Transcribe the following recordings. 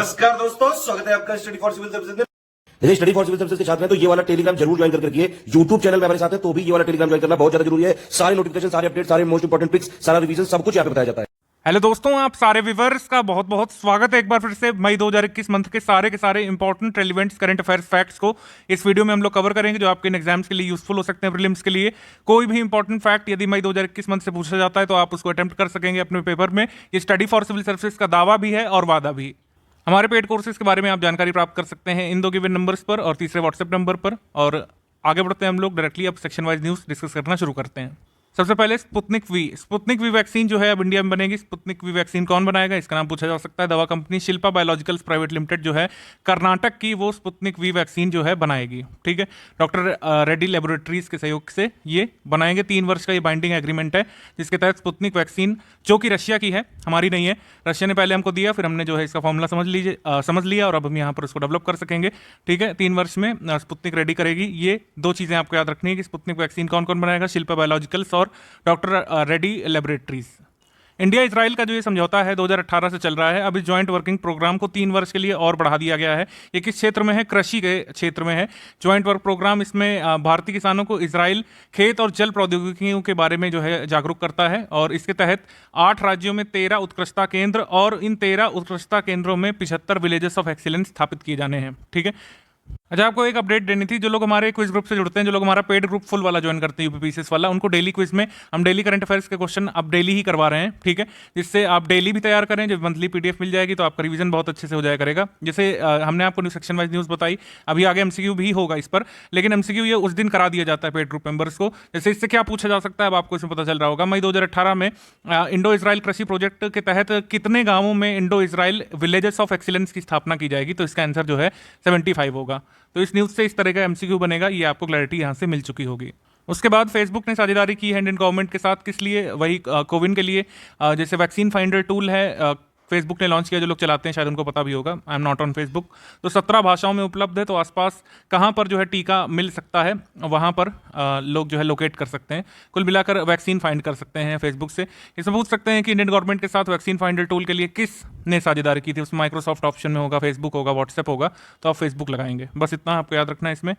नमस्कार दोस्तों, स्वागत है आपका स्टडी फॉर सिविल सर्विसेज में। जैसे स्टडी फॉर सिविल सर्विसेज के छात्र हैं तो ये वाला टेलीग्राम जरूर ज्वाइन करके रखिए। यूट्यूब चैनल में हमारे साथ है तो भी ये वाला टेलीग्राम ज्वाइन करना बहुत ज्यादा जरूरी है। सारे नोटिफिकेशन, सारे अपडेट, सारे मोस्ट इंपोर्टेंट पिक्स, सारा रिवीजन सब कुछ यहाँ पे बताया जाता है। हेलो दोस्तों, आप सारे व्यूअर्स का बहुत बहुत स्वागत है एक बार फिर से मई 2021 मंथ के सारे important relevant current affairs facts को इस वीडियो में हम लोग कवर करेंगे, जो आपके इन एग्जाम्स के लिए यूजफुल हो सकते हैं। प्रीलिम्स के लिए कोई भी इंपॉर्टेंट फैक्ट यदि मई 2021 मंथ से पूछा जाता है तो आप उसको अटेम्प्ट कर सकेंगे अपने पेपर में। ये स्टडी फॉर सिविल सर्विसेज का दावा भी है और वादा भी। हमारे पेड कोर्सेज के बारे में आप जानकारी प्राप्त कर सकते हैं इन दो गिवन नंबर्स पर और तीसरे व्हाट्सएप नंबर पर। और आगे बढ़ते हैं हम लोग डायरेक्टली अब सेक्शन वाइज न्यूज़ डिस्कस करना शुरू करते हैं। सबसे पहले स्पुतनिक वी वैक्सीन जो है अब इंडिया में बनेगी। स्पुतनिक वी वैक्सीन कौन बनाएगा, इसका नाम पूछा जा सकता है। दवा company Shilpa biologicals private limited जो है कर्नाटक की, वो स्पुतनिक वी वैक्सीन जो है बनाएगी। ठीक है, डॉक्टर रेड्डी लेबोरेटरीज के सहयोग से ये बनाएंगे। 3 वर्ष का ये बाइंडिंग एग्रीमेंट है, जिसके तहत स्पुतनिक वैक्सीन जो कि रशिया की है, हमारी नहीं है। रशिया ने पहले हमको दिया, फिर हमने जो है इसका फॉर्मूला समझ लिया और अब हम यहाँ पर उसको डेवलप कर सकेंगे। ठीक है, 3 वर्ष में स्पुतनिक रेडी करेगी। ये 2 चीज़ें आपको याद रखनी है कि स्पुतनिक वैक्सीन कौन कौन बनाएगा, शिल्पा बायोलॉजिकल्स और doctor Reddy laboratories. India Israel का जो ये समझौता है 2018 से चल रहा है। अब इस जॉइंट वर्किंग प्रोग्राम को 3 वर्ष के लिए और बढ़ा दिया गया है। ये किस क्षेत्र में है, कृषि के क्षेत्र में है जॉइंट वर्क प्रोग्राम। इसमें भारतीय किसानों को इजराइल खेत और जल प्रौद्योगिकियों के बारे में जो है जागरूक करता है। और इसके तहत 8 राज्यों में 13 उत्कृष्टता केंद्र और इन 13 उत्कृष्टता केंद्रों में 75 विलेजेस ऑफ एक्सीलेंस स्थापित किए जाने हैं। ठीक है, अच्छा, आपको एक अपडेट देनी थी। जो लोग हमारे क्विज ग्रुप से जुड़ते हैं, जो लोग हमारा पेड ग्रुप फुल वाला ज्वाइन करते हैं यूपीपीसीएस वाला, उनको डेली क्विज में हम डेली करंट अफेयर्स के क्वेश्चन अब डेली ही करवा रहे हैं। ठीक है, जिससे आप डेली भी तैयार करें। जब मंथली पीडीएफ मिल जाएगी तो आपका रिवीजन बहुत अच्छे से हो जाया करेगा। जैसे हमने आपको न्यूज सेक्शन वाइज न्यूज़ बताई, अभी आगे एमसीक्यू भी होगा इस पर, लेकिन एमसीक्यू ये उस दिन करा दिया जाता है पेड ग्रुप मेंबर्स को। जैसे इससे क्या पूछा जा सकता है अब आपको इसमें पता चल रहा होगा। मई 2018 में इंडो इजराइल कृषि प्रोजेक्ट के तहत कितने गाँवों में Indo Israel villages of excellence की स्थापना की जाएगी, तो इसका आंसर जो है 75 होगा। तो इस न्यूज़ से इस तरह का एमसीक्यू बनेगा, ये आपको क्लैरिटी यहाँ से मिल चुकी होगी। उसके बाद फेसबुक ने साझेदारी की है इंडियन गवर्नमेंट के साथ। किस लिए, वही कोविन के लिए। जैसे वैक्सीन फाइंडर टूल है, फेसबुक ने लॉन्च किया। जो लोग चलाते हैं शायद उनको पता भी होगा। I am not on Facebook. तो 17 भाषाओं में उपलब्ध है। तो आसपास कहाँ पर जो है टीका मिल सकता है, वहाँ पर लोग जो है लोकेट कर सकते हैं। कुल मिलाकर वैक्सीन फाइंड कर सकते हैं फेसबुक से। इसमें पूछ सकते हैं कि इंडियन गवर्नमेंट के साथ वैक्सीन फाइंडर टूल के लिए किसने साझेदारी की थी। उसमें माइक्रोसॉफ्ट ऑप्शन में होगा, फेसबुक होगा, व्हाट्सएप होगा, तो आप फेसबुक लगाएंगे। बस इतना आपको याद रखना है इसमें।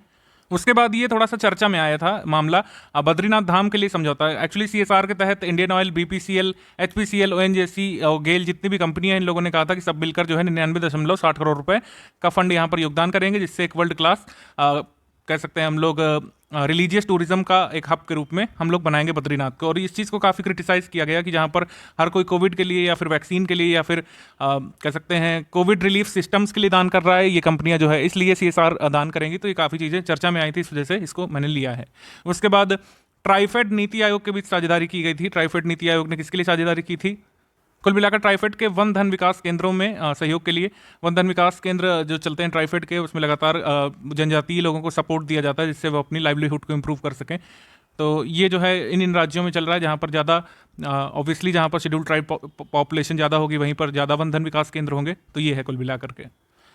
उसके बाद ये थोड़ा सा चर्चा में आया था मामला बद्रीनाथ धाम के लिए समझौता है। एक्चुअली सीएसआर के तहत Indian oil, BPCL, HPCL, ONGC और गेल जितनी भी कंपनियां हैं, इन लोगों ने कहा था कि सब मिलकर जो है 99.60 करोड़ रुपए का फंड यहाँ पर योगदान करेंगे, जिससे एक वर्ल्ड क्लास कह सकते हैं हम लोग रिलीजियस टूरिज्म का एक हब के रूप में हम लोग बनाएंगे बद्रीनाथ को। और इस चीज़ को काफ़ी क्रिटिसाइज़ किया गया कि जहाँ पर हर कोई कोविड के लिए या फिर वैक्सीन के लिए या फिर कह सकते हैं कोविड रिलीफ सिस्टम्स के लिए दान कर रहा है, ये कंपनियां जो है इसलिए सीएसआर दान करेंगी। तो ये काफ़ी चीज़ें चर्चा में आई थी, इस वजह से इसको मैंने लिया है। उसके बाद ट्राइफेड नीति आयोग के बीच साझेदारी की गई थी। ट्राइफेड नीति आयोग ने किसके लिए साझेदारी की थी? कुल मिलाकर ट्राइफेड के वन धन विकास केंद्रों में सहयोग के लिए। वन धन विकास केंद्र जो चलते हैं ट्राइफेड के, उसमें लगातार जनजातीय लोगों को सपोर्ट दिया जाता है, जिससे वो अपनी लाइवलीहुड को इम्प्रूव कर सकें। तो ये जो है इन राज्यों में चल रहा है जहाँ पर ज़्यादा ऑब्वियसली जहाँ पर शेड्यूल ट्राइब पॉपुलेशन ज़्यादा होगी, वहीं पर ज़्यादा वन धन विकास केंद्र होंगे। तो ये है कुल मिलाकर के।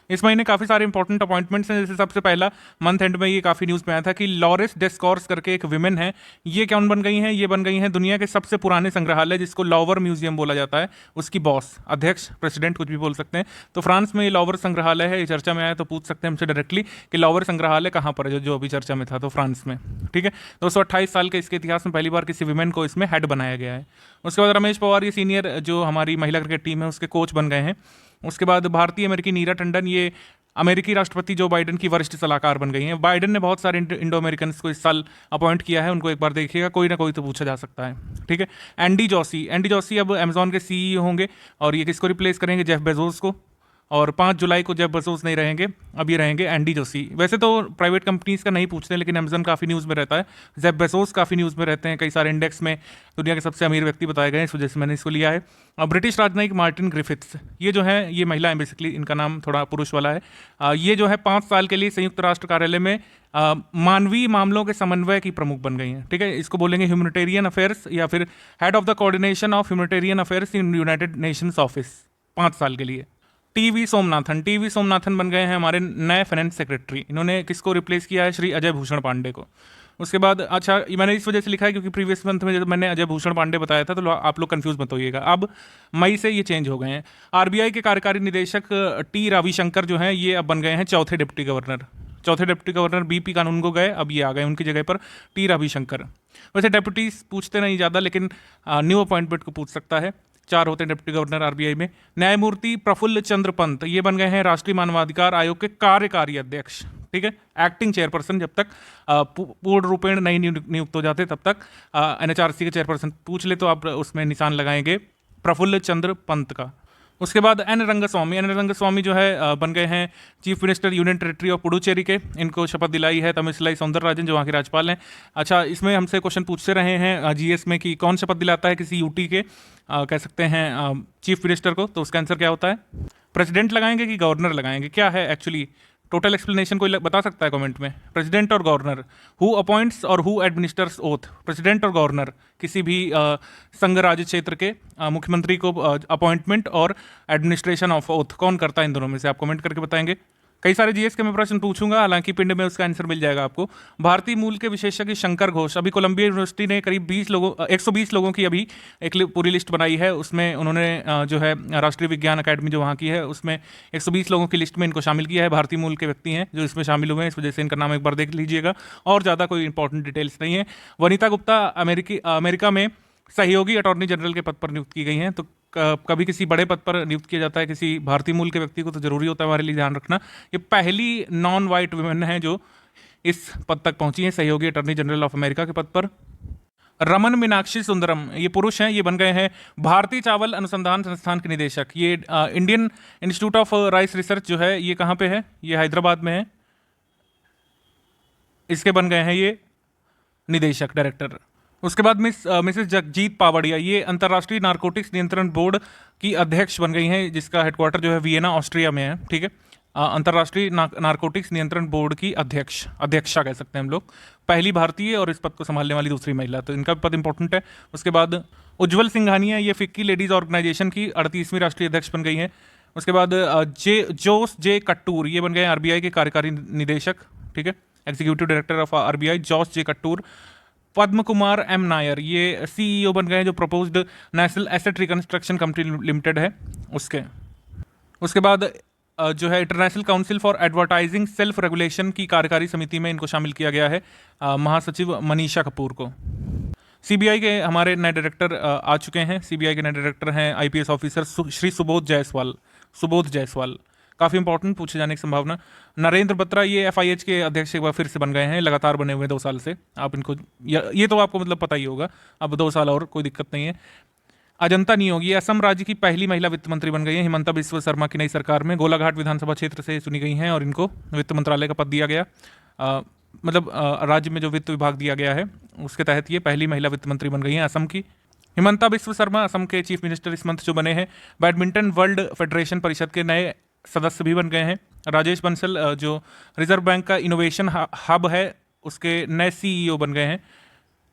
इस महीने काफ़ी सारे इंपॉर्टेंट अपॉइंटमेंट्स हैं। जैसे सबसे पहला मंथ एंड में ये काफ़ी न्यूज़ में आया था कि लॉरेस डेस्कॉर्स करके एक विमेन है। ये कौन बन गई हैं? ये बन गई हैं दुनिया के सबसे पुराने संग्रहालय, जिसको लॉवर म्यूजियम बोला जाता है, उसकी बॉस, अध्यक्ष, प्रेसिडेंट, कुछ भी बोल सकते हैं। तो फ्रांस में ये लॉवर संग्रहालय है। ये चर्चा में आया, तो पूछ सकते हैं हमसे डायरेक्टली कि लॉवर संग्रहालय कहाँ पर है, जो अभी चर्चा में था, तो फ्रांस में। ठीक है, 228 साल के इसके इतिहास में पहली बार किसी विमेन को इसमें हेड बनाया गया है। उसके बाद रमेश पवार, ये सीनियर जो हमारी महिला क्रिकेट टीम है उसके कोच बन गए हैं। उसके बाद भारतीय अमेरिकी नीरा टंडन, ये अमेरिकी राष्ट्रपति जो बाइडेन की वरिष्ठ सलाहकार बन गई हैं। बाइडेन ने बहुत सारे इंडो अमेरिकन को इस साल अपॉइंट किया है, उनको एक बार देखिएगा, कोई ना कोई तो पूछा जा सकता है। ठीक है, एंडी जॉसी अब अमेजॉन के सीईओ होंगे और ये किसको रिप्लेस करेंगे? जेफ बेजोस को। और 5 जुलाई को जेफ बेजोस नहीं रहेंगे, अब ये रहेंगे एंडी जोशी। वैसे तो प्राइवेट कंपनीज का नहीं पूछते, लेकिन अमेजन काफ़ी न्यूज़ में रहता है, जेफ बेजोस काफ़ी न्यूज़ में रहते हैं, कई सारे इंडेक्स में दुनिया के सबसे अमीर व्यक्ति बताए गए हैं, इस वजह से मैंने इसको लिया है। और ब्रिटिश राजनयिक मार्टिन ग्रिफिथ्स, ये जो है ये महिला है बेसिकली, इनका नाम थोड़ा पुरुष वाला है। ये जो है 5 साल के लिए संयुक्त राष्ट्र कार्यालय में मानवीय मामलों के समन्वय की प्रमुख बन गई हैं। ठीक है, इसको बोलेंगे ह्यूमैनिटेरियन अफेयर्स या फिर head of the coordination of humanitarian affairs in United Nations office, 5 साल के लिए। टीवी सोमनाथन बन गए हैं हमारे नए फाइनेंस सेक्रेटरी। इन्होंने किसको रिप्लेस किया है? श्री अजय भूषण पांडे को। उसके बाद अच्छा, ये मैंने इस वजह से लिखा है क्योंकि प्रीवियस मंथ में जब मैंने अजय भूषण पांडे बताया था तो आप लोग कंफ्यूज मत होइएगा। अब मई से ये चेंज हो गए हैं। आरबीआई के कार्यकारी निदेशक टी रविशंकर जो हैं ये अब बन गए हैं चौथे डिप्टी गवर्नर। चौथे डिप्टी गवर्नर बीपी कानून को गए, अब ये आ गए उनकी जगह पर टी रविशंकर। वैसे डेप्यूटीज पूछते नहीं ज़्यादा, लेकिन न्यू अपॉइंटमेंट को पूछ सकता है। 4 होते हैं डिप्टी गवर्नर आरबीआई में। न्यायमूर्ति प्रफुल्ल चंद्र पंत ये बन गए हैं राष्ट्रीय मानवाधिकार आयोग के कार्यकारी अध्यक्ष। ठीक है, एक्टिंग चेयरपर्सन जब तक पूर्ण रूपेण नहीं नियुक्त हो जाते तब तक एनएचआरसी के चेयरपर्सन पूछ ले तो आप उसमें निशान लगाएंगे प्रफुल्ल चंद्र पंत का। उसके बाद एन रंगस्वामी जो है बन गए हैं chief minister union territory of Puducherry के। इनको शपथ दिलाई है तमिलसाई सौंदरराजन जो वहाँ के राज्यपाल हैं। अच्छा, इसमें हमसे क्वेश्चन पूछते रहे हैं जीएस में कि कौन शपथ दिलाता है किसी यूटी के कह सकते हैं चीफ मिनिस्टर को, तो उसका आंसर क्या होता है? प्रेसिडेंट लगाएंगे कि गवर्नर लगाएंगे? क्या है एक्चुअली टोटल एक्सप्लेनेशन कोई बता सकता है कमेंट में? प्रेसिडेंट और गवर्नर, हु अपॉइंट्स और हु एडमिनिस्टर्स ओथ? प्रेसिडेंट और गवर्नर किसी भी संघ राज्य क्षेत्र के मुख्यमंत्री को अपॉइंटमेंट और एडमिनिस्ट्रेशन ऑफ ओथ कौन करता है? इन दोनों में से आप कमेंट करके बताएंगे। कई सारे जीएस के मैं प्रश्न पूछूंगा, हालांकि पिंड में उसका आंसर मिल जाएगा आपको। भारतीय मूल के विशेषज्ञ शंकर घोष, अभी कोलंबिया यूनिवर्सिटी ने करीब 120 लोगों की अभी एक पूरी लिस्ट बनाई है। उसमें उन्होंने जो है राष्ट्रीय विज्ञान अकादमी जो वहाँ की है उसमें 120 लोगों की लिस्ट में इनको शामिल किया है। भारतीय मूल के व्यक्ति हैं जो इसमें शामिल हुए हैं, इस वजह से इनका नाम एक बार देख लीजिएगा। और ज़्यादा कोई इंपॉर्टेंट डिटेल्स नहीं है। वनिता गुप्ता अमेरिका में सहयोगी अटॉर्नी जनरल के पद पर नियुक्त की गई हैं। तो कभी किसी बड़े पद पर नियुक्त किया जाता है किसी भारतीय मूल के व्यक्ति को तो जरूरी होता है हमारे लिए ध्यान रखना। ये पहली नॉन वाइट वुमेन है जो इस पद तक पहुंची है, सहयोगी अटॉर्नी जनरल ऑफ अमेरिका के पद पर। रमन मीनाक्षी सुंदरम ये पुरुष हैं, ये बन गए हैं भारतीय चावल अनुसंधान संस्थान के निदेशक। ये Indian institute of rice research जो है ये कहाँ पे है? ये हैदराबाद में है। इसके बन गए हैं ये निदेशक, डायरेक्टर। उसके बाद मिसेस जगजीत पावड़िया ये अंतर्राष्ट्रीय नारकोटिक्स नियंत्रण बोर्ड की अध्यक्ष बन गई हैं, जिसका हेडक्वार्टर जो है वियना ऑस्ट्रिया में है। ठीक है, अंतर्राष्ट्रीय नारकोटिक्स नियंत्रण बोर्ड की अध्यक्षा कह सकते हैं हम लोग। पहली भारतीय और इस पद को संभालने वाली दूसरी महिला, तो इनका पद इंपॉर्टेंट है। उसके बाद उज्ज्वल सिंघानिया ये फिक्की लेडीज ऑर्गेनाइजेशन की 38वीं राष्ट्रीय अध्यक्ष बन गई हैं। उसके बाद जोस जे कट्टूर ये बन गए आरबीआई के कार्यकारी निदेशक। ठीक है, executive director of RBI Jose J Kattoor. Padma Kumar M Nair ये सीईओ बन गए हैं जो proposed national asset reconstruction company limited है उसके बाद जो है international council for advertising self regulation की कार्यकारी समिति में इनको शामिल किया गया है महासचिव मनीषा कपूर को। सीबीआई के हमारे नए डायरेक्टर आ चुके हैं। सीबीआई के नए डायरेक्टर हैं आईपीएस ऑफिसर श्री सुबोध जायसवाल। काफ़ी इंपॉर्टेंट पूछे जाने की संभावना। नरेंद्र बत्रा ये एफआईएच के अध्यक्ष एक बार फिर से बन गए हैं, लगातार बने हुए 2 साल से। आप इनको ये तो आपको मतलब पता ही होगा, अब 2 साल और कोई दिक्कत नहीं है। अजंता नियोगी असम राज्य की पहली महिला वित्त मंत्री बन गई हैं हिमंता बिस्वा शर्मा की नई सरकार में। गोलाघाट विधानसभा क्षेत्र से चुनी गई हैं और इनको वित्त मंत्रालय का पद दिया गया। राज्य में जो वित्त विभाग दिया गया है उसके तहत ये पहली महिला वित्त मंत्री बन गई हैं असम की। हिमंता बिस्वा शर्मा असम के चीफ मिनिस्टर इस मंथ जो बने हैं। बैडमिंटन वर्ल्ड फेडरेशन परिषद के नए सदस्य भी बन गए हैं। राजेश बंसल जो रिजर्व बैंक का इनोवेशन हब है उसके नए सीईओ बन गए हैं।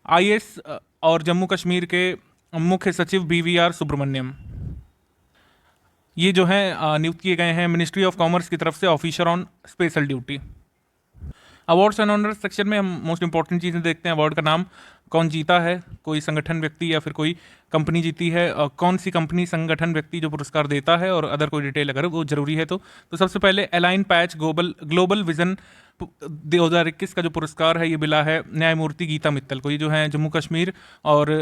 आईएएस और जम्मू कश्मीर के मुख्य सचिव बीवीआर सुब्रमण्यम ये जो है नियुक्त किए गए हैं मिनिस्ट्री ऑफ कॉमर्स की तरफ से officer on special duty. Awards and honours section में हम मोस्ट इंपॉर्टेंट चीज़ें देखते हैं। अवार्ड का नाम, कौन जीता है, कोई संगठन व्यक्ति या फिर कोई कंपनी जीती है, कौन सी कंपनी संगठन व्यक्ति जो पुरस्कार देता है, और अदर कोई डिटेल अगर वो जरूरी है तो सबसे पहले अलाइन पैच ग्लोबल विजन 2021 का जो पुरस्कार है ये मिला है न्यायमूर्ति गीता मित्तल को। ये जो है जम्मू कश्मीर और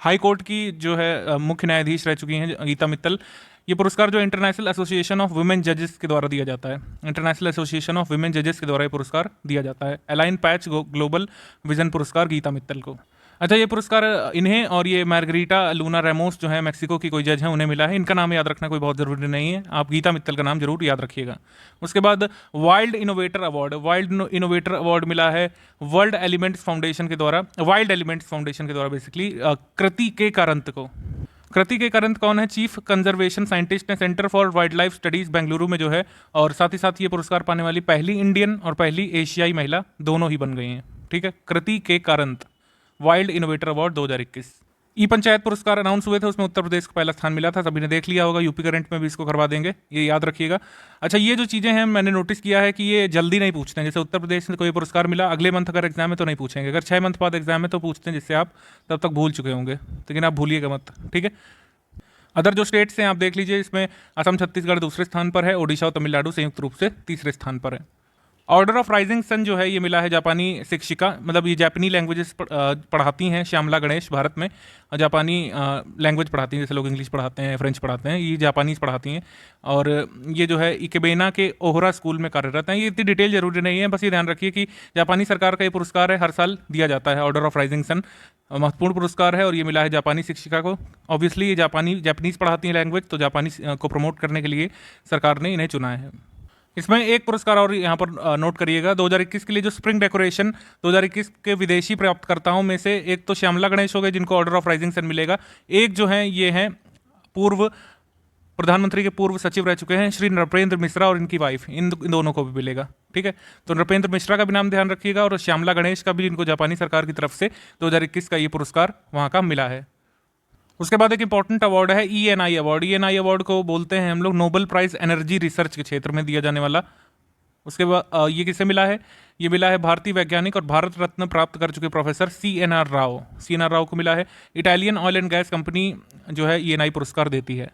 हाई कोर्ट की जो है मुख्य न्यायाधीश रह चुकी हैं गीता मित्तल। ये पुरस्कार जो इंटरनेशनल एसोसिएशन ऑफ वुमेन जजेस के द्वारा दिया जाता है। इंटरनेशनल एसोसिएशन ऑफ वुमेन जजेस के द्वारा ये पुरस्कार दिया जाता है। अलाइन पैच ग्लोबल विजन पुरस्कार गीता मित्तल को। अच्छा, ये पुरस्कार इन्हें और ये मार्गरीटा लूना रेमोस जो है मैक्सिको की कोई जज है उन्हें मिला है। इनका नाम याद रखना कोई बहुत ज़रूरी नहीं है, आप गीता मित्तल का नाम जरूर याद रखिएगा। उसके बाद वाइल्ड इनोवेटर अवार्ड मिला है वर्ल्ड एलिमेंट्स फाउंडेशन के द्वारा, बेसिकली कृति के कारंत को। कृति के करंत कौन है? चीफ कंजर्वेशन साइंटिस्ट है centre for wild life studies Bengaluru में जो है, और साथ ही साथ ये पुरस्कार पाने वाली पहली इंडियन और पहली एशियाई महिला दोनों ही बन गई हैं। ठीक है, कृति के करंत वाइल्ड इनोवेटर अवार्ड 2021। ई पंचायत पुरस्कार अनाउंस हुए थे, उसमें उत्तर प्रदेश को पहला स्थान मिला था, सभी ने देख लिया होगा। यूपी करंट में भी इसको करवा देंगे, ये याद रखिएगा। अच्छा, ये जो चीज़ें हैं मैंने नोटिस किया है कि ये जल्दी नहीं पूछते हैं। जैसे उत्तर प्रदेश में कोई पुरस्कार मिला, अगले मंथ अगर एग्जाम है तो नहीं पूछेंगे, अगर 6 मंथ बाद एग्जाम है तो पूछते हैं, जिससे आप तब तक भूल चुके होंगे, लेकिन आप भूलिएगा मत, ठीक है। अदर जो स्टेट्स हैं आप देख लीजिए, इसमें असम छत्तीसगढ़ दूसरे स्थान पर है, ओडिशा और तमिलनाडु संयुक्त रूप से तीसरे स्थान पर है। ऑर्डर ऑफ राइजिंग सन जो है ये मिला है जापानी शिक्षिका, मतलब ये जापानी लैंग्वेजेस पढ़ाती हैं श्यामला गणेश, भारत में जापानी लैंग्वेज पढ़ाती हैं, जैसे लोग इंग्लिश पढ़ाते हैं, फ्रेंच पढ़ाते हैं, ये जापानीज पढ़ाती हैं। और ये जो है इकेबेना के ओहरा स्कूल में कार्यरत हैं। ये इतनी डिटेल जरूरी नहीं है, बस ये ध्यान रखिए कि जापानी सरकार का ये पुरस्कार है, हर साल दिया जाता है। ऑर्डर ऑफ राइजिंग सन महत्वपूर्ण पुरस्कार है और ये मिला है जापानी शिक्षिका को। ऑब्वियसली ये जापानीज पढ़ाती हैं लैंग्वेज, तो जापानी को प्रमोट करने के लिए सरकार ने इन्हें चुना है। इसमें एक पुरस्कार और यहाँ पर नोट करिएगा, 2021 के लिए जो स्प्रिंग डेकोरेशन 2021 के विदेशी प्राप्तकर्ताओं में से एक तो श्यामला गणेश हो गए, जिनको ऑर्डर ऑफ राइजिंग सन मिलेगा। एक जो है ये हैं पूर्व प्रधानमंत्री के पूर्व सचिव रह चुके हैं श्री नृपेंद्र मिश्रा, और इनकी वाइफ, इन दोनों को भी मिलेगा, ठीक है। तो नृपेंद्र मिश्रा का भी नाम ध्यान रखिएगा, और श्यामला गणेश का भी, इनको जापानी सरकार की तरफ से 2021 का ये पुरस्कार वहाँ का मिला है। उसके बाद एक इंपॉर्टेंट अवार्ड है ENI अवार्ड। ENI अवार्ड को बोलते हैं हम लोग नोबेल प्राइज एनर्जी रिसर्च के क्षेत्र में दिया जाने वाला। उसके बाद ये किसे मिला है, ये मिला है भारतीय वैज्ञानिक और भारत रत्न प्राप्त कर चुके प्रोफेसर CNR राव को मिला है। Italian oil and gas company जो है ENI पुरस्कार देती है।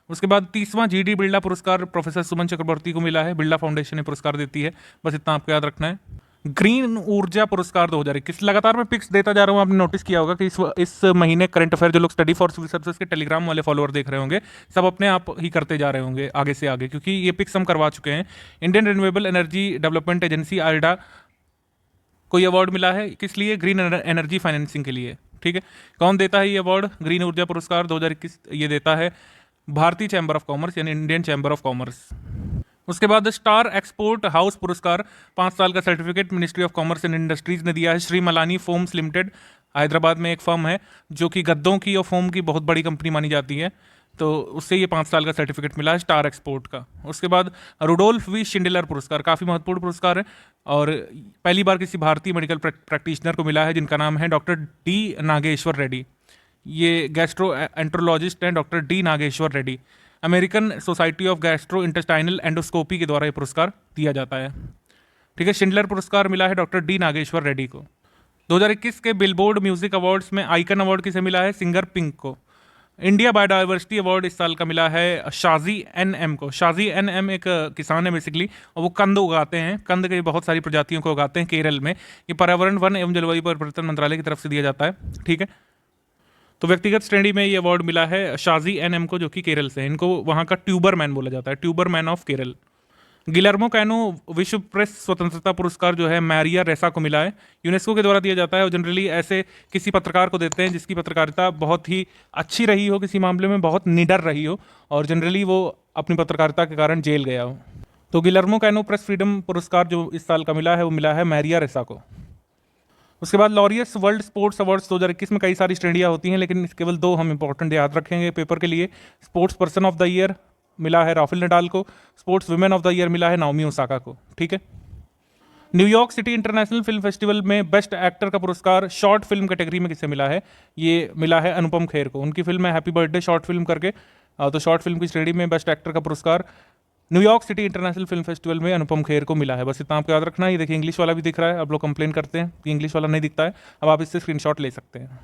उसके बाद 30वां GD बिरला पुरस्कार प्रोफेसर सुमन चक्रवर्ती को मिला है, बिरला फाउंडेशन ने पुरस्कार देती है, बस इतना आपको याद रखना है। ग्रीन ऊर्जा पुरस्कार 2021, लगातार मैं पिक्स देता जा रहा हूँ, आपने नोटिस किया होगा कि इस महीने करंट अफेयर जो लोग स्टडी फॉर सिविल सर्विसेज के टेलीग्राम वाले फॉलोअर देख रहे होंगे, सब अपने आप ही करते जा रहे होंगे आगे से आगे, क्योंकि ये पिक्स हम करवा चुके हैं। Indian renewable energy development agency IREDA को ये अवार्ड मिला है, किस लिए, ग्रीन एनर्जी फाइनेंसिंग के लिए, ठीक है। कौन देता है ये अवार्ड, ग्रीन ऊर्जा पुरस्कार 2021 ये देता है भारतीय चैम्बर ऑफ कॉमर्स, यानी इंडियन चैम्बर ऑफ कॉमर्स। उसके बाद स्टार एक्सपोर्ट हाउस पुरस्कार 5 साल का certificate ministry of commerce and industries ने दिया है श्री मलानी फोम्स लिमिटेड, हैदराबाद में एक फर्म है जो कि गद्दों की और फोम की बहुत बड़ी कंपनी मानी जाती है, तो उससे ये 5 साल का सर्टिफिकेट मिला है स्टार एक्सपोर्ट का। उसके बाद रुडोल्फ वी शिंडलर पुरस्कार, काफ़ी महत्वपूर्ण पुरस्कार है और पहली बार किसी भारतीय मेडिकल प्रैक्टिशनर को मिला है, जिनका नाम है डॉक्टर D नागेश्वर रेड्डी। ये गैस्ट्रो एंट्रोलॉजिस्ट हैं doctor D Nageshwar Reddy. American society of gastrointestinal endoscopy के द्वारा ये पुरस्कार दिया जाता है, ठीक है। शिंडलर पुरस्कार मिला है डॉक्टर D नागेश्वर रेड्डी को। 2021 के बिलबोर्ड म्यूजिक अवार्ड्स में आइकन अवार्ड किसे मिला है, सिंगर पिंक को। इंडिया बायोडाइवर्सिटी अवार्ड इस साल का मिला है शाजी NM को। शाजी NM एक किसान है बेसिकली, और वो कंद उगाते हैं, कंद के बहुत सारी प्रजातियों को उगाते हैं केरल में। ये पर्यावरण, वन एवं जलवायु परिवर्तन मंत्रालय की तरफ से दिया जाता है, ठीक है। तो व्यक्तिगत श्रेणी में ये अवार्ड मिला है शाजी NM को, जो कि केरल से, इनको वहाँ का ट्यूबर मैन बोला जाता है, tuber man of Kerala. Guillermo canoe विश्व प्रेस स्वतंत्रता पुरस्कार जो है मैरिया रेसा को मिला है, यूनेस्को के द्वारा दिया जाता है और जनरली ऐसे किसी पत्रकार को देते हैं जिसकी पत्रकारिता बहुत ही अच्छी रही हो, किसी मामले में बहुत निडर रही हो और जनरली वो अपनी पत्रकारिता के कारण जेल गया हो। तो गिलर्मो कैनो प्रेस फ्रीडम पुरस्कार जो इस साल का मिला है वो मिला है मैरिया रेसा को। उसके बाद लॉरियस वर्ल्ड स्पोर्ट्स अवार्ड्स 2021 में कई सारी श्रेणियां होती हैं, लेकिन केवल 2 हम इंपॉर्टेंट याद रखेंगे पेपर के लिए। Sports person of the year मिला है राफेल नडाल को, sports women of the year मिला है नाओमी ओसाका को, ठीक है। New York city international film festival में बेस्ट एक्टर का पुरस्कार शॉर्ट फिल्म कैटेगरी में किसे मिला है, ये मिला है अनुपम खेर को। उनकी फिल्म है हैप्पी बर्थडे शॉर्ट फिल्म करके, तो शॉर्ट फिल्म की श्रेणी में बेस्ट एक्टर का पुरस्कार New York city international film festival में अनुपम खेर को मिला है। बस इतना आपको याद रखना है। ये देखिए इंग्लिश वाला भी दिख रहा है, अब लोग कंप्लेन करते हैं कि इंग्लिश वाला नहीं दिखता है, अब आप इससे स्क्रीनशॉट ले सकते हैं।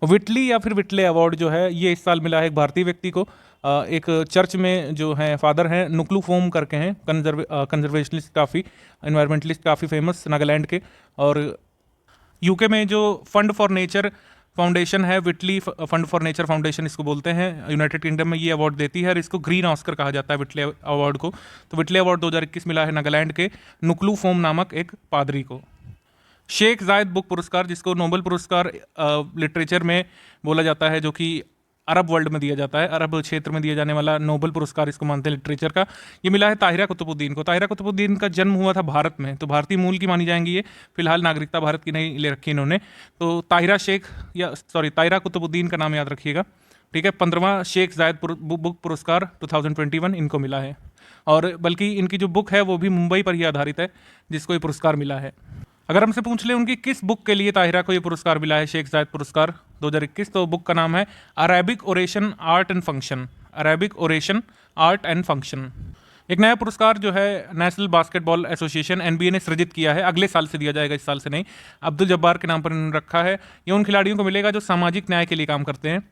विटली या फिर विटले अवार्ड जो है ये इस साल मिला है एक भारतीय व्यक्ति को, एक चर्च में जो है फादर हैं नुकलू फोम करके हैं, कंजर्वेशनिस्ट, काफ़ी इन्वायरमेंटलिस्ट, काफ़ी फेमस नागालैंड के। और यूके में जो फंड फॉर नेचर फाउंडेशन है, विटली फंड फॉर नेचर फाउंडेशन इसको बोलते हैं, यूनाइटेड किंगडम में ये अवार्ड देती है और इसको ग्रीन ऑस्कर कहा जाता है विटले अवार्ड को। तो विटले अवार्ड 2021 मिला है नागालैंड के नुकलू फोम नामक एक पादरी को। शेख जायद बुक पुरस्कार, जिसको नोबेल पुरस्कार लिटरेचर में बोला जाता है, जो कि अरब वर्ल्ड में दिया जाता है, अरब क्षेत्र में दिया जाने वाला नोबेल पुरस्कार इसको मानते हैं लिटरेचर का। ये मिला है ताहिरा कुतुबुद्दीन को। ताहिरा कुतुबुद्दीन का जन्म हुआ था भारत में, तो भारतीय मूल की मानी जाएंगी ये, फिलहाल नागरिकता भारत की नहीं ले रखी इन्होंने। तो ताहिरा कुतुबुद्दीन का नाम याद रखिएगा, ठीक है। 15वां शेख जायद बुक पुरस्कार 2021 इनको मिला है, और बल्कि इनकी जो बुक है वो भी मुंबई पर ही आधारित है जिसको ये पुरस्कार मिला है। अगर हमसे पूछ ले उनकी किस बुक के लिए ताहिरा को ये पुरस्कार मिला है, शेख जायद पुरस्कार 2021, तो बुक का नाम है Arabic oration art and function. Arabic oration art and function. एक नया पुरस्कार जो है नेशनल बास्केटबॉल एसोसिएशन एनबीए ने सृजित किया है, अगले साल से दिया जाएगा, इस साल से नहीं। अब्दुल जब्बार के नाम पर इन्होंने रखा है। ये उन खिलाड़ियों को मिलेगा जो सामाजिक न्याय के लिए काम करते हैं।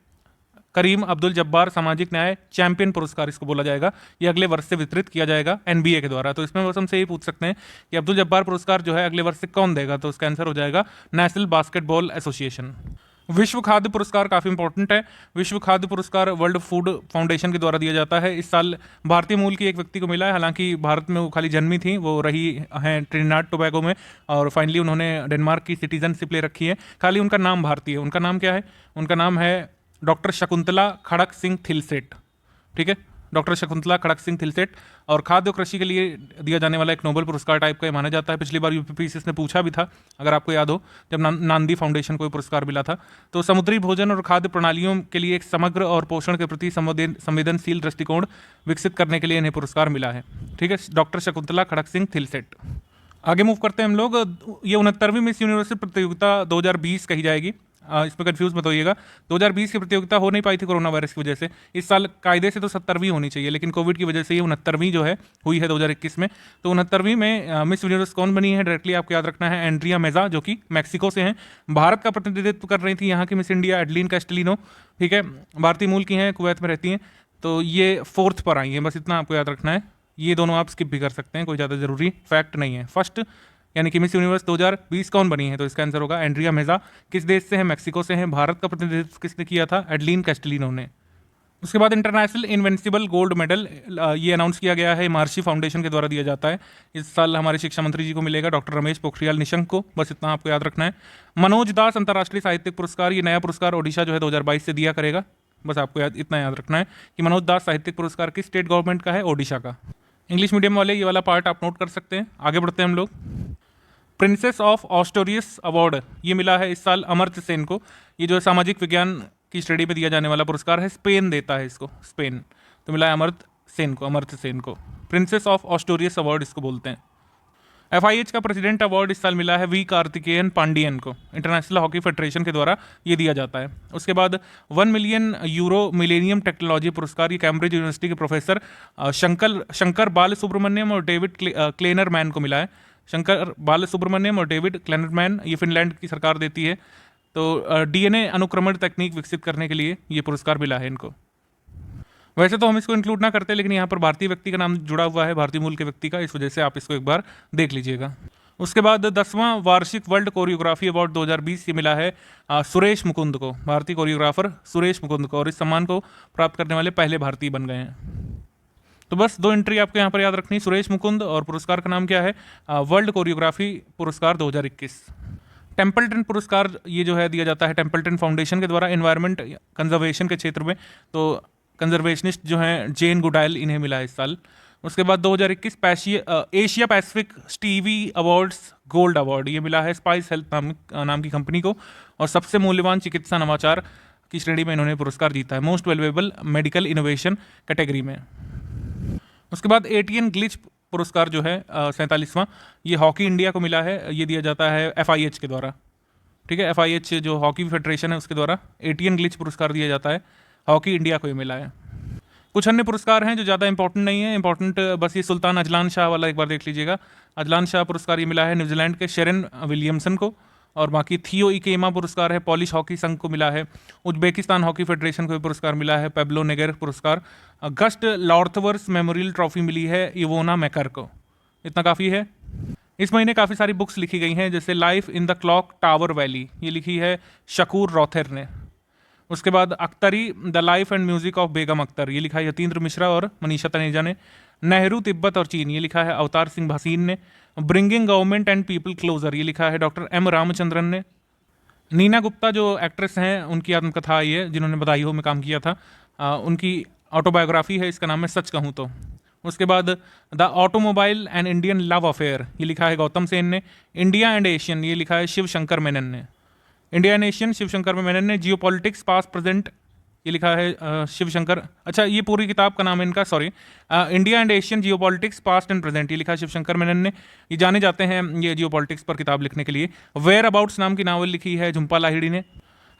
करीम अब्दुल जब्बार सामाजिक न्याय चैंपियन पुरस्कार इसको बोला जाएगा। ये अगले वर्ष से वितरित किया जाएगा एनबीए के द्वारा। तो इसमें बस हमसे यही पूछ सकते हैं कि अब्दुल जब्बार पुरस्कार जो है अगले वर्ष से कौन देगा, तो उसका आंसर हो जाएगा नेशनल बास्केटबॉल एसोसिएशन। विश्व खाद्य पुरस्कार काफ़ी इंपॉर्टेंट है। विश्व खाद्य पुरस्कार वर्ल्ड फूड फाउंडेशन के द्वारा दिया जाता है। इस साल भारतीय मूल की एक व्यक्ति को मिला है। हालांकि भारत में वो खाली जन्मी थी, वो रही हैं ट्रिनिडाद टोबैगो में और फाइनली उन्होंने डेनमार्क की सिटीजनशिप ले रखी है। खाली उनका नाम भारतीय है। उनका नाम क्या है? उनका नाम है डॉक्टर शकुंतला खड़क सिंह थिलसेट। ठीक है, डॉक्टर शकुंतला खड़क सिंह थिलसेट। और खाद्य और कृषि के लिए दिया जाने वाला एक नोबेल पुरस्कार टाइप का माना जाता है। पिछली बार यूपीपीसीएस ने पूछा भी था, अगर आपको याद हो, जब नांदी फाउंडेशन को पुरस्कार मिला था। तो समुद्री भोजन और खाद्य प्रणालियों के लिए एक समग्र और पोषण के प्रति संवेदनशील दृष्टिकोण विकसित करने के लिए इन्हें पुरस्कार मिला है। ठीक है, डॉक्टर शकुंतला खड़क सिंह थिलसेट। आगे मूव करते हैं हम लोग। ये 69वीं मिस यूनिवर्स प्रतियोगिता 2020 कही जाएगी। इसमें कंफ्यूज मत होइएगा। 2020 की प्रतियोगिता हो नहीं पाई थी कोरोना वायरस की वजह से। इस साल कायदे से तो 70वीं होनी चाहिए, लेकिन कोविड की वजह से ये 69वीं जो है हुई है 2021 में। तो 69वीं में मिस यूनिवर्स कौन बनी है, डायरेक्टली आपको याद रखना है, एंड्रिया मेजा, जो कि मैक्सिको से हैं। भारत का प्रतिनिधित्व कर रही थी यहाँ की मिस इंडिया एडलिन कैस्टेलिनो। ठीक है, भारतीय मूल की हैं, कुवैत में रहती हैं। तो ये 4th पर आई हैं, बस इतना आपको याद रखना है। ये दोनों आप स्किप भी कर सकते हैं, कोई ज़्यादा जरूरी फैक्ट नहीं है। फर्स्ट यानी कि मिस यूनिवर्स 2020 कौन बनी है, तो इसका आंसर होगा एंड्रिया मेजा। किस देश से है? मैक्सिको से है। भारत का प्रतिनिधित्व किसने किया था? एडलिन कैस्टेलिनो ने। उसके बाद इंटरनेशनल इन्वेंसिबल गोल्ड मेडल ये अनाउंस किया गया है, महर्षि फाउंडेशन के द्वारा दिया जाता है। इस साल हमारे शिक्षा मंत्री जी को मिलेगा, डॉक्टर रमेश पोखरियाल निशंक को। बस इतना आपको याद रखना है। मनोज दास अंतर्राष्ट्रीय साहित्यिक पुरस्कार, ये नया पुरस्कार ओडिशा जो है 2022 से दिया करेगा। बस आपको इतना याद रखना है कि मनोज दास साहित्यिक पुरस्कार किस स्टेट गवर्नमेंट का है? ओडिशा का। इंग्लिश मीडियम वाले ये वाला पार्ट आप नोट कर सकते हैं। आगे बढ़ते हैं हम लोग। प्रिंसेस ऑफ ऑस्टोरियस अवार्ड ये मिला है इस साल अमर्त्य सेन को। ये जो है सामाजिक विज्ञान की श्रेणी में दिया जाने वाला पुरस्कार है। स्पेन देता है इसको, स्पेन। तो मिला है अमर्त्य सेन को। प्रिंसेस ऑफ ऑस्टोरियस अवार्ड इसको बोलते हैं। FIH का प्रेसिडेंट अवार्ड इस साल मिला है वी कार्तिकेयन पांडियन को। इंटरनेशनल हॉकी फेडरेशन के द्वारा ये दिया जाता है। उसके बाद 1 मिलियन यूरो मिलेनियम टेक्नोलॉजी पुरस्कार ये कैम्ब्रिज यूनिवर्सिटी के प्रोफेसर शंकर बाल सुब्रमण्यम और डेविड क्लेनरमैन को मिला है। शंकर बाल सुब्रमण्यम और डेविड क्लेनरमैन, ये फिनलैंड की सरकार देती है। तो DNA अनुक्रमण तकनीक विकसित करने के लिए ये पुरस्कार मिला है इनको। वैसे तो हम इसको इंक्लूड ना करते, लेकिन यहाँ पर भारतीय व्यक्ति का नाम जुड़ा हुआ है, भारतीय मूल के व्यक्ति का, इस वजह से आप इसको एक बार देख लीजिएगा। उसके बाद 10वां वार्षिक वर्ल्ड कोरियोग्राफी अवार्ड 2020 ये मिला है सुरेश मुकुंद को, भारतीय कोरियोग्राफर सुरेश मुकुंद को। और इस सम्मान को प्राप्त करने वाले पहले भारतीय बन गए हैं। तो बस 2 एंट्री आपको यहाँ पर याद रखनी, सुरेश मुकुंद, और पुरस्कार का नाम क्या है? वर्ल्ड कोरियोग्राफी पुरस्कार 2021। टेम्पल्टन पुरस्कार ये जो है दिया जाता है टेम्पल्टन फाउंडेशन के द्वारा एनवायरनमेंट कंजर्वेशन के क्षेत्र में। तो कंजर्वेशनिस्ट जो हैं जेन गुडाइल, इन्हें मिला है इस साल। उसके बाद 2021 Asia Pacific Stevie awards gold award ये मिला है स्पाइस हेल्थ नाम की कंपनी को। और सबसे मूल्यवान चिकित्सा नवाचार की श्रेणी में इन्होंने पुरस्कार जीता है, most valuable medical innovation category में। उसके बाद एटीएन ग्लिच पुरस्कार जो है 47वां, ये हॉकी इंडिया को मिला है। ये दिया जाता है FIH के द्वारा। ठीक है, FIH जो हॉकी फेडरेशन है उसके द्वारा एटीएन ग्लिच पुरस्कार दिया जाता है, हॉकी इंडिया को ही मिला है। कुछ अन्य पुरस्कार हैं जो ज़्यादा इंपॉर्टेंट नहीं है, इंपॉर्टेंट बस ये सुल्तान अजलान शाह वाला एक बार देख लीजिएगा। अजलान शाह पुरस्कार ये मिला है न्यूजीलैंड के शेरन विलियमसन को। और बाकी थियो इकेमा पुरस्कार है पॉलिश हॉकी संघ को मिला है। उज्बेकिस्तान हॉकी फेडरेशन को पुरस्कार मिला है पेब्लो नेगर पुरस्कार। अगस्ट लॉर्थवर्स मेमोरियल ट्रॉफी मिली है इवोना मैकर को। इतना काफ़ी है। इस महीने काफ़ी सारी बुक्स लिखी गई हैं, जैसे life in the clock tower valley ये लिखी है शकूर रॉथर ने। उसके बाद Akhtari the life and music of Begum Akhtar ये लिखा है यतीन्द्र मिश्रा और मनीषा तनेजा ने। नेहरू तिब्बत और चीन ये लिखा है अवतार सिंह भसीन ने। Bringing government and people closer ये लिखा है डॉक्टर M रामचंद्रन ने। नीना गुप्ता जो एक्ट्रेस हैं उनकी आत्मकथा आई है, जिन्होंने बधाई हो में काम किया था, उनकी ऑटोबायोग्राफी है, इसका नाम है सच कहूँ तो। उसके बाद the automobile and Indian love affair ये लिखा है गौतम सेन ने। इंडिया एंड एशियन ये लिखा है शिव शंकर मेनन ने। India and Asian Shiv Shankar Menon ने। जियो पॉलिटिक्स पास्ट प्रेजेंट ये लिखा है शिवशंकर। अच्छा, ये पूरी किताब का नाम है इनका, sorry, India and Asian geopolitics past and present, ये लिखा है शिवशंकर मेनन ने। ये जाने जाते हैं ये जियोपॉलिटिक्स पर किताब लिखने के लिए। वेयर अबाउट्स नाम की नावल लिखी है झुम्पा लाहिड़ी ने।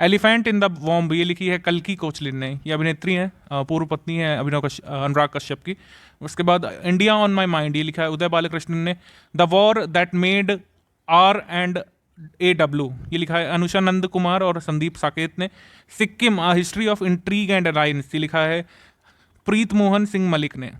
एलिफेंट इन द वॉम्ब ये लिखी है कल्की कोचलिन ने, ये अभिनेत्री हैं, पूर्व पत्नी है अनुराग कश्यप की। उसके बाद इंडिया ऑन माई माइंड ये लिखा है उदय बालकृष्णन ने। The war that made R&AW ये लिखा है अनुषा नंद कुमार और संदीप साकेत ने। Sikkim a history of intrigue and alliance ये लिखा है प्रीत मोहन सिंह मलिक ने।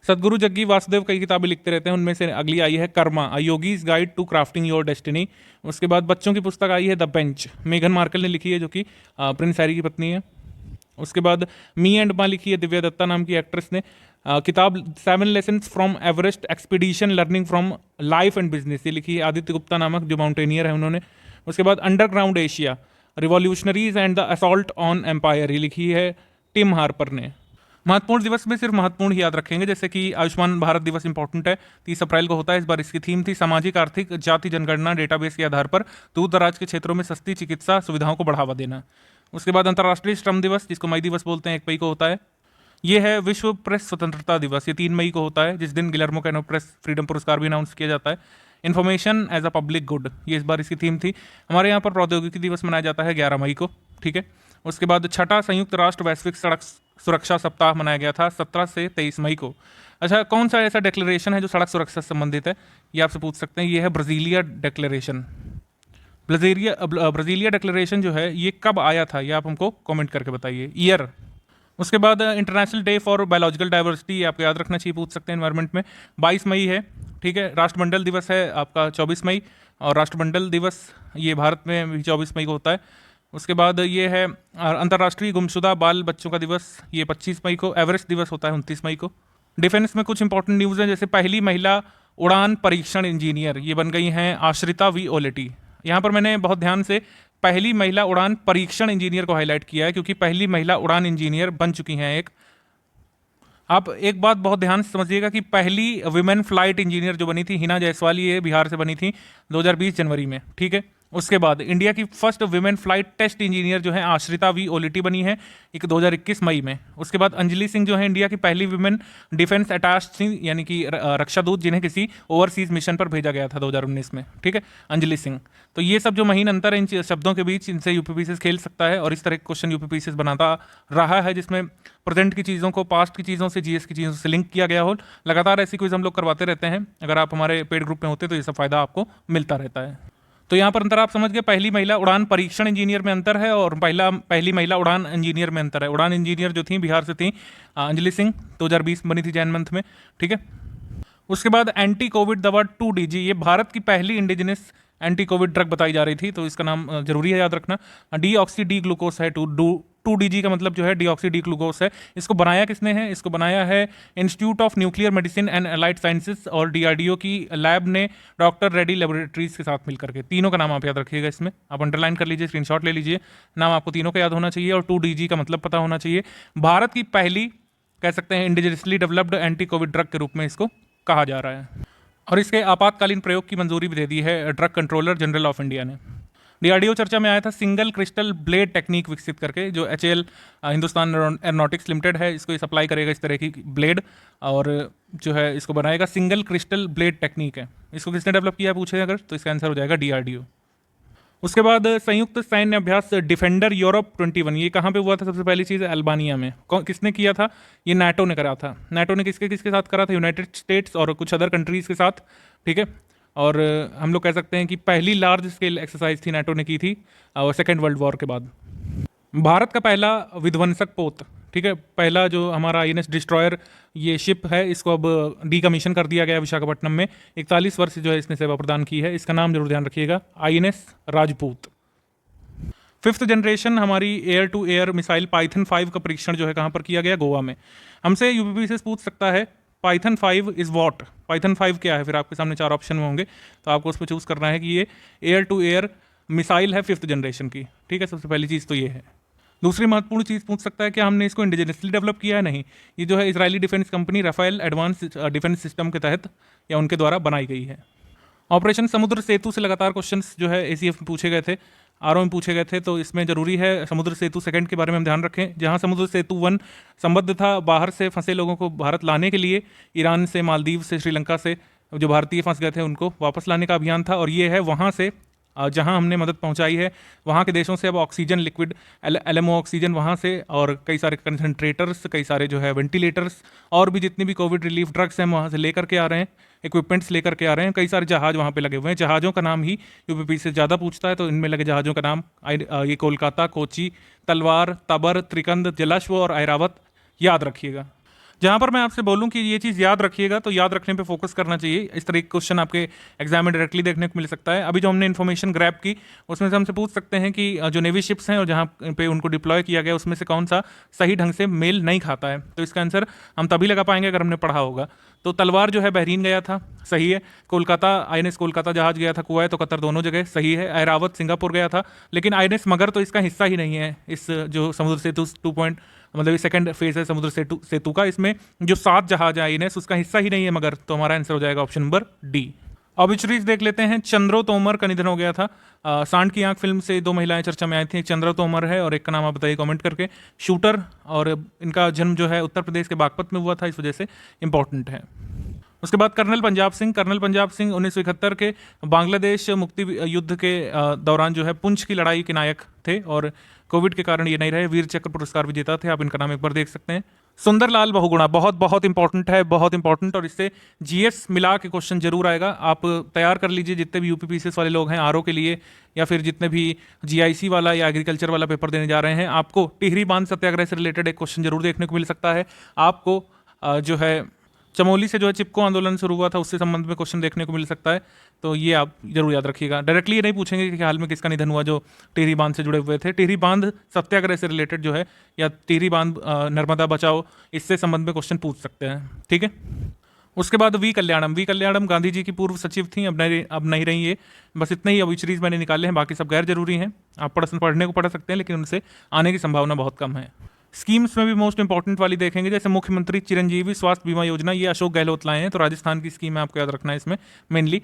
सदगुरु जग्गी वासुदेव कई किताबें लिखते रहते हैं, उनमें से अगली आई है Karma a yogi's guide to crafting your destiny. उसके बाद बच्चों की पुस्तक आई है द बेंच, मेघन मार्कल ने लिखी है जो कि प्रिंस हैरी की पत्नी है। उसके बाद मी एंड मा लिखी है दिव्या दत्ता नाम की एक्ट्रेस ने। किताब 7 lessons from Everest expedition learning from life and business ये लिखी है आदित्य गुप्ता नामक जो माउंटेनियर है उन्होंने। उसके बाद underground Asia revolutionaries and the assault on empire ये लिखी है टिम हार्पर ने। महत्वपूर्ण दिवस में सिर्फ महत्वपूर्ण ही याद रखेंगे, जैसे कि आयुष्मान भारत दिवस इंपॉर्टेंट है, 30 अप्रैल को होता है। इस बार इसकी थीम थी सामाजिक आर्थिक जाति जनगणना डेटाबेस के आधार पर दूर दराज के क्षेत्रों में सस्ती चिकित्सा सुविधाओं को बढ़ावा देना। उसके बाद अंतर्राष्ट्रीय श्रम दिवस जिसको मई दिवस बोलते हैं 1 मई को होता है। ये है विश्व प्रेस स्वतंत्रता दिवस, ये 3 मई को होता है, जिस दिन गिलर्मो कैनो प्रेस फ्रीडम पुरस्कार भी अनाउंस किया जाता है। Information as a public good ये इस बार इसकी थीम थी। हमारे यहाँ पर प्रौद्योगिकी दिवस मनाया जाता है 11 मई को, ठीक है। उसके बाद छठा संयुक्त राष्ट्र वैश्विक सड़क सुरक्षा सप्ताह मनाया गया था 17 से 23 मई को। अच्छा, कौन सा ऐसा डिक्लेरेशन है जो सड़क सुरक्षा से संबंधित है, ये आपसे पूछ सकते हैं। ये है ब्राजीलिया डिक्लेरेशन। ब्राजीलिया डिक्लेरेशन जो है ये कब आया था, ये आप हमको कमेंट करके बताइए, ईयर। उसके बाद international day for biological diversity ये आपको याद रखना चाहिए, पूछ सकते हैं एनवायरनमेंट में, 22 मई है, ठीक है। राष्ट्रमंडल दिवस है आपका 24 मई, और राष्ट्रमंडल दिवस ये भारत में भी 24 मई को होता है। उसके बाद ये है अंतर्राष्ट्रीय गुमशुदा बाल बच्चों का दिवस, ये 25 मई को। एवरेस्ट दिवस होता है 29 मई को। डिफेंस में कुछ इंपॉर्टेंट न्यूज़ हैं, जैसे पहली महिला उड़ान परीक्षण इंजीनियर ये बन गई हैं आश्रिता वी ओलेटी। यहाँ पर मैंने बहुत ध्यान से पहली महिला उड़ान परीक्षण इंजीनियर को हाईलाइट किया है, क्योंकि पहली महिला उड़ान इंजीनियर बन चुकी हैं एक। आप एक बात बहुत ध्यान से समझिएगा कि पहली विमेन फ्लाइट इंजीनियर जो बनी थी हिना जायसवाल, ये बिहार से बनी थी 2020 जनवरी में, ठीक है। उसके बाद इंडिया की first women flight test engineer जो है आश्रिता वी ओलिटी बनी है 2021 मई में। उसके बाद अंजलि सिंह जो है इंडिया की पहली विमेन डिफेंस अटैच्ड सिंह यानी कि रक्षा दूत जिन्हें किसी ओवरसीज मिशन पर भेजा गया था 2019 में, ठीक है, अंजलि सिंह। तो ये सब जो महीन अंतर है इन शब्दों के बीच, इनसे यूपीपीसीएस खेल सकता है, और इस तरह के क्वेश्चन यूपीपीसीएस बनाता रहा है जिसमें प्रेजेंट की चीज़ों को पास्ट की चीज़ों से, जीएस की चीज़ों से लिंक किया गया हो। लगातार ऐसी क्विज हम लोग करवाते रहते हैं, अगर आप हमारे पेड ग्रुप में होते तो ये सब फायदा आपको मिलता रहता है। तो यहाँ पर अंतर आप समझ गए, पहली महिला उड़ान परीक्षण इंजीनियर में अंतर है और पहली महिला उड़ान इंजीनियर में अंतर है। उड़ान इंजीनियर जो थी बिहार से थी अंजलि सिंह, 2020 बनी थी जैन मंथ में, ठीक है। उसके बाद एंटी कोविड दवा 2DG ये भारत की पहली इंडिजिनस एंटी कोविड ड्रग बताई जा रही थी, तो इसका नाम जरूरी है याद रखना। डीऑक्सी डी ग्लूकोस है, 2DG का मतलब जो है डीऑक्सी डी ग्लूकोस है। इसको बनाया किसने है? इसको बनाया है institute of nuclear medicine and allied sciences और डीआरडीओ की लैब ने डॉक्टर रेड्डी लेबोरेटरीज के साथ मिलकर के। तीनों का नाम आप याद रखिएगा, इसमें आप अंडरलाइन कर लीजिए, स्क्रीनशॉट ले लीजिए, नाम आपको तीनों का याद होना चाहिए और 2DG का मतलब पता होना चाहिए। भारत की पहली कह सकते हैं indigenously developed anti Covid drug के रूप में इसको कहा जा रहा है, और इसके आपातकालीन प्रयोग की मंजूरी भी दे दी है drug controller general of India ने। डीआरडीओ चर्चा में आया था सिंगल क्रिस्टल ब्लेड टेक्निक विकसित करके, जो HAL हिंदुस्तान एरोनॉटिक्स लिमिटेड है, इसको सप्लाई करेगा इस तरह की ब्लेड, और जो है इसको बनाएगा। सिंगल क्रिस्टल ब्लेड टेक्निक है, इसको किसने डेवलप किया पूछे अगर, तो इसका आंसर हो जाएगा डीआरडीओ। उसके बाद संयुक्त सैन्य अभ्यास डिफेंडर यूरोप 21 ये कहाँ पे हुआ था? सबसे पहली चीज़ अल्बानिया में। किसने किया था? ये नाटो ने करा था। नाटो ने किसके साथ करा था? यूनाइटेड स्टेट्स और कुछ अदर कंट्रीज़ के साथ, ठीक है। और हम लोग कह सकते हैं कि पहली लार्ज स्केल एक्सरसाइज थी नाटो ने की थी सेकेंड वर्ल्ड वॉर के बाद। भारत का पहला विध्वंसक पोत, ठीक है, पहला जो हमारा INS डिस्ट्रॉयर ये शिप है, इसको अब डीकमीशन कर दिया गया विशाखापट्टनम में। 41 वर्ष जो है इसने सेवा प्रदान की है। इसका नाम जरूर ध्यान रखिएगा, INS राजपूत। 5th जनरेशन हमारी air to air missile Python 5 का परीक्षण जो है कहाँ पर किया गया? गोवा में। हमसे यूपीपी से पूछ सकता है पाइथन 5 इज़ वॉट, पाइथन 5 क्या है? फिर आपके सामने 4 ऑप्शन होंगे, तो आपको उस पर चूज़ करना है कि ये एयर टू एयर मिसाइल है 5th जनरेशन की, ठीक है। सबसे पहली चीज़ तो ये है। दूसरी महत्वपूर्ण चीज़ पूछ सकता है कि हमने इसको इंडिजिनसली डेवलप किया है? नहीं, ये जो है Israeli defence company Rafael advance defence system के तहत या उनके द्वारा बनाई गई है। ऑपरेशन समुद्र सेतु से लगातार क्वेश्चंस जो है एसीएफ में पूछे गए थे, आरओ में पूछे गए थे, तो इसमें जरूरी है समुद्र सेतु सेकंड के बारे में हम ध्यान रखें। जहां समुद्र सेतु 1 संबद्ध था बाहर से फंसे लोगों को भारत लाने के लिए, ईरान से, मालदीव से, श्रीलंका से जो भारतीय फंस गए थे उनको वापस लाने का अभियान था। और ये है वहाँ से जहां हमने मदद पहुंचाई है, वहाँ के देशों से अब ऑक्सीजन, लिक्विड एलएमओ ऑक्सीजन वहाँ से, और कई सारे कंसनट्रेटर्स, कई सारे जो है वेंटिलेटर्स, और भी जितनी भी कोविड रिलीफ ड्रग्स हैं वहाँ से लेकर के आ रहे हैं, इक्विपमेंट्स लेकर के आ रहे हैं। कई सारे जहाज वहाँ पे लगे हुए हैं। जहाज़ों का नाम ही यूपीपी से ज़्यादा पूछता है, तो इनमें लगे जहाज़ों का नाम ये कोलकाता, कोची, तलवार, तबर, त्रिकंद, जलाश्व और ऐरावत याद रखिएगा। जहाँ पर मैं आपसे बोलूँ कि ये चीज़ याद रखिएगा, तो याद रखने पे फोकस करना चाहिए। इस तरह के क्वेश्चन आपके एग्जाम में डायरेक्टली देखने को मिल सकता है। अभी जो हमने इन्फॉर्मेशन ग्रैब की उसमें से हमसे पूछ सकते हैं कि जो नेवी शिप्स हैं और जहाँ पे उनको डिप्लॉय किया गया उसमें से कौन सा सही ढंग से मेल नहीं खाता है। तो इसका आंसर हम तभी लगा पाएंगे अगर हमने पढ़ा होगा। तो तलवार जो है बहरीन गया था, सही है। कोलकाता, आईएनएस कोलकाता जहाज गया था कुवैत और कतर दोनों जगह, सही है। ऐरावत सिंगापुर गया था, लेकिन आईएनएस मगर तो इसका हिस्सा ही नहीं है। इस जो समुद्र सेतु 2 मतलब सेकंड फेज है समुद्र सेतु का, इसमें जो 7 जहाज है आईएनएस उसका हिस्सा ही नहीं है मगर, तो हमारा आंसर हो जाएगा ऑप्शन नंबर डी। ऑब्ituaries देख लेते हैं। चंद्रो तोमर का निधन हो गया था। सांड की आंख फिल्म से 2 महिलाएं चर्चा में आई थी, एक चंद्रो तोमर है और एक का नाम आप बताइए कमेंट करके। शूटर, और इनका जन्म जो है उत्तर प्रदेश के बागपत में हुआ था, इस वजह से इंपॉर्टेंट है। उसके बाद कर्नल पंजाब सिंह। कर्नल पंजाब सिंह 1971 के बांग्लादेश मुक्ति युद्ध के दौरान जो है पुंछ की लड़ाई के नायक थे, और कोविड के कारण ये नहीं रहे। वीर चक्र पुरस्कार विजेता थे, आप इनका नाम एक बार देख सकते हैं। सुंदरलाल बहुगुणा बहुत बहुत इंपॉर्टेंट है, बहुत इंपॉर्टेंट, और इससे जीएस मिला के क्वेश्चन जरूर आएगा। आप तैयार कर लीजिए जितने भी यूपीपीसीएस वाले लोग हैं आरओ के लिए, या फिर जितने भी जीआईसी वाला या एग्रीकल्चर वाला पेपर देने जा रहे हैं, आपको टिहरी बांध सत्याग्रह से रिलेटेड एक क्वेश्चन जरूर देखने को मिल सकता है। आपको जो है चमोली से जो है चिपको आंदोलन शुरू हुआ था उससे संबंध में क्वेश्चन देखने को मिल सकता है, तो ये आप जरूर याद रखिएगा। डायरेक्टली ये नहीं पूछेंगे कि हाल में किसका निधन हुआ जो टिहरी बांध से जुड़े हुए थे। टिहरी बांध सत्याग्रह से रिलेटेड जो है, या टिहरी बांध नर्मदा बचाओ, इससे संबंध में क्वेश्चन पूछ सकते हैं, ठीक है। उसके बाद वी कल्याणम गांधी जी की पूर्व सचिव थी, अब नहीं रही ये। बस इतने ही ऑब्ituaries मैंने निकाले हैं, बाकी सब गैर जरूरी हैं। आप पढ़ने को पढ़ सकते हैं, लेकिन उनसे आने की संभावना बहुत कम है। स्कीम्स में भी मोस्ट इंपॉर्टेंट वाली देखेंगे, जैसे मुख्यमंत्री चिरंजीवी स्वास्थ्य बीमा योजना, ये अशोक गहलोत लाए हैं, तो राजस्थान की स्कीम है, आपको याद रखना है इसमें मेनली।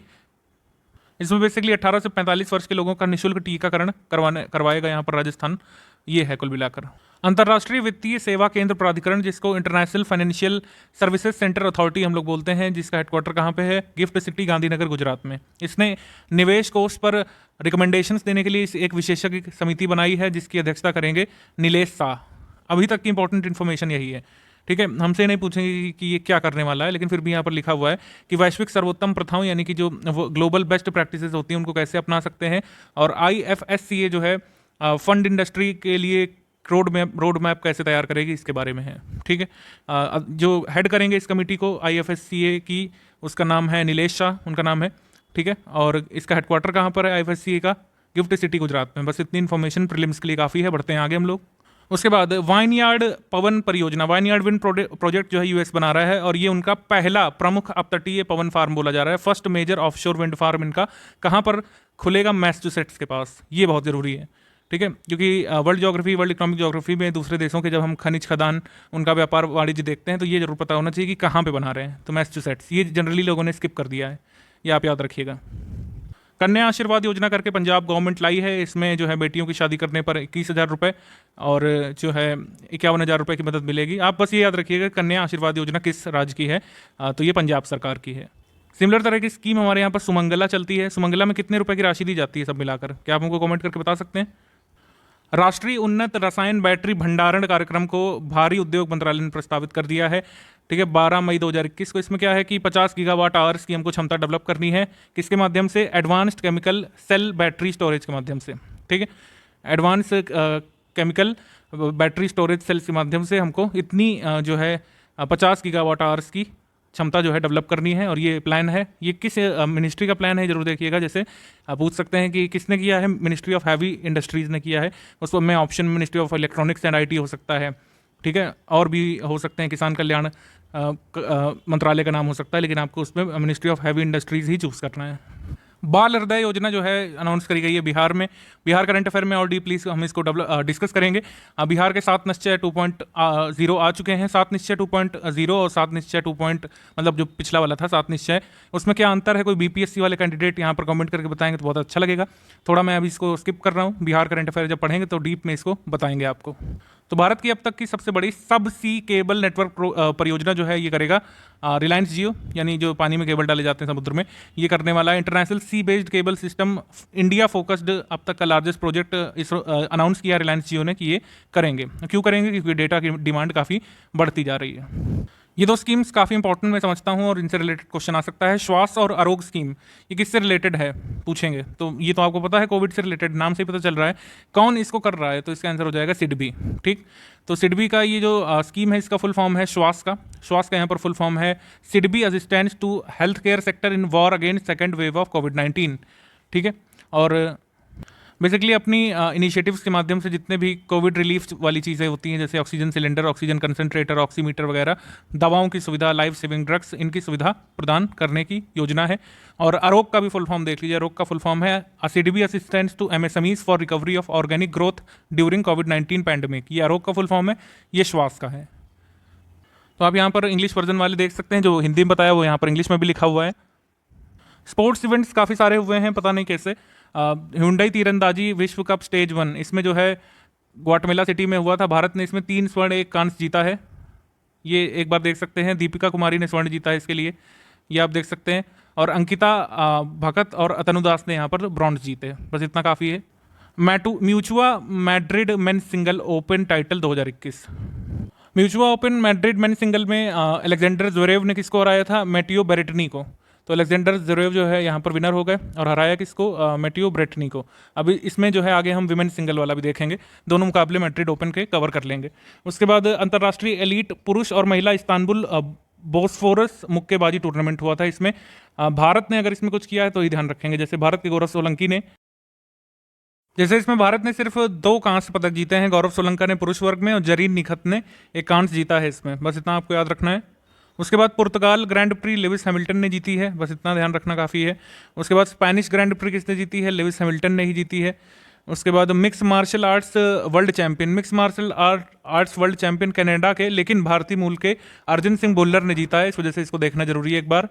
इसमें बेसिकली 18 से 45 वर्ष के लोगों का निःशुल्क टीकाकरण करवाएगा यहाँ पर राजस्थान। ये है कुल मिलाकर। अंतर्राष्ट्रीय वित्तीय सेवा केंद्र प्राधिकरण, जिसको international financial services centre authority हम लोग बोलते हैं, जिसका हेडक्वार्टर कहाँ पे है? गिफ्ट सिटी गांधीनगर गुजरात में। इसने निवेश कोष पर रिकमेंडेशंस देने के लिए एक विशेषज्ञ समिति बनाई है, जिसकी अध्यक्षता करेंगे नीलेश शाह। अभी तक की इंपॉर्टेंट इन्फॉर्मेशन यही है, ठीक है। हमसे नहीं पूछेंगे कि ये क्या करने वाला है, लेकिन फिर भी यहाँ पर लिखा हुआ है कि वैश्विक सर्वोत्तम प्रथाओं यानी कि जो ग्लोबल बेस्ट प्रैक्टिसेस होती हैं उनको कैसे अपना सकते हैं, और IFSCA जो है फंड इंडस्ट्री के लिए रोड मैप कैसे तैयार करेगी, इसके बारे में है, ठीक है। जो हेड करेंगे इस कमेटी को IFSCA की, उसका नाम है नीलेश शाह, उनका नाम है, ठीक है। और इसका हेडक्वार्टर कहाँ पर है IFSCA का? गिफ्ट सिटी गुजरात में। बस इतनी इन्फॉर्मेशन प्रीलिम्स के लिए काफ़ी है, बढ़ते हैं आगे हम लोग। उसके बाद वाइनयार्ड पवन परियोजना, वाइनयार्ड विंड प्रोजेक्ट जो है यूएस बना रहा है, और ये उनका पहला प्रमुख अपतटीय पवन फार्म बोला जा रहा है। First major offshore wind farm इनका कहाँ पर खुलेगा? मैसाचुसेट्स के पास। ये बहुत ज़रूरी है, ठीक है, क्योंकि वर्ल्ड इकोनॉमिक ज्योग्राफी में दूसरे देशों के जब हम खनिज खदान, उनका व्यापार वाणिज्य देखते हैं, तो ये जरूर पता होना चाहिए कि कहाँ पे बना रहे हैं। तो मैसाचुसेट्स, ये जनरली लोगों ने स्किप कर दिया है, ये आप याद रखिएगा। कन्या आशीर्वाद योजना करके पंजाब गवर्नमेंट लाई है। इसमें जो है बेटियों की शादी करने पर 21,000 रुपये और जो है 51,000 रुपये की मदद मिलेगी। आप बस ये याद रखिएगा कन्या आशीर्वाद योजना किस राज्य की है, तो ये पंजाब सरकार की है। सिमिलर तरह की स्कीम हमारे यहाँ पर सुमंगला चलती है। सुमंगला में कितने रुपए की राशि दी जाती है सब मिलाकर? क्या आप हमको कमेंट करके बता सकते हैं? राष्ट्रीय उन्नत रसायन बैटरी भंडारण कार्यक्रम को भारी उद्योग मंत्रालय ने प्रस्तावित कर दिया है, ठीक है, 12 मई 2021 को। इसमें क्या है कि 50 गीगावाट आवर्स की हमको क्षमता डेवलप करनी है। किसके माध्यम से? Advanced chemical cell battery storage के माध्यम से, ठीक है। Advance chemical battery storage cells के माध्यम से हमको इतनी जो है 50 गीगावाट आवर्स की क्षमता जो है डेवलप करनी है, और ये प्लान है। ये किस मिनिस्ट्री का प्लान है जरूर देखिएगा। जैसे आप पूछ सकते हैं कि किसने किया है? मिनिस्ट्री ऑफ हैवी इंडस्ट्रीज़ ने किया है। उसको मैं option ministry of electronics and IT हो सकता है, ठीक है, और भी हो सकते हैं, किसान कल्याण मंत्रालय का नाम हो सकता है, लेकिन आपको उसमें ministry of heavy industries he choose करना है। बाल हृदय योजना जो है अनाउंस करी गई है बिहार में। बिहार करंट अफेयर में और डीपली हम इसको डिस्कस करेंगे। बिहार के 7 निश्चय 2.0 आ चुके हैं। 7 निश्चय 2.0 और 7 निश्चय 2. मतलब जो पिछला वाला था 7 निश्चय, उसमें क्या अंतर है, कोई बीपीएससी वाले कैंडिडेट यहाँ पर कमेंट करके बताएंगे तो बहुत अच्छा लगेगा। थोड़ा मैं अभी इसको स्किप कर रहा हूँ, बिहार करंट अफेयर जब पढ़ेंगे तो डीप में इसको बताएंगे आपको। तो भारत की अब तक की सबसे बड़ी सब सी केबल नेटवर्क परियोजना जो है ये करेगा रिलायंस जियो, यानी जो पानी में केबल डाले जाते हैं समुद्र में, ये करने वाला है। International sea based cable system India focused अब तक का लार्जेस्ट प्रोजेक्ट इस अनाउंस किया रिलायंस जियो ने कि ये करेंगे। क्यों करेंगे? क्योंकि डेटा की डिमांड काफ़ी बढ़ती जा रही है। ये दो स्कीम्स काफ़ी इंपॉर्टेंट मैं समझता हूँ और इनसे रिलेटेड क्वेश्चन आ सकता है। श्वास और आरोग्य स्कीम, ये किससे रिलेटेड है पूछेंगे, तो ये तो आपको पता है कोविड से रिलेटेड, नाम से ही पता चल रहा है। कौन इसको कर रहा है? तो इसका आंसर हो जाएगा सिडबी। ठीक, तो सिडबी का ये जो स्कीम है इसका फुल फॉर्म है श्वास का। श्वास का यहाँ पर फुल फॉर्म है SIDBI assistance to health care sector in war against second wave of कोविड-19। ठीक है, और बेसिकली अपनी इनिशिएटिव्स के माध्यम से जितने भी कोविड रिलीफ वाली चीज़ें होती हैं, जैसे oxygen cylinder, oxygen concentrator, oximeter वगैरह, दवाओं की सुविधा, लाइफ सेविंग ड्रग्स, इनकी सुविधा प्रदान करने की योजना है। और आरोग्य का भी फुल फॉर्म देख लीजिए। आरोग्य का फुल फॉर्म है SIDBI assistance to MSMEs for recovery of organic growth during कोविड-19 पैंडेमिक। ये आरोग्य का फुल फॉर्म है, ये श्वास का है। तो आप यहाँ पर इंग्लिश वर्जन वाले देख सकते हैं, जो हिंदी में बताया वो यहाँ पर इंग्लिश में भी लिखा हुआ है। स्पोर्ट्स इवेंट्स काफ़ी सारे हुए हैं, पता नहीं कैसे। हुंडई तीरंदाजी विश्व कप स्टेज 1, इसमें जो है ग्वाटेमाला सिटी में हुआ था। भारत ने इसमें 3 स्वर्ण 1 कांस्य जीता है। ये एक बार देख सकते हैं। दीपिका कुमारी ने स्वर्ण जीता है इसके लिए, ये आप देख सकते हैं। और अंकिता भगत और अतनु दास ने यहाँ पर ब्रॉन्ज जीते। बस इतना काफ़ी है। Mutua Madrid men single open title 2021। Mutua open Madrid men single में अलेक्जेंडर ज़्वेरेव ने किसको हराया था? मैटियो बेरेटनी को। तो अलेक्जेंडर ज़्वेरेव जो है यहाँ पर विनर हो गए और हराया किसको? मैटियो बेरेटनी को। अभी इसमें जो है आगे हम विमेन सिंगल वाला भी देखेंगे। दोनों मुकाबले मैड्रिड ओपन के कवर कर लेंगे। उसके बाद अंतर्राष्ट्रीय एलीट पुरुष और महिला इस्तांबुल बोस्फोरस मुक्केबाजी टूर्नामेंट हुआ था। इसमें भारत ने अगर इसमें कुछ किया है तो ही ध्यान रखेंगे। जैसे भारत के गौरव सोलंकी ने, जैसे इसमें भारत ने सिर्फ 2 कांस्य पदक जीते हैं। गौरव सोलंका ने पुरुष वर्ग में और जरीन निखत ने 1 कांस्य जीता है इसमें। बस इतना आपको याद रखना है। उसके बाद पुर्तगाल ग्रैंड प्री लेविस हैमिल्टन ने जीती है। बस इतना ध्यान रखना काफ़ी है। उसके बाद स्पेनिश ग्रैंड प्री किसने जीती है? लेविस हैमिल्टन ने ही जीती है। उसके बाद mix martial arts world champion, mix martial arts world champion Canada के लेकिन भारतीय मूल के अर्जुन सिंह भुल्लर ने जीता है। इस वजह से इसको देखना जरूरी है एक बार।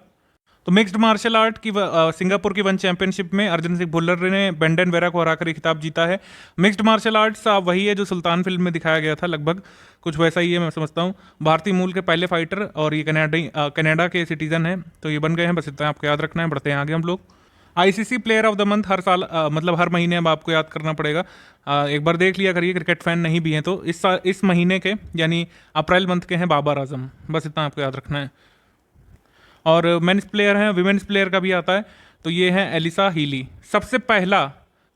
तो मिक्स्ड मार्शल आर्ट की सिंगापुर की 1 चैंपियनशिप में अर्जुन सिंह भुल्लर ने बेंडन वेरा को हराकर खिताब जीता है। मिक्स्ड मार्शल आर्ट्स वही है जो सुल्तान फिल्म में दिखाया गया था, लगभग कुछ वैसा ही है मैं समझता हूँ। भारतीय मूल के पहले फाइटर और ये कनाडा के सिटीजन हैं, तो ये बन गए हैं। बस इतना आपको याद रखना है। बढ़ते हैं आगे हम लोग। ICC player of the month हर साल मतलब हर महीने अब आपको याद करना पड़ेगा। एक बार देख लिया करिए, क्रिकेट फैन नहीं भी हैं तो। इस महीने के यानी अप्रैल मंथ के हैं बाबर आजम। बस इतना आपको याद रखना है। और मेंस प्लेयर हैं, विमेंस प्लेयर का भी आता है, तो ये है एलिसा हीली। सबसे पहला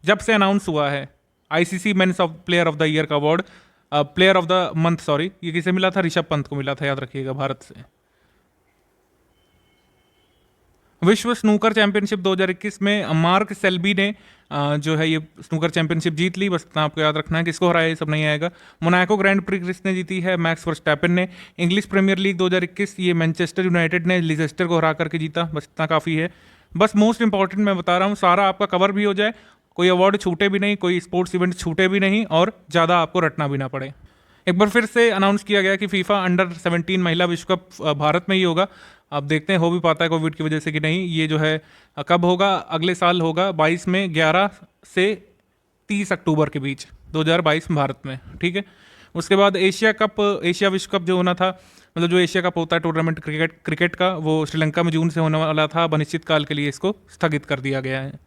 जब से अनाउंस हुआ है ICC men's of player of the year का award, player of the month sorry, ये किसे मिला था? ऋषभ पंत को मिला था, याद रखिएगा, भारत से। विश्व स्नूकर चैंपियनशिप 2021 में मार्क सेल्बी ने जो है ये स्नूकर चैंपियनशिप जीत ली। बस इतना आपको याद रखना है। किसको हराया ये सब नहीं आएगा। मोनाको ग्रैंड प्री किसने जीती है? मैक्स वर्स्टैपेन ने। इंग्लिश प्रीमियर लीग 2021 ये मैनचेस्टर यूनाइटेड ने लीसेस्टर को हरा करके जीता। बस इतना काफ़ी है। बस मोस्ट इंपॉर्टेंट मैं बता रहा हूँ, सारा आपका कवर भी हो जाए, कोई अवार्ड छूटे भी नहीं, कोई स्पोर्ट्स इवेंट छूटे भी नहीं और ज़्यादा आपको रटना भी ना पड़े। एक बार फिर से अनाउंस किया गया कि फीफा अंडर 17 महिला विश्व कप भारत में ही होगा। अब देखते हैं हो भी पाता है कोविड की वजह से कि नहीं। ये जो है कब होगा? अगले साल होगा 22 में, 11 से 30 अक्टूबर के बीच 2022 में भारत में। ठीक है। उसके बाद एशिया विश्व कप जो होना था, मतलब जो एशिया कप होता है टूर्नामेंट क्रिकेट का, वो श्रीलंका में जून से होने वाला था। अनिश्चित काल के लिए इसको स्थगित कर दिया गया है।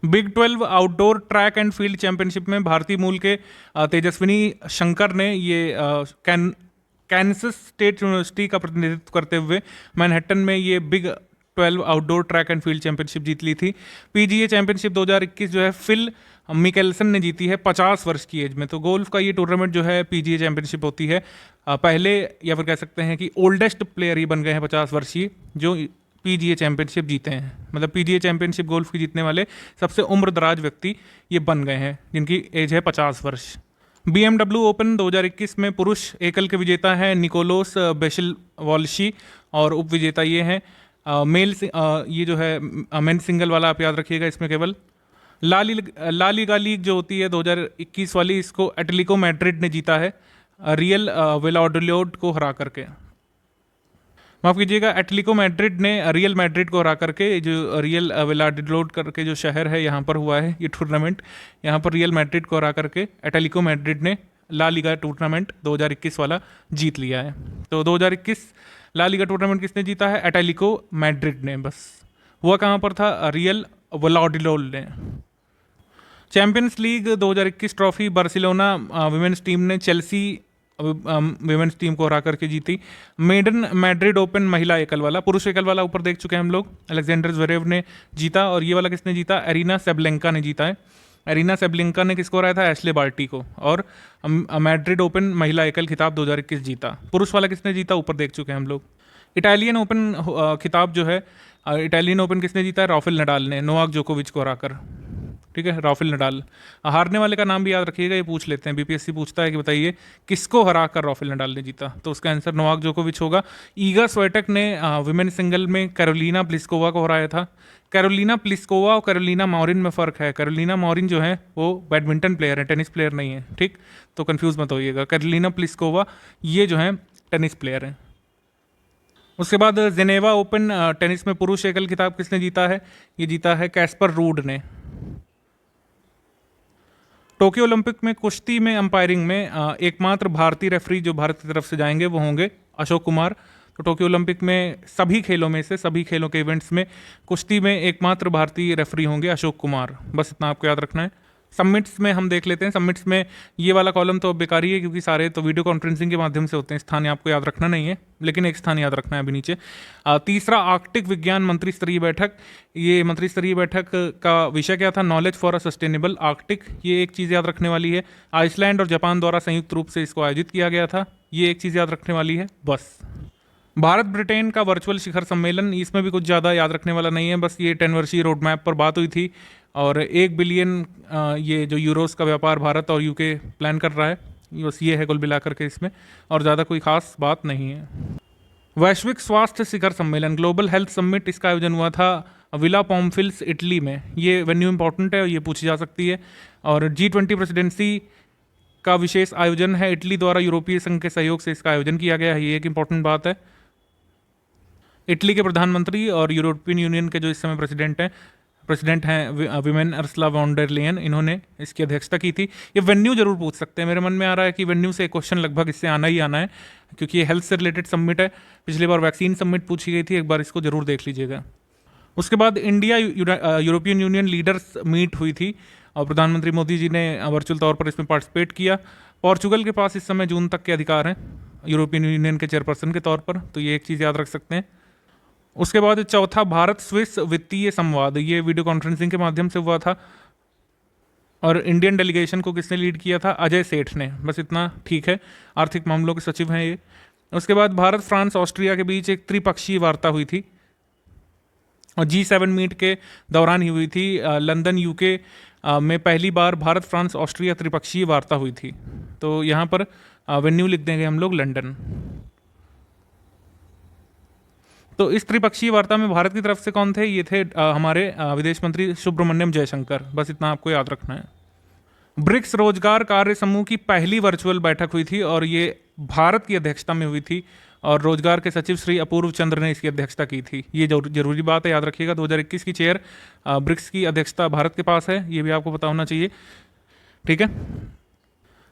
Big 12 outdoor track and field championship में भारतीय मूल के तेजस्विनी शंकर ने ये कैंसस स्टेट यूनिवर्सिटी का प्रतिनिधित्व करते हुए मैनहट्टन में ये big 12 outdoor track and field championship जीत ली थी। पीजीए चैंपियनशिप 2021 जो है फिल मिकेल्सन ने जीती है 50 वर्ष की एज में। तो गोल्फ का ये टूर्नामेंट जो है पीजीए चैंपियनशिप होती है, पहले या फिर कह सकते हैं कि ओल्डेस्ट प्लेयर ही बन गए हैं 50 वर्षीय जो पीजीए चैंपियनशिप जीते हैं। मतलब पीजीए चैंपियनशिप गोल्फ की जीतने वाले सबसे उम्रदराज व्यक्ति ये बन गए हैं जिनकी एज है 50 वर्ष। BMW ओपन 2021 में पुरुष एकल के विजेता हैं निकोलोस बेशिलवॉल्शी और उप विजेता ये हैं ये जो है मेन सिंगल वाला आप याद रखिएगा, इसमें केवल ला लीगा लीग जो होती है 2021 वाली, इसको एटलेटिको मैड्रिड ने जीता है रियल वेलाडोलिड को हरा करके। माफ कीजिएगा, एटलेटिको मैड्रिड ने रियल मैड्रिड को हरा करके, जो रियल वेलाडोलिड करके जो शहर है यहाँ पर हुआ है ये टूर्नामेंट, यहाँ पर रियल मैड्रिड को हरा करके एटलेटिको मैड्रिड ने ला लीगा टूर्नामेंट 2021 वाला जीत लिया है। तो 2021 ला लीगा टूर्नामेंट किसने जीता है? एटलेटिको मैड्रिड ने। बस हुआ कहाँ पर था? रियल वेलाडोलिड ने। Champions league 2021 trophy Barcelona women's team ने चेल्सी विमेंस टीम को हरा करके जीती। मेडन मैड्रिड ओपन महिला एकल वाला, पुरुष एकल वाला ऊपर देख चुके हैं हम लोग, अलेक्जेंडर ज़्वेरेव ने जीता। और ये वाला किसने जीता? एरिना सेबलेंका ने जीता है। एरिना सेबलेंका ने किसको हराया था? एश्ले बार्टी को। और मैड्रिड ओपन महिला एकल खिताब 2021 जीता। पुरुष वाला किसने जीता? ऊपर देख चुके हैं हम लोग। इटालियन ओपन खिताब जो है, इटालियन ओपन किसने जीता है? राफेल नडाल ने, नोवाक जोकोविच को हराकर। ठीक है, राफेल नडाल। हारने वाले का नाम भी याद रखिएगा, ये पूछ लेते हैं, बीपीएससी पूछता है कि बताइए किसको हराकर राफेल नडाल ने जीता, तो उसका आंसर नोवाक जोकोविच होगा। ईगा स्वेटेक ने विमेन सिंगल में कैरोलिना प्लिस्कोवा को हराया था। कैरोलिना प्लिस्कोवा और कैरोलिना मॉरिन में फ़र्क है। कैरोलिना मॉरिन जो है वो बैडमिंटन प्लेयर है, टेनिस प्लेयर नहीं है। ठीक, तो कन्फ्यूज़ मत होइएगा। कैरोलिना प्लिस्कोवा ये जो है टेनिस प्लेयर है। उसके बाद जेनेवा ओपन टेनिस में पुरुष एकल खिताब किसने जीता है? ये जीता है कैस्पर रूड ने। टोक्यो ओलंपिक में कुश्ती में अंपायरिंग में एकमात्र भारतीय रेफरी जो भारत की तरफ से जाएंगे वो होंगे अशोक कुमार। तो टोक्यो ओलंपिक में सभी खेलों में से, सभी खेलों के इवेंट्स में कुश्ती में एकमात्र भारतीय रेफरी होंगे अशोक कुमार। बस इतना आपको याद रखना है। सबमिट्स में हम देख लेते हैं। सबमिट्स में ये वाला कॉलम तो अब बेकारी है क्योंकि सारे तो वीडियो कॉन्फ्रेंसिंग के माध्यम से होते हैं। स्थान आपको याद रखना नहीं है, लेकिन एक स्थान याद रखना है अभी नीचे। तीसरा, आर्कटिक विज्ञान मंत्री स्तरीय बैठक। ये मंत्री स्तरीय बैठक का विषय क्या था? Knowledge for a sustainable Arctic. ये एक चीज़ याद रखने वाली है। आइसलैंड और जापान द्वारा संयुक्त रूप से इसको आयोजित किया गया था। ये एक चीज़ याद रखने वाली है। बस भारत ब्रिटेन का वर्चुअल शिखर सम्मेलन, इसमें भी कुछ ज़्यादा याद रखने वाला नहीं है। बस ये 10 वर्षीय रोड मैप पर बात हुई थी और 1 बिलियन ये जो यूरोस का व्यापार भारत और यूके प्लान कर रहा है, बस ये है कुल मिलाकर के इसमें, और ज़्यादा कोई खास बात नहीं है। वैश्विक स्वास्थ्य शिखर सम्मेलन, ग्लोबल हेल्थ समिट, इसका आयोजन हुआ था विला पॉम्फिल्स इटली में। ये वेन्यू इंपॉर्टेंट है, ये पूछी जा सकती है। और G20 प्रेसिडेंसी का विशेष आयोजन है इटली द्वारा, यूरोपीय संघ के सहयोग से इसका आयोजन किया गया है। ये एक इंपॉर्टेंट बात है। इटली के प्रधानमंत्री और यूरोपियन यूनियन के जो इस समय प्रेसिडेंट हैं women Ursula von der Leyen, इन्होंने इसकी अध्यक्षता की थी। ये वेन्यू जरूर पूछ सकते हैं। मेरे मन में आ रहा है कि वेन्यू से क्वेश्चन लगभग इससे आना ही आना है क्योंकि ये हेल्थ से रिलेटेड समिट है। पिछली बार वैक्सीन समिट पूछी गई थी, एक बार इसको जरूर देख लीजिएगा। उसके बाद India European Union leaders meet हुई थी और प्रधानमंत्री मोदी जी ने वर्चुअल तौर पर इसमें पार्टिसिपेट किया। पोर्चुगल के पास इस समय जून तक के अधिकार हैं यूरोपियन यूनियन के चेयरपर्सन के तौर पर, तो ये एक चीज़ याद रख सकते हैं। उसके बाद चौथा, भारत स्विस वित्तीय संवाद, ये वीडियो कॉन्फ्रेंसिंग के माध्यम से हुआ था और इंडियन डेलीगेशन को किसने लीड किया था? अजय सेठ ने। बस इतना ठीक है, आर्थिक मामलों के सचिव हैं ये। उसके बाद भारत, फ्रांस, ऑस्ट्रिया के बीच एक त्रिपक्षीय वार्ता हुई थी और G7 मीट के दौरान ही हुई थी। लंदन यूके में पहली बार भारत, फ्रांस, ऑस्ट्रिया त्रिपक्षीय वार्ता हुई थी। तो यहाँ पर वेन्यू लिख देंगे हम लोग लंदन। तो इस त्रिपक्षीय वार्ता में भारत की तरफ से कौन थे? ये थे हमारे विदेश मंत्री सुब्रमण्यम जयशंकर। बस इतना आपको याद रखना है। ब्रिक्स रोजगार कार्य समूह की पहली वर्चुअल बैठक हुई थी और ये भारत की अध्यक्षता में हुई थी और रोजगार के सचिव श्री अपूर्व चंद्र ने इसकी अध्यक्षता की थी। ये जरूरी बात है, याद रखिएगा। 2021 की चेयर ब्रिक्स की अध्यक्षता भारत के पास है, ये भी आपको पता होना चाहिए। ठीक है।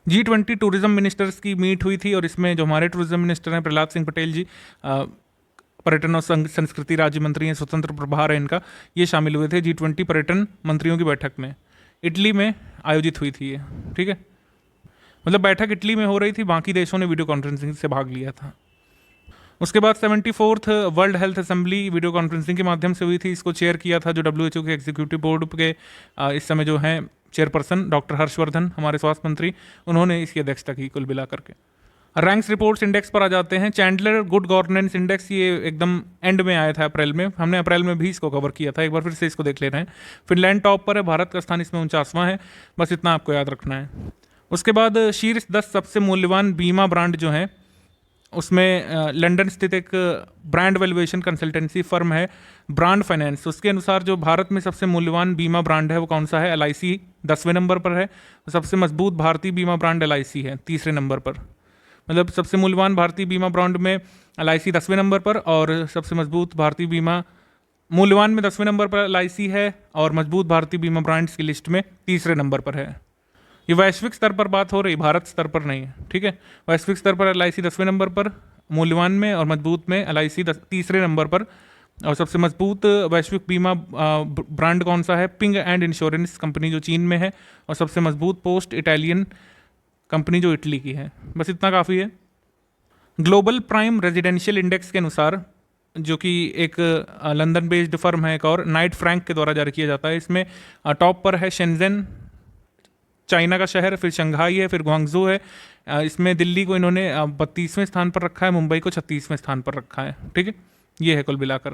G20 टूरिज्म मिनिस्टर्स की मीट हुई थी और इसमें जो हमारे टूरिज्म मिनिस्टर हैं प्रहलाद सिंह पटेल जी, पर्यटन और संस्कृति राज्य मंत्री हैं, स्वतंत्र प्रभार है इनका, ये शामिल हुए थे G20 पर्यटन मंत्रियों की बैठक में। इटली में आयोजित हुई थी ये। ठीक है, मतलब बैठक इटली में हो रही थी, बाकी देशों ने वीडियो कॉन्फ्रेंसिंग से भाग लिया था। उसके बाद 74th world health assembly video conferencing के माध्यम से हुई थी। इसको चेयर किया था जो WHO के एग्जीक्यूटिव बोर्ड के इस समय जो हैं चेयरपर्सन डॉक्टर हर्षवर्धन, हमारे स्वास्थ्य मंत्री, उन्होंने इसकी अध्यक्षता की कुल मिला करके। रैंक्स रिपोर्ट्स इंडेक्स पर आ जाते हैं। चैंडलर गुड गवर्नेंस इंडेक्स, ये एकदम एंड में आया था अप्रैल में, हमने अप्रैल में भी इसको कवर किया था, एक बार फिर से इसको देख ले रहे हैं। फिनलैंड टॉप पर है, भारत का स्थान इसमें 49वां है। बस इतना आपको याद रखना है। उसके बाद शीर्ष 10 सबसे मूल्यवान बीमा ब्रांड जो हैं उसमें लंदन स्थित एक ब्रांड वैल्यूएशन कंसल्टेंसी फर्म है ब्रांड फाइनेंस, उसके अनुसार जो भारत में सबसे मूल्यवान बीमा ब्रांड है वो कौन सा है? LIC 10वें नंबर पर है। सबसे मजबूत भारतीय बीमा ब्रांड LIC है 3रे नंबर पर। मतलब सबसे मूल्यवान भारतीय बीमा ब्रांड में LIC 10वें नंबर पर, और सबसे मजबूत भारतीय बीमा मूल्यवान में 10वें नंबर पर LIC है, और मजबूत भारतीय बीमा ब्रांड्स की लिस्ट में 3रे नंबर पर है। ये वैश्विक स्तर पर बात हो रही, भारत स्तर पर नहीं है, ठीक है। वैश्विक स्तर पर LIC 10वें नंबर पर मूल्यवान में, और मजबूत में LIC 3रे नंबर पर। और सबसे मजबूत वैश्विक बीमा ब्रांड कौन सा है? पिंग एंड इंश्योरेंस कंपनी जो चीन में है, और सबसे मजबूत पोस्ट इटालियन कंपनी जो इटली की है। बस इतना काफ़ी है। ग्लोबल प्राइम रेजिडेंशियल इंडेक्स के अनुसार, जो कि एक लंदन बेस्ड फर्म है एक और, नाइट फ्रैंक के द्वारा जारी किया जाता है, इसमें टॉप पर है शेंजन चाइना का शहर, फिर शंघाई है, फिर ग्वांगझू है। इसमें दिल्ली को इन्होंने 32वें स्थान पर रखा है, मुंबई को 36वें स्थान पर रखा है, ठीक है। ये है कुल मिलाकर।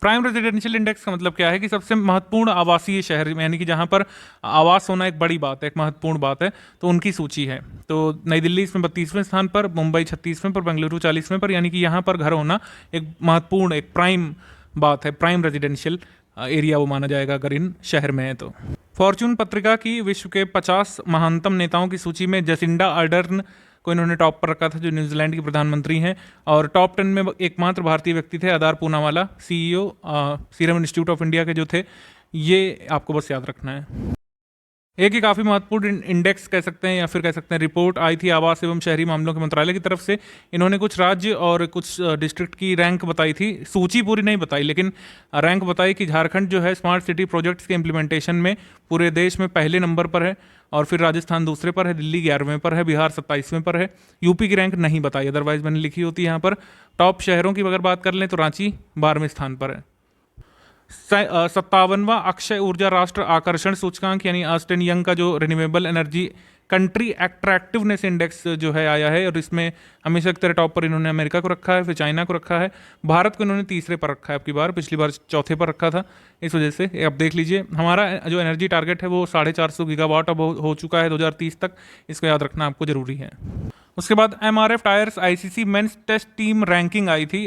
प्राइम रेजिडेंशियल इंडेक्स का मतलब क्या है कि सबसे महत्वपूर्ण आवासीय शहर, यानी कि जहाँ पर आवास होना एक बड़ी बात है, एक महत्वपूर्ण बात है, तो उनकी सूची है। तो नई दिल्ली इसमें 32वें स्थान पर, मुंबई 36वें पर, बेंगलुरु 40वें पर, यानी कि यहाँ पर घर होना एक महत्वपूर्ण, एक प्राइम बात है, प्राइम रेजिडेंशियल एरिया वो माना जाएगा अगर इन शहर में है तो। फॉर्च्यून पत्रिका की विश्व के 50 महानतम नेताओं की सूची में जसिंडा अर्डर्न को इन्होंने टॉप पर रखा था, जो न्यूजीलैंड की प्रधानमंत्री हैं, और टॉप 10 में एकमात्र भारतीय व्यक्ति थे Adar Poonawalla, CEO Serum Institute of India के जो थे। ये आपको बस याद रखना है। एक ही काफ़ी महत्वपूर्ण इंडेक्स कह सकते हैं, या फिर कह सकते हैं रिपोर्ट आई थी आवास एवं शहरी मामलों के मंत्रालय की तरफ से। इन्होंने कुछ राज्य और कुछ डिस्ट्रिक्ट की रैंक बताई थी, सूची पूरी नहीं बताई, लेकिन रैंक बताई कि झारखंड जो है स्मार्ट सिटी प्रोजेक्ट्स के इम्प्लीमेंटेशन में पूरे देश में पहले नंबर पर है, और फिर राजस्थान दूसरे पर है, दिल्ली 11वें पर है, बिहार 27वें पर है। यूपी की रैंक नहीं बताई, अदरवाइज मैंने लिखी होती है यहाँ पर। टॉप शहरों की अगर बात कर लें तो रांची 12वें स्थान पर है। 57वां अक्षय ऊर्जा राष्ट्र आकर्षण सूचकांक, यानी अर्स्ट एंड यंग का जो renewable energy country attractiveness index जो है आया है, और इसमें हमेशा की तरह टॉप पर इन्होंने अमेरिका को रखा है, फिर चाइना को रखा है, भारत को इन्होंने 3रे पर रखा है अब की बार, पिछली बार 4थे पर रखा था। इस वजह से अब देख लीजिए, हमारा जो एनर्जी टारगेट है वो 450 गीगावाट अब हो चुका है 2030 तक, इसको याद रखना आपको जरूरी है। उसके बाद MRF tyres ICC men's test team ranking आई थी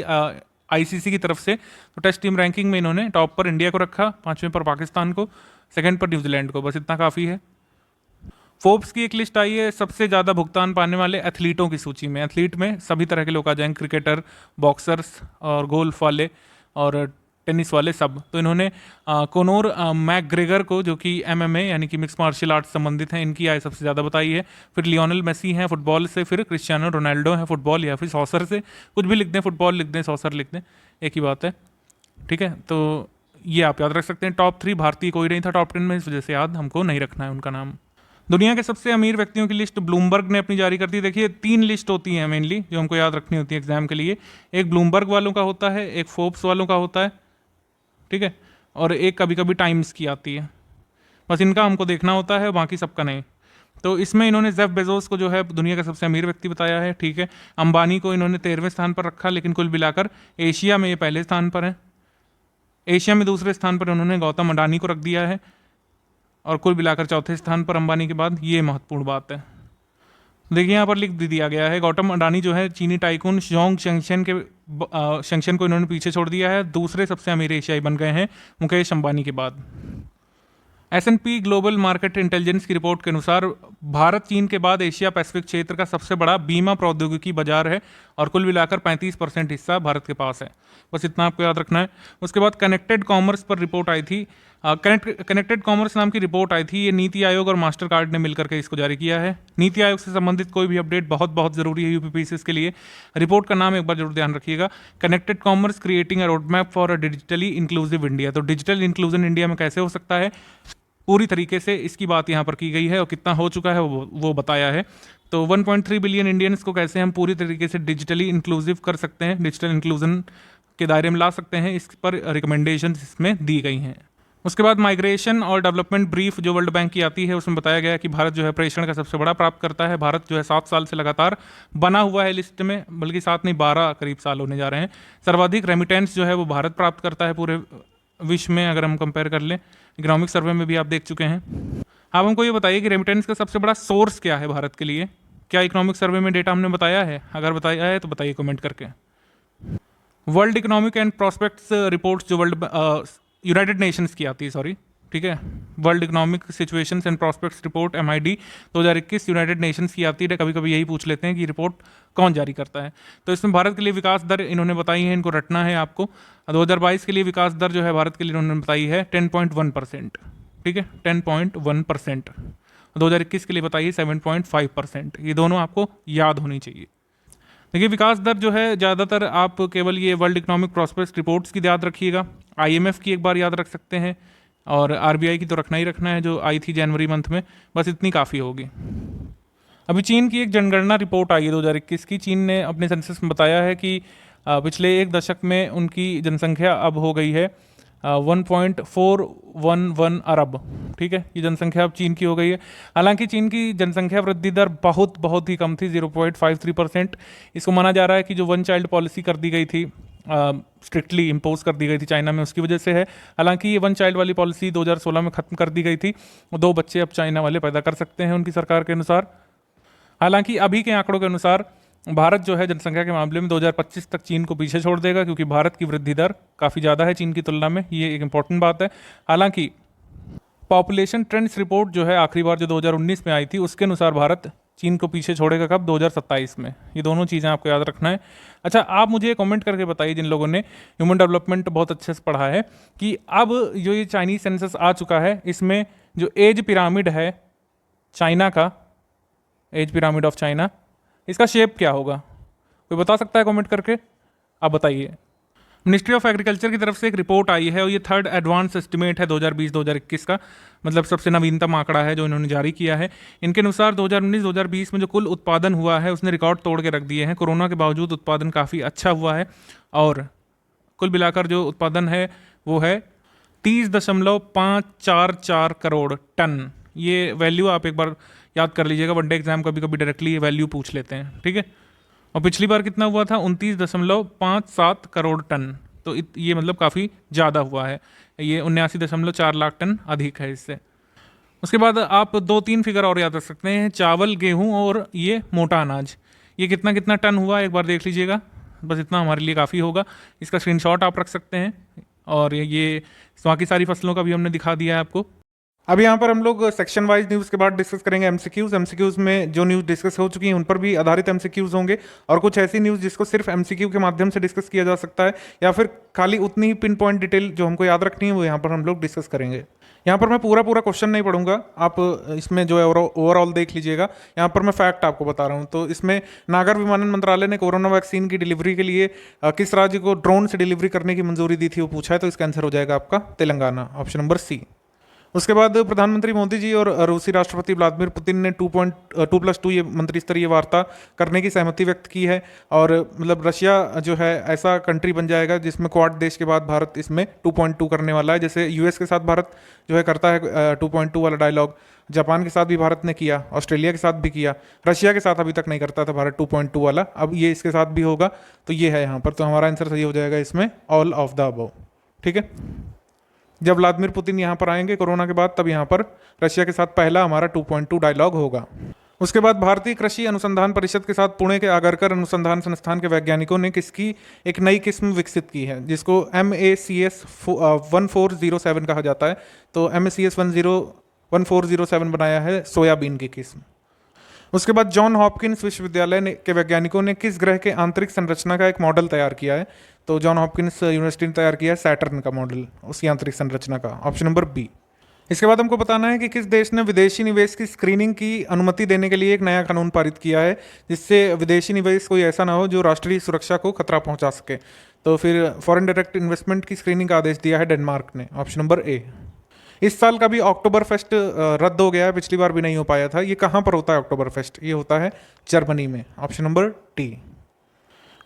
ICC की तरफ से, तो टेस्ट टीम रैंकिंग में इन्होंने टॉप पर इंडिया को रखा, 5वें पर पाकिस्तान को, 2nd पर न्यूजीलैंड को। बस इतना काफ़ी है। फोर्ब्स की एक लिस्ट आई है सबसे ज़्यादा भुगतान पाने वाले एथलीटों की सूची में। एथलीट में सभी तरह के लोग आ जाएंगे, क्रिकेटर, बॉक्सर्स और गोल्फ वाले और टेनिस वाले सब। तो इन्होंने कोनोर मैकग्रेगर को, जो कि MMA यानी कि मिक्स मार्शल आर्ट संबंधित हैं, इनकी आय सबसे ज़्यादा बताई है। फिर लियोनेल मेसी हैं फुटबॉल से, फिर क्रिस्टियानो रोनाल्डो हैं फुटबॉल या फिर सॉसर से, कुछ भी लिख दें, फुटबॉल लिख दें, सॉसर लिख दें, एक ही बात है, ठीक है। तो ये आप याद रख सकते हैं। टॉप 3 भारतीय कोई नहीं था टॉप 10 में, इस वजह से याद हमको नहीं रखना है उनका नाम। दुनिया के सबसे अमीर व्यक्तियों की लिस्ट ब्लूमबर्ग ने अपनी जारी कर दी। देखिए 3 लिस्ट होती हैं मेनली जो हमको याद रखनी होती है एग्जाम के लिए। एक ब्लूमबर्ग वालों का होता है, एक फोर्ब्स वालों का होता है, ठीक है, और एक कभी कभी टाइम्स की आती है। बस इनका हमको देखना होता है, बाकी सबका नहीं। तो इसमें इन्होंने जेफ बेजोस को जो है दुनिया का सबसे अमीर व्यक्ति बताया है, ठीक है। अंबानी को इन्होंने 13वें स्थान पर रखा, लेकिन कुल मिलाकर एशिया में ये पहले स्थान पर है। एशिया में दूसरे स्थान पर उन्होंने गौतम अडानी को रख दिया है, और कुल मिलाकर 4थे स्थान पर अंबानी के बाद। ये महत्वपूर्ण बात है। देखिए यहाँ पर लिख दिया गया है, गौतम अडानी जो है चीनी टाइकून जोंग शेंगशन को इन्होंने पीछे छोड़ दिया है, दूसरे सबसे अमीर एशियाई बन गए हैं मुकेश अंबानी के बाद। S&P ग्लोबल मार्केट इंटेलिजेंस की रिपोर्ट के अनुसार भारत चीन के बाद एशिया पैसिफिक क्षेत्र का सबसे बड़ा बीमा प्रौद्योगिकी बाजार है, और कुल मिलाकर 35% हिस्सा भारत के पास है। बस इतना आपको याद रखना है। उसके बाद कनेक्टेड कॉमर्स पर रिपोर्ट आई थी। कनेक्टेड कॉमर्स नाम की रिपोर्ट आई थी। ये नीति आयोग और मास्टर कार्ड ने मिलकर के इसको जारी किया है। नीति आयोग से संबंधित कोई भी अपडेट बहुत बहुत ज़रूरी है UPPCS के लिए। रिपोर्ट का नाम एक बार जरूर ध्यान रखिएगा, connected commerce creating a road map for a digitally inclusive India. तो डिजिटल इंक्लूजन इंडिया में कैसे हो सकता है, पूरी तरीके से इसकी बात यहाँ पर की गई है, और कितना हो चुका है वो बताया है। तो 1.3 बिलियन इंडियंस को कैसे हम पूरी तरीके से डिजिटली इंक्लूसिव कर सकते हैं, डिजिटल इंक्लूजन के दायरे में ला सकते हैं, इस पर रिकमेंडेशन इसमें दी गई हैं। उसके बाद माइग्रेशन और डेवलपमेंट ब्रीफ जो वर्ल्ड बैंक की आती है, उसमें बताया गया है कि भारत जो है प्रेषण का सबसे बड़ा प्राप्त करता है। भारत जो है 7 साल से लगातार बना हुआ है लिस्ट में, बल्कि 7 नहीं 12 करीब साल होने जा रहे हैं। सर्वाधिक रेमिटेंस जो है वो भारत प्राप्त करता है पूरे विश्व में, अगर हम कंपेयर कर लें। इकोनॉमिक सर्वे में भी आप देख चुके हैं। अब हमको ये बताइए कि रेमिटेंस का सबसे बड़ा सोर्स क्या है भारत के लिए। क्या इकोनॉमिक सर्वे में डेटा हमने बताया है? अगर बताया है तो बताइए कमेंट करके। World economic and prospects reports जो वर्ल्ड यूनाइटेड नेशंस की आती है, सॉरी, ठीक है, world economic situations and prospects report MID 2021 United Nations की आती है। कभी कभी यही पूछ लेते हैं कि रिपोर्ट कौन जारी करता है। तो इसमें भारत के लिए विकास दर इन्होंने बताई है, इनको रटना है आपको। 2022 के लिए विकास दर जो है भारत के लिए इन्होंने बताई है 10.1%, ठीक है, 10.1%। 2021 के लिए बताइए 7.5%। ये दोनों आपको याद होनी चाहिए। देखिए, विकास दर जो है ज़्यादातर आप केवल ये वर्ल्ड इकोनॉमिक प्रॉस्पेक्ट्स रिपोर्ट्स की याद रखिएगा, IMF की एक बार याद रख सकते हैं, और RBI की तो रखना ही रखना है जो आई थी जनवरी मंथ में, बस इतनी काफ़ी होगी। अभी चीन की एक जनगणना रिपोर्ट आई है 2021 की। चीन ने अपने सेंसस में बताया है कि पिछले एक दशक में उनकी जनसंख्या अब हो गई है 1.411 अरब, ठीक है, ये जनसंख्या अब चीन की हो गई है। हालांकि चीन की जनसंख्या वृद्धि दर बहुत ही कम थी, 0.53%। इसको माना जा रहा है कि जो वन चाइल्ड पॉलिसी कर दी गई थी, स्ट्रिक्टली इम्पोज कर दी गई थी चाइना में, उसकी वजह से है। हालांकि ये वन चाइल्ड वाली पॉलिसी 2016 में ख़त्म कर दी गई थी। 2 बच्चे अब चाइना वाले पैदा कर सकते हैं उनकी सरकार के अनुसार। हालांकि अभी के आंकड़ों के अनुसार भारत जो है जनसंख्या के मामले में 2025 तक चीन को पीछे छोड़ देगा, क्योंकि भारत की वृद्धि दर काफ़ी ज़्यादा है चीन की तुलना में, ये एक इंपॉर्टेंट बात है। हालांकि पॉपुलेशन ट्रेंड्स रिपोर्ट जो है आखिरी बार जो 2019 में आई थी, उसके अनुसार भारत चीन को पीछे छोड़ेगा कब? 2027 में। ये दोनों चीज़ें आपको याद रखना है। अच्छा, आप मुझे कमेंट करके बताइए, जिन लोगों ने ह्यूमन डेवलपमेंट बहुत अच्छे से पढ़ा है, कि अब जो ये चाइनीज सेंसस आ चुका है, इसमें जो एज पिरामिड है चाइना का, एज पिरामिड ऑफ चाइना, इसका शेप क्या होगा? कोई बता सकता है कमेंट करके? आप बताइए। मिनिस्ट्री ऑफ एग्रीकल्चर की तरफ से एक रिपोर्ट आई है, और ये 3rd एडवांस एस्टिमेट है 2020-2021 का, मतलब सबसे नवीनतम आंकड़ा है जो इन्होंने जारी किया है। इनके अनुसार 2019-2020 में जो कुल उत्पादन हुआ है उसने रिकॉर्ड तोड़ के रख दिए हैं। कोरोना के बावजूद उत्पादन काफ़ी अच्छा हुआ है, और कुल मिलाकर जो उत्पादन है वो है 30.544 करोड़ टन। ये वैल्यू आप एक बार याद कर लीजिएगा, वनडे एग्जाम कभी कभी डायरेक्टली ये वैल्यू पूछ लेते हैं, ठीक है। और पिछली बार कितना हुआ था? 29.57 करोड़ टन। तो ये मतलब काफ़ी ज़्यादा हुआ है, ये 79.4 लाख टन अधिक है इससे। उसके बाद आप 2-3 फिगर और याद रख सकते हैं, चावल, गेहूं और ये मोटा अनाज, ये कितना कितना टन हुआ एक बार देख लीजिएगा, बस इतना हमारे लिए काफ़ी होगा। इसका स्क्रीनशॉट आप रख सकते हैं, और ये बाकी सारी फसलों का भी हमने दिखा दिया है आपको। अब यहाँ पर हम लोग सेक्शन वाइज न्यूज़ के बाद डिस्कस करेंगे एमसीक्यूज़ में जो न्यूज़ डिस्कस हो चुकी हैं उन पर भी आधारित एमसीक्यूज़ होंगे, और कुछ ऐसी न्यूज़ जिसको सिर्फ एमसीक्यू के माध्यम से डिस्कस किया जा सकता है, या फिर खाली उतनी ही पिन पॉइंट डिटेल जो हमको याद रखनी है वो यहाँ पर हम लोग डिस्कस करेंगे। यहाँ पर मैं पूरा क्वेश्चन नहीं पढ़ूंगा, आप इसमें जो है ओवरऑल देख लीजिएगा। यहाँ पर मैं फैक्ट आपको बता रहा हूँ। तो इसमें नागर विमानन मंत्रालय ने कोरोना वैक्सीन की डिलीवरी के लिए किस राज्य को ड्रोन से डिलीवरी करने की मंजूरी दी थी वो पूछा है, तो इसका आंसर हो जाएगा आपका तेलंगाना, ऑप्शन नंबर सी। उसके बाद प्रधानमंत्री मोदी जी और रूसी राष्ट्रपति व्लादिमीर पुतिन ने 2+2 ये मंत्री स्तरीय वार्ता करने की सहमति व्यक्त की है, और मतलब रशिया जो है ऐसा कंट्री बन जाएगा जिसमें क्वाड देश के बाद भारत इसमें 2.2 करने वाला है। जैसे यूएस के साथ भारत जो है करता है 2.2 वाला डायलॉग, जापान के साथ भी भारत ने किया, ऑस्ट्रेलिया के साथ भी किया, रशिया के साथ अभी तक नहीं करता था भारत 2.2 वाला, अब ये इसके साथ भी होगा। तो ये है यहाँ पर, तो हमारा आंसर सही हो जाएगा इसमें, ऑल ऑफ द अबव, ठीक है। जब व्लादिमीर पुतिन यहाँ पर आएंगे कोरोना के बाद, तब यहाँ पर रशिया के साथ पहला हमारा 2.2 डायलॉग होगा। उसके बाद भारतीय कृषि अनुसंधान परिषद के साथ पुणे के आगरकर अनुसंधान संस्थान के वैज्ञानिकों ने किसकी एक नई किस्म विकसित की है, जिसको MACS 1407 कहा जाता है। तो MACS 1407 बनाया है सोयाबीन की किस्म। उसके बाद जॉन हॉपकिंस विश्वविद्यालय के वैज्ञानिकों ने किस ग्रह के आंतरिक संरचना का एक मॉडल तैयार किया है? तो जॉन हॉपकिंस यूनिवर्सिटी ने तैयार किया है सैटर्न का मॉडल, उसकी आंतरिक संरचना का, ऑप्शन नंबर बी। इसके बाद हमको बताना है कि किस देश ने विदेशी निवेश की स्क्रीनिंग की अनुमति देने के लिए एक नया कानून पारित किया है, जिससे विदेशी निवेश कोई ऐसा ना हो जो राष्ट्रीय सुरक्षा को खतरा पहुंचा सके। तो फिर फॉरेन डायरेक्ट इन्वेस्टमेंट की स्क्रीनिंग का आदेश दिया है डेनमार्क ने, ऑप्शन नंबर ए। इस साल का भी अक्टूबर फेस्ट रद्द हो गया है, पिछली बार भी नहीं हो पाया था। ये कहाँ पर होता है अक्टूबर फेस्ट? ये होता है जर्मनी में, ऑप्शन नंबर टी।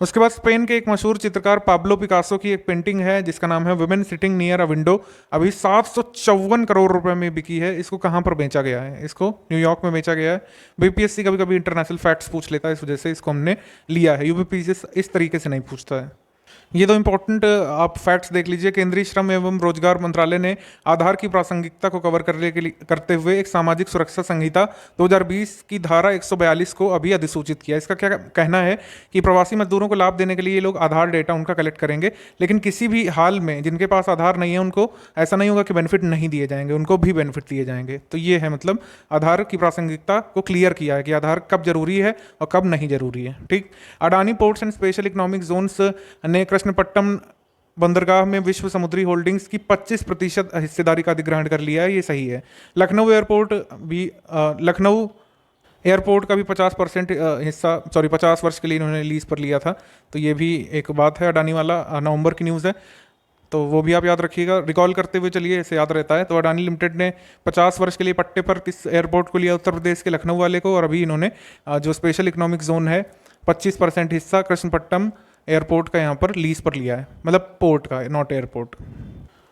उसके बाद स्पेन के एक मशहूर चित्रकार पाब्लो पिकासो की एक पेंटिंग है जिसका नाम है women sitting near a window, अभी 754 करोड़ रुपए में बिकी है। इसको कहाँ पर बेचा गया है? इसको न्यूयॉर्क में बेचा गया है। बीपीएससी कभी कभी इंटरनेशनल फैक्ट्स पूछ लेता है, इस वजह से इसको हमने लिया है। यूपीपीएससी इस तरीके से नहीं पूछता है। ये तो इंपॉर्टेंट आप फैक्ट्स देख लीजिए। केंद्रीय श्रम एवं रोजगार मंत्रालय ने आधार की प्रासंगिकता को कवर करने के लिए करते हुए एक सामाजिक सुरक्षा संहिता 2020 की धारा 142 को अभी अधिसूचित किया। इसका क्या कहना है कि प्रवासी मजदूरों को लाभ देने के लिए ये लोग आधार डेटा उनका कलेक्ट करेंगे, लेकिन किसी भी हाल में जिनके पास आधार नहीं है उनको ऐसा नहीं होगा कि बेनिफिट नहीं दिए जाएंगे, उनको भी बेनिफिट दिए जाएंगे। तो ये है मतलब आधार की प्रासंगिकता को क्लियर किया है कि आधार कब जरूरी है और कब नहीं जरूरी है। ठीक। Adani ports and special economic zones ने कृष्णपट्टनम बंदरगाह में विश्व समुद्री होल्डिंग्स की 25% हिस्सेदारी का अधिग्रहण कर लिया है। ये सही है। लखनऊ एयरपोर्ट का भी 50% हिस्सा 50 वर्ष के लिए इन्होंने लीज पर लिया था। तो ये भी एक बात है। अडानी वाला नवंबर की न्यूज़ है, तो वो भी आप याद रखिएगा, रिकॉल करते हुए चलिए, इसे याद रहता है। तो अडानी लिमिटेड ने 50 वर्ष के लिए पट्टे पर किस एयरपोर्ट को लिया? उत्तर प्रदेश के लखनऊ वाले को। और अभी इन्होंने जो स्पेशल इकोनॉमिक जोन है 25% हिस्सा कृष्णपट्टनम एयरपोर्ट का यहाँ पर लीज पर लिया है, मतलब पोर्ट का, नॉट एयरपोर्ट।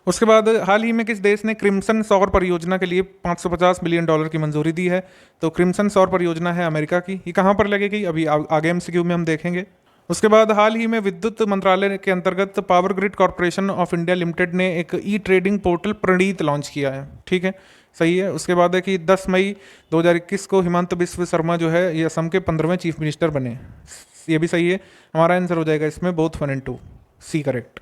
उसके बाद हाल ही में किस देश ने क्रिम्सन सौर परियोजना के लिए $550 मिलियन की मंजूरी दी है? तो क्रिम्सन सौर परियोजना है अमेरिका की। ये कहाँ पर लगेगी अभी आगे एमसीक्यू में हम देखेंगे। उसके बाद हाल ही में विद्युत मंत्रालय के अंतर्गत power grid corporation of India limited ने एक ई ट्रेडिंग पोर्टल प्रणीत लॉन्च किया है। ठीक है, सही है। उसके बाद है कि 10 मई 2021 को हिमंत बिस्व शर्मा जो है ये असम के 15वें चीफ मिनिस्टर बने। ये भी सही है। हमारा आंसर हो जाएगा इसमें बोथ 1 और 2, सी करेक्ट।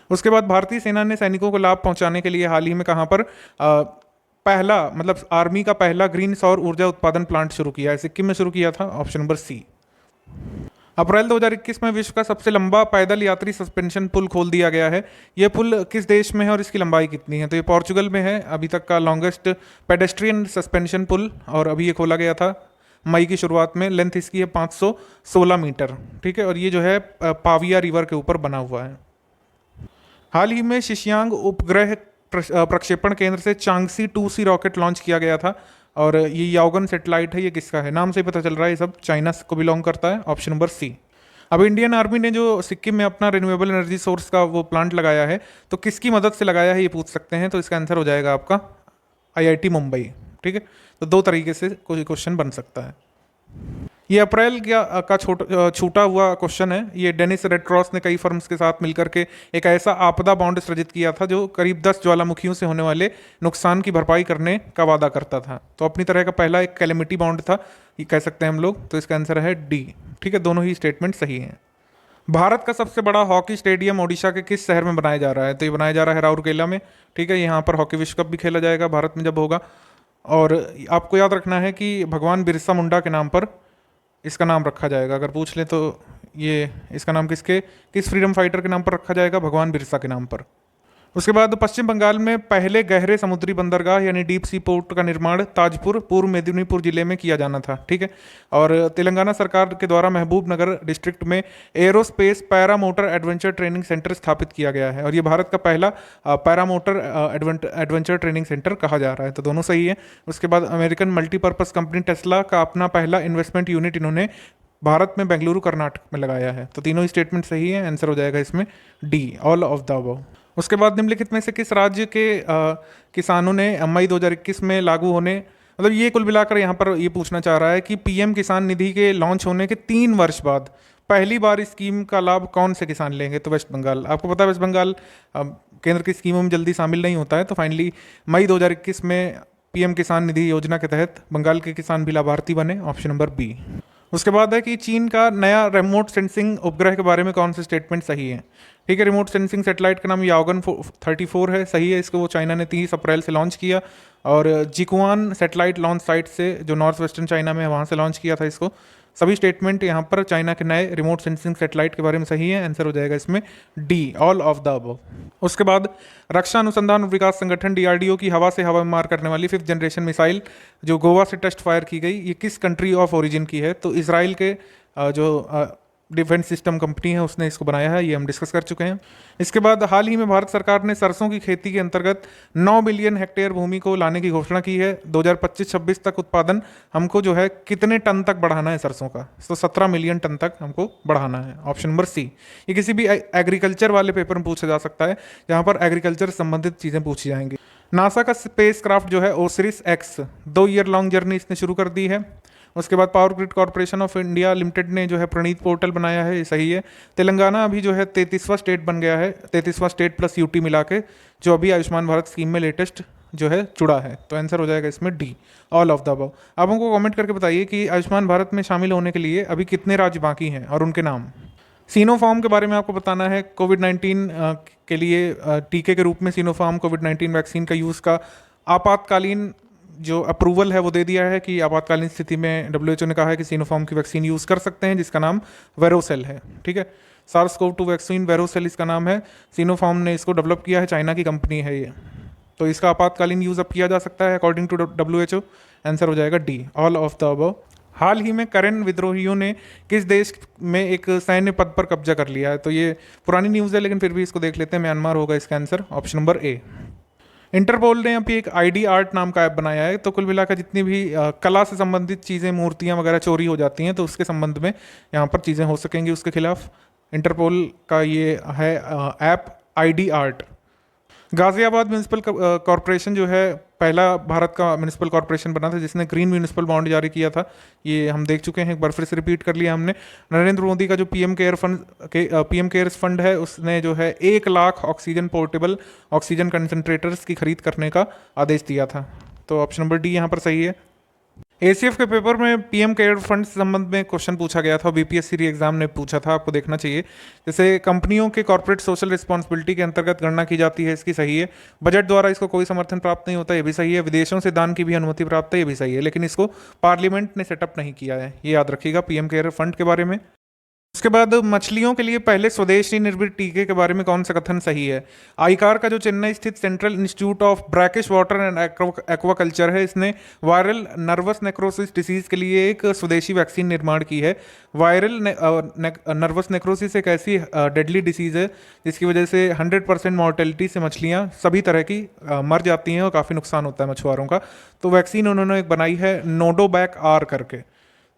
उसके बाद भारतीय सेना ने सैनिकों को लाभ पहुंचाने के लिए हाल ही में कहाँ पर पहला मतलब आर्मी का पहला ग्रीन सौर ऊर्जा उत्पादन प्लांट शुरू किया है? सिक्किम में शुरू किया था, ऑप्शन नंबर सी। अप्रैल 2021 में विश्व का सबसे लंबा पैदल यात्री सस्पेंशन पुल खोल दिया गया है। यह पुल किस देश में है और इसकी लंबाई कितनी है? तो ये पोर्चुगल में है, अभी तक का लॉन्गेस्ट पेडेस्ट्रियन सस्पेंशन पुल, और अभी ये खोला गया था मई की शुरुआत में। लेंथ इसकी है 516 मीटर। ठीक है, और ये जो है पाविया रिवर के ऊपर बना हुआ है। हाल ही में शिशियांग उपग्रह प्रक्षेपण केंद्र से चांगसी 2C रॉकेट लॉन्च किया गया था, और ये याओगन सेटेलाइट है। ये किसका है? नाम से ही पता चल रहा है ये सब चाइना को बिलोंग करता है, ऑप्शन नंबर सी। अब इंडियन आर्मी ने जो सिक्किम में अपना रिन्यूएबल एनर्जी सोर्स का वो प्लांट लगाया है, तो किसकी मदद से लगाया है ये पूछ सकते हैं। तो इसका आंसर हो जाएगा आपका IIT मुंबई। ठीक है, तो 2 तरीके से कोई क्वेश्चन बन सकता है। ये अप्रैल का छूटा हुआ क्वेश्चन है। ये डेनिस रेड क्रॉस ने कई फर्म्स के साथ मिलकर के एक ऐसा आपदा बॉन्ड सृजित किया था जो करीब 10 ज्वालामुखियों से होने वाले नुकसान की भरपाई करने का वादा करता था। तो अपनी तरह का पहला एक कैलेमिटी बॉन्ड था, ये कह सकते हैं हम लोग। तो इसका आंसर है डी। ठीक है, दोनों ही स्टेटमेंट सही हैं। भारत का सबसे बड़ा हॉकी स्टेडियम ओडिशा के किस शहर में बनाया जा रहा है? तो ये बनाया जा रहा है राउरकेला में। ठीक है, यहाँ पर हॉकी विश्व कप भी खेला जाएगा भारत में जब होगा। और आपको याद रखना है कि भगवान बिरसा मुंडा के नाम पर इसका नाम रखा जाएगा। अगर पूछ लें तो ये इसका नाम किस फ्रीडम फाइटर के नाम पर रखा जाएगा? भगवान बिरसा के नाम पर। उसके बाद पश्चिम बंगाल में पहले गहरे समुद्री बंदरगाह यानी डीप सी पोर्ट का निर्माण ताजपुर पूर्व मेदिनीपुर जिले में किया जाना था। ठीक है, और तेलंगाना सरकार के द्वारा महबूब नगर डिस्ट्रिक्ट में aerospace para motor adventure training centre स्थापित किया गया है, और ये भारत का पहला para motor adventure training centre कहा जा रहा है। तो दोनों सही है। उसके बाद अमेरिकन मल्टीपर्पज़ कंपनी टेस्ला का अपना पहला इन्वेस्टमेंट यूनिट इन्होंने भारत में बेंगलुरु कर्नाटक में लगाया है। तो तीनों ही स्टेटमेंट सही है। आंसर हो जाएगा इसमें D, all of the above. उसके बाद निम्नलिखित में से किस राज्य के किसानों ने मई 2021 में लागू होने, मतलब ये कुल मिलाकर यहाँ पर ये पूछना चाह रहा है कि PM किसान निधि के लॉन्च होने के 3 वर्ष बाद पहली बार इस स्कीम का लाभ कौन से किसान लेंगे? तो वेस्ट बंगाल। आपको पता है वेस्ट बंगाल केंद्र की स्कीमों में जल्दी शामिल नहीं होता है। तो फाइनली मई 2021 में PM किसान निधि योजना के तहत बंगाल के किसान भी लाभार्थी बने, ऑप्शन नंबर बी। उसके बाद है कि चीन का नया रिमोट सेंसिंग उपग्रह के बारे में कौन से स्टेटमेंट सही है? ठीक है, रिमोट सेंसिंग सैटेलाइट का नाम याओगन 34 है, सही है। इसको वो चाइना ने 30 अप्रैल से लॉन्च किया, और जिकुआन सैटेलाइट लॉन्च साइट से जो नॉर्थ वेस्टर्न चाइना में है वहाँ से लॉन्च किया था इसको। सभी स्टेटमेंट यहाँ पर चाइना के नए रिमोट सेंसिंग सैटेलाइट के बारे में सही है। आंसर हो जाएगा इसमें D, all of the above. उसके बाद रक्षा अनुसंधान और विकास संगठन DRDO की हवा से हवा में मार करने वाली 5th जनरेशन मिसाइल जो गोवा से टेस्ट फायर की गई, ये किस कंट्री ऑफ ओरिजिन की है? तो इसराइल के जो डिफेंस सिस्टम कंपनी है उसने इसको बनाया है, ये हम डिस्कस कर चुके हैं। इसके बाद हाल ही में भारत सरकार ने सरसों की खेती के अंतर्गत 9 मिलियन हेक्टेयर भूमि को लाने की घोषणा की है। 2025-26 तक उत्पादन हमको जो है कितने टन तक बढ़ाना है सरसों का? तो 17 मिलियन टन तक हमको बढ़ाना है, ऑप्शन नंबर सी। ये किसी भी एग्रीकल्चर वाले पेपर में पूछा जा सकता है, जहाँ पर एग्रीकल्चर संबंधित चीज़ें पूछी जाएंगी। नासा का स्पेस क्राफ्ट जो है Osiris x 2 year long journey इसने शुरू कर दी है। उसके बाद power grid corporation of India limited ने जो है प्रणीत पोर्टल बनाया है, ये सही है। तेलंगाना अभी जो है 33वां स्टेट बन गया है, 33वां स्टेट प्लस यूटी मिला के, जो अभी आयुष्मान भारत स्कीम में लेटेस्ट जो है जुड़ा है। तो आंसर हो जाएगा इसमें D, all of the above. आप हमको कमेंट करके बताइए कि आयुष्मान भारत में शामिल होने के लिए अभी कितने राज्य बाकी हैं और उनके नाम। सिनोफार्म के बारे में आपको बताना है। कोविड-19 के लिए टीके के रूप में सिनोफार्म कोविड-19 वैक्सीन का यूज़ का आपातकालीन जो अप्रूवल है वो दे दिया है कि आपातकालीन स्थिति में WHO ने कहा है कि सिनोफार्म की वैक्सीन यूज़ कर सकते हैं, जिसका नाम वेरोसेल है। ठीक है, SARS-CoV-2 वैक्सीन वेरोसेल इसका नाम है। सिनोफार्म ने इसको डेवलप किया है, चाइना की कंपनी है ये। तो इसका आपातकालीन यूज़ अब किया जा सकता है अकॉर्डिंग टू WHO। आंसर हो जाएगा D, all of the above. हाल ही में करेन विद्रोहियों ने किस देश में एक सैन्य पद पर कब्जा कर लिया है? तो ये पुरानी न्यूज़ है लेकिन फिर भी इसको देख लेते हैं। म्यांमार होगा इसका answer, option number A. Interpol ने अभी एक ID आर्ट नाम का ऐप बनाया है। तो कुल मिलाकर जितनी भी कला से संबंधित चीज़ें, मूर्तियाँ वगैरह चोरी हो जाती हैं, तो उसके संबंध में यहाँ पर चीज़ें हो सकेंगी उसके खिलाफ। इंटरपोल का ये है app ID art. Ghaziabad municipal corporation जो है पहला भारत का म्यूनिसिपल कॉरपोरेशन बना था जिसने ग्रीन म्यूनिसिपल बॉन्ड जारी किया था। ये हम देख चुके हैं, एक बार फिर से रिपीट कर लिया हमने। नरेंद्र मोदी का जो PM केयर्स फंड है, उसने जो है 1 lakh oxygen portable oxygen concentrators की खरीद करने का आदेश दिया था। तो ऑप्शन नंबर डी यहाँ पर सही है। ACF के पेपर में PM केयर फंड से संबंध में क्वेश्चन पूछा गया था, BPSC री एग्जाम ने पूछा था, आपको देखना चाहिए। जैसे कंपनियों के कॉर्पोरेट सोशल रिस्पॉन्सिबिलिटी के अंतर्गत गणना की जाती है, इसकी सही है। बजट द्वारा इसको कोई समर्थन प्राप्त नहीं होता, ये भी सही है। विदेशों से दान की भी अनुमति प्राप्त है, ये भी सही है। लेकिन इसको पार्लियामेंट ने सेटअप नहीं किया है, ये याद रखिएगा PM केयर फंड के बारे में। उसके बाद मछलियों के लिए पहले स्वदेशी निर्मित टीके के बारे में कौन सा कथन सही है? आईकार का जो चेन्नई स्थित central institute of brackish water and aquaculture है, इसने वायरल नर्वस नेक्रोसिस डिसीज के लिए एक स्वदेशी वैक्सीन निर्माण की है। वायरल नर्वस नेक्रोसिस एक ऐसी डेडली डिसीज है जिसकी वजह से 100% मॉर्टेलिटी से मछलियाँ सभी तरह की मर जाती हैं और काफ़ी नुकसान होता है मछुआरों का। तो वैक्सीन उन्होंने एक बनाई है नोडोबैक आर करके।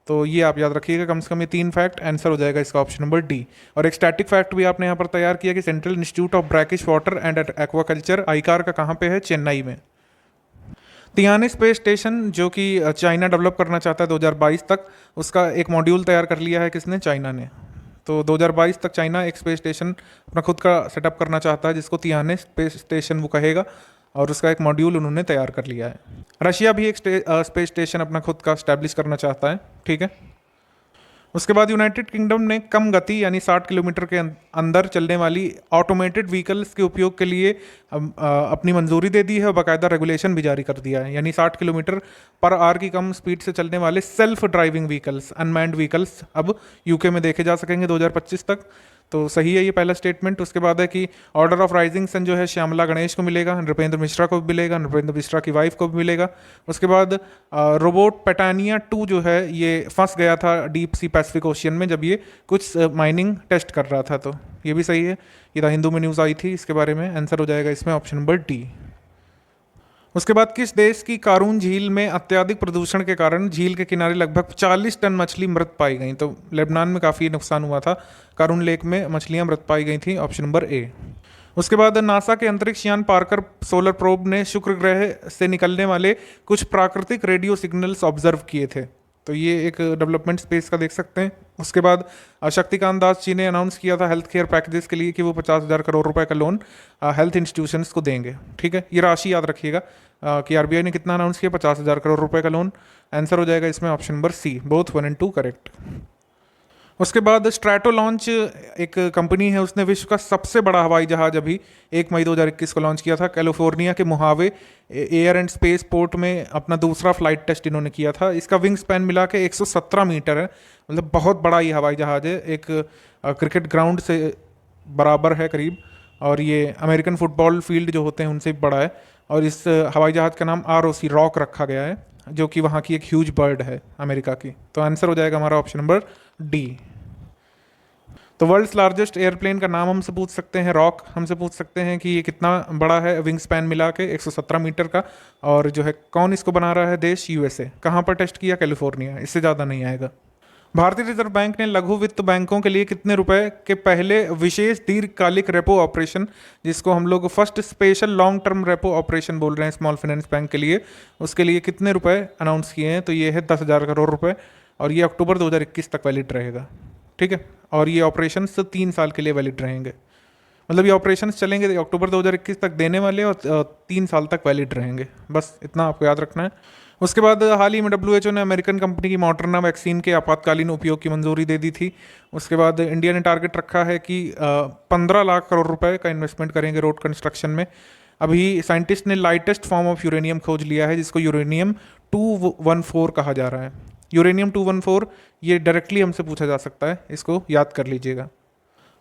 तो ये आप याद रखिएगा, कम से कम ये 3 फैक्ट। आंसर हो जाएगा इसका ऑप्शन नंबर डी। और एक स्टैटिक फैक्ट भी आपने यहाँ पर तैयार किया कि central institute of brackish water and aquaculture आईकार का कहाँ पे है? चेन्नई में। तियाने स्पेस स्टेशन जो कि चाइना डेवलप करना चाहता है 2022 तक, उसका एक मॉड्यूल तैयार कर लिया है किसने? चाइना ने। तो 2022 तक चाइना एक स्पेस स्टेशन अपना खुद का सेटअप करना चाहता है जिसको तियाने स्पेस स्टेशन वो कहेगा, और उसका एक मॉड्यूल उन्होंने तैयार कर लिया है। रशिया भी एक स्पेस स्टेशन अपना खुद का स्टैब्लिश करना चाहता है। ठीक है, उसके बाद यूनाइटेड किंगडम ने कम गति यानी 60 किलोमीटर के अंदर चलने वाली ऑटोमेटेड व्हीकल्स के उपयोग के लिए अपनी मंजूरी दे दी है और बाकायदा रेगुलेशन भी जारी कर दिया है। यानी 60 किलोमीटर पर आवर की कम स्पीड से चलने वाले self driving vehicles, unmanned vehicles अब यूके में देखे जा सकेंगे 2025 तक। तो सही है ये पहला स्टेटमेंट। उसके बाद है कि ऑर्डर ऑफ राइजिंग सन जो है श्यामला गणेश को मिलेगा, नृपेंद्र मिश्रा को भी मिलेगा, नृपेंद्र मिश्रा की वाइफ को भी मिलेगा। उसके बाद रोबोट पेटानिया 2 जो है ये फंस गया था डीप सी पैसिफिक ओशियन में जब ये कुछ माइनिंग टेस्ट कर रहा था। तो ये भी सही है, ये द हिंदू में न्यूज़ आई थी इसके बारे में। आंसर हो जाएगा इसमें ऑप्शन नंबर डी। उसके बाद किस देश की कारून झील में अत्यधिक प्रदूषण के कारण झील के किनारे लगभग 40 टन मछली मृत पाई गई? तो लेबनान में काफ़ी नुकसान हुआ था, कारून लेक में मछलियां मृत पाई गई थी, ऑप्शन नंबर ए। उसके बाद नासा के अंतरिक्ष यान पार्कर सोलर प्रोब ने शुक्र ग्रह से निकलने वाले कुछ प्राकृतिक रेडियो सिग्नल्स ऑब्जर्व किए थे। तो ये एक डेवलपमेंट स्पेस का देख सकते हैं। उसके बाद शक्तिकांत दास जी ने अनाउंस किया था हेल्थ केयर पैकेजेस के लिए कि वो 50,000 करोड़ रुपए का लोन हेल्थ इंस्टीट्यूशंस को देंगे। ठीक है, ये राशि याद रखिएगा कि RBI ने कितना अनाउंस किया? 50,000 करोड़ रुपए का लोन। आंसर हो जाएगा इसमें ऑप्शन नंबर सी, बोथ 1 और 2 करेक्ट। उसके बाद स्ट्रैटो लॉन्च एक कंपनी है, उसने विश्व का सबसे बड़ा हवाई जहाज अभी 1 मई 2021 को लॉन्च किया था। कैलिफोर्निया के Mojave air and space port में अपना दूसरा फ्लाइट टेस्ट इन्होंने किया था। इसका विंग स्पैन मिला के 117 मीटर है, मतलब बहुत बड़ा ये हवाई जहाज है, एक क्रिकेट ग्राउंड से बराबर है करीब, और ये अमेरिकन फुटबॉल फील्ड जो होते हैं उनसे भी बड़ा है। और इस हवाई जहाज का नाम ROC रॉक रखा गया है, जो कि वहाँ की एक ह्यूज बर्ड है अमेरिका की। तो आंसर हो जाएगा हमारा ऑप्शन नंबर डी। तो वर्ल्ड्स लार्जेस्ट एयरप्लेन का नाम हमसे पूछ सकते हैं, रॉक हमसे पूछ सकते हैं कि ये कितना बड़ा है, विंग स्पैन मिला के 117 मीटर का, और जो है कौन इसको बना रहा है? देश USA। कहाँ पर टेस्ट किया? कैलिफोर्निया। इससे ज़्यादा नहीं आएगा। भारतीय रिजर्व बैंक ने लघु वित्त बैंकों के लिए कितने रुपए के पहले विशेष दीर्घकालिक रेपो ऑपरेशन, जिसको हम लोग first special long term repo operation बोल रहे हैं स्मॉल फाइनेंस बैंक के लिए, उसके लिए कितने रुपए अनाउंस किए हैं? तो ये है 10,000 करोड़ रुपए और ये अक्टूबर 2021 तक वैलिड रहेगा। ठीक है, और ये ऑपरेशन 3 साल के लिए वैलिड रहेंगे। मतलब ये ऑपरेशन चलेंगे अक्टूबर 2021 तक देने वाले और 3 साल तक वैलिड रहेंगे। बस इतना आपको याद रखना है। उसके बाद हाल ही में WHO ने अमेरिकन कंपनी की मॉडर्ना वैक्सीन के आपातकालीन उपयोग की मंजूरी दे दी थी। उसके बाद इंडिया ने टारगेट रखा है कि 15 लाख करोड़ रुपए का इन्वेस्टमेंट करेंगे रोड कंस्ट्रक्शन में। अभी साइंटिस्ट ने लाइटेस्ट फॉर्म ऑफ यूरेनियम खोज लिया है, जिसको यूरेनियम 214 कहा जा रहा है। यूरेनियम 214 ये डायरेक्टली हमसे पूछा जा सकता है, इसको याद कर लीजिएगा।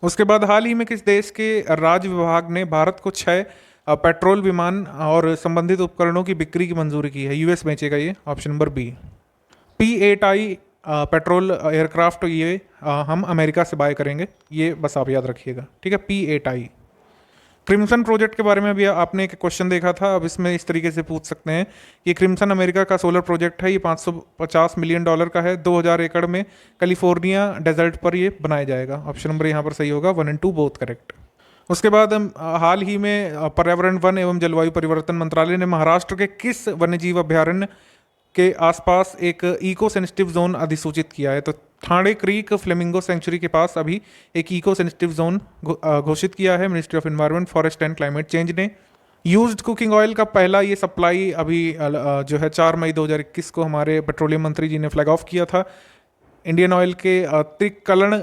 उसके बाद हाल ही में किस देश के राज्य विभाग ने भारत को 6 पेट्रोल विमान और संबंधित उपकरणों की बिक्री की मंजूरी की है? यूएस बेचेगा ये, option number B. P-8I patrol aircraft ये हम अमेरिका से बाय करेंगे, ये बस आप याद रखिएगा। ठीक है, P-8I। क्रिम्सन प्रोजेक्ट के बारे में भी आपने एक क्वेश्चन देखा था, अब इसमें इस तरीके से पूछ सकते हैं कि क्रिम्सन अमेरिका का सोलर प्रोजेक्ट है, ये $550 मिलियन का है, 2000 एकड़ में कैलिफोर्निया डेजर्ट पर ये बनाया जाएगा। ऑप्शन नंबर यहाँ पर सही होगा, 1 और 2 बोथ करेक्ट। उसके बाद हाल ही में पर्यावरण, वन एवं जलवायु परिवर्तन मंत्रालय ने महाराष्ट्र के किस वन्यजीव अभयारण्य के आसपास एक इको सेंसिटिव जोन अधिसूचित किया है? तो थाणे क्रीक फ्लेमिंगो सेंचुरी के पास अभी एक इको सेंसिटिव जोन घोषित किया है ministry of environment, forest and climate change ने। यूज्ड कुकिंग ऑयल का पहला ये सप्लाई अभी जो है 4 मई 2021 को हमारे पेट्रोलियम मंत्री जी ने फ्लैग ऑफ किया था इंडियन ऑयल के त्रिकलन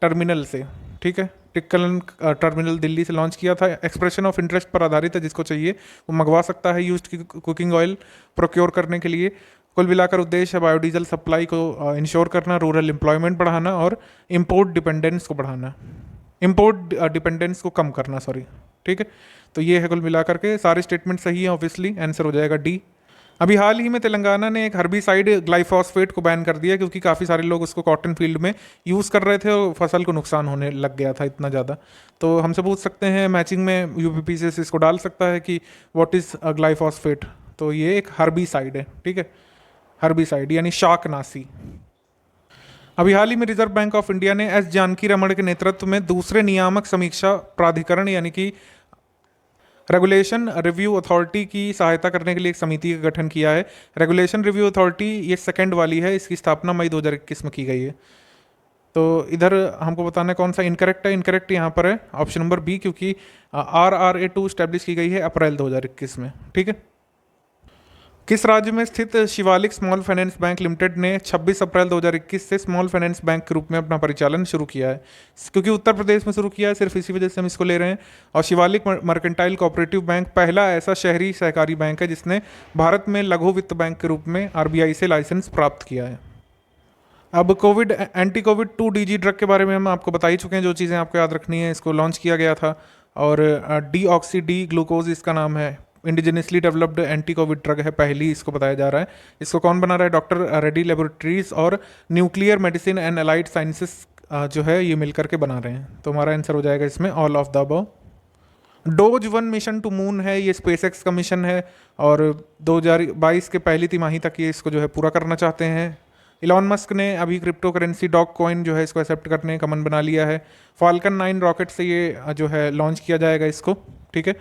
टर्मिनल से। ठीक है, टिक्कलन टर्मिनल दिल्ली से लॉन्च किया था। एक्सप्रेशन ऑफ इंटरेस्ट पर आधारित है, जिसको चाहिए वो मंगवा सकता है यूज्ड कुकिंग ऑयल प्रोक्योर करने के लिए। कुल मिलाकर उद्देश्य है बायोडीजल सप्लाई को इंश्योर करना, रूरल एम्प्लॉयमेंट बढ़ाना और इम्पोर्ट डिपेंडेंस को बढ़ाना, इम्पोर्ट डिपेंडेंस को कम करना, सॉरी। ठीक है, तो ये है कुल मिलाकर के सारे स्टेटमेंट सही है, ऑब्वियसली आंसर हो जाएगा डी। अभी हाल ही में तेलंगाना ने एक हर्बिसाइड ग्लाइफॉस्फेट को बैन कर दिया, क्योंकि काफ़ी सारे लोग उसको कॉटन फील्ड में यूज़ कर रहे थे और फसल को नुकसान होने लग गया था इतना ज़्यादा। तो हमसे पूछ सकते हैं मैचिंग में, UPPCS इसको डाल सकता है कि व्हाट इज़ ग्लाइफॉस्फेट, तो ये एक हर्बिसाइड है। ठीक है, हर्बिसाइड यानी शाकनाशी। अभी हाल ही में रिजर्व बैंक ऑफ इंडिया ने एस जानकी रमण के नेतृत्व में दूसरे नियामक समीक्षा प्राधिकरण यानी कि रेगुलेशन रिव्यू अथॉरिटी की सहायता करने के लिए एक समिति का गठन किया है। रेगुलेशन रिव्यू अथॉरिटी ये सेकंड वाली है, इसकी स्थापना मई 2021 में की गई है। तो इधर हमको बताना है कौन सा इनकरेक्ट है। इनकरेक्ट यहाँ पर है ऑप्शन नंबर बी, क्योंकि RRA 2 स्टैब्लिश की गई है अप्रैल 2021 में। ठीक है, किस राज्य में स्थित Shivalik small finance bank limited ने 26 अप्रैल 2021 से स्मॉल फाइनेंस बैंक के रूप में अपना परिचालन शुरू किया है? क्योंकि उत्तर प्रदेश में शुरू किया है, सिर्फ इसी वजह से हम इसको ले रहे हैं। और शिवालिक मर्केंटाइल कोऑपरेटिव बैंक पहला ऐसा शहरी सहकारी बैंक है जिसने भारत में लघु वित्त बैंक के रूप में RBI से लाइसेंस प्राप्त किया है। अब Covid anti Covid 2DG drug के बारे में हम आपको बता ही चुके हैं, जो चीज़ें आपको याद रखनी है। इसको लॉन्च किया गया था और डीऑक्सी डी ग्लूकोज इसका नाम है, indigenously developed anti Covid drug है, पहली इसको बताया जा रहा है। इसको कौन बना रहा है? डॉक्टर रेड्डी लेबोरेटरीज और nuclear medicine and allied sciences जो है ये मिलकर के बना रहे हैं। तो हमारा आंसर हो जाएगा इसमें all of the above. Doge 1 mission to moon है, ये स्पेसएक्स का मिशन है और 2022 के पहली तिमाही तक ये इसको जो है पूरा करना चाहते हैं। इलॉन मस्क ने अभी क्रिप्टो करेंसी डॉग कॉइन जो है इसको एक्सेप्ट करने का मन बना लिया है। फाल्कन 9 रॉकेट से ये जो है लॉन्च किया जाएगा इसको। ठीक है,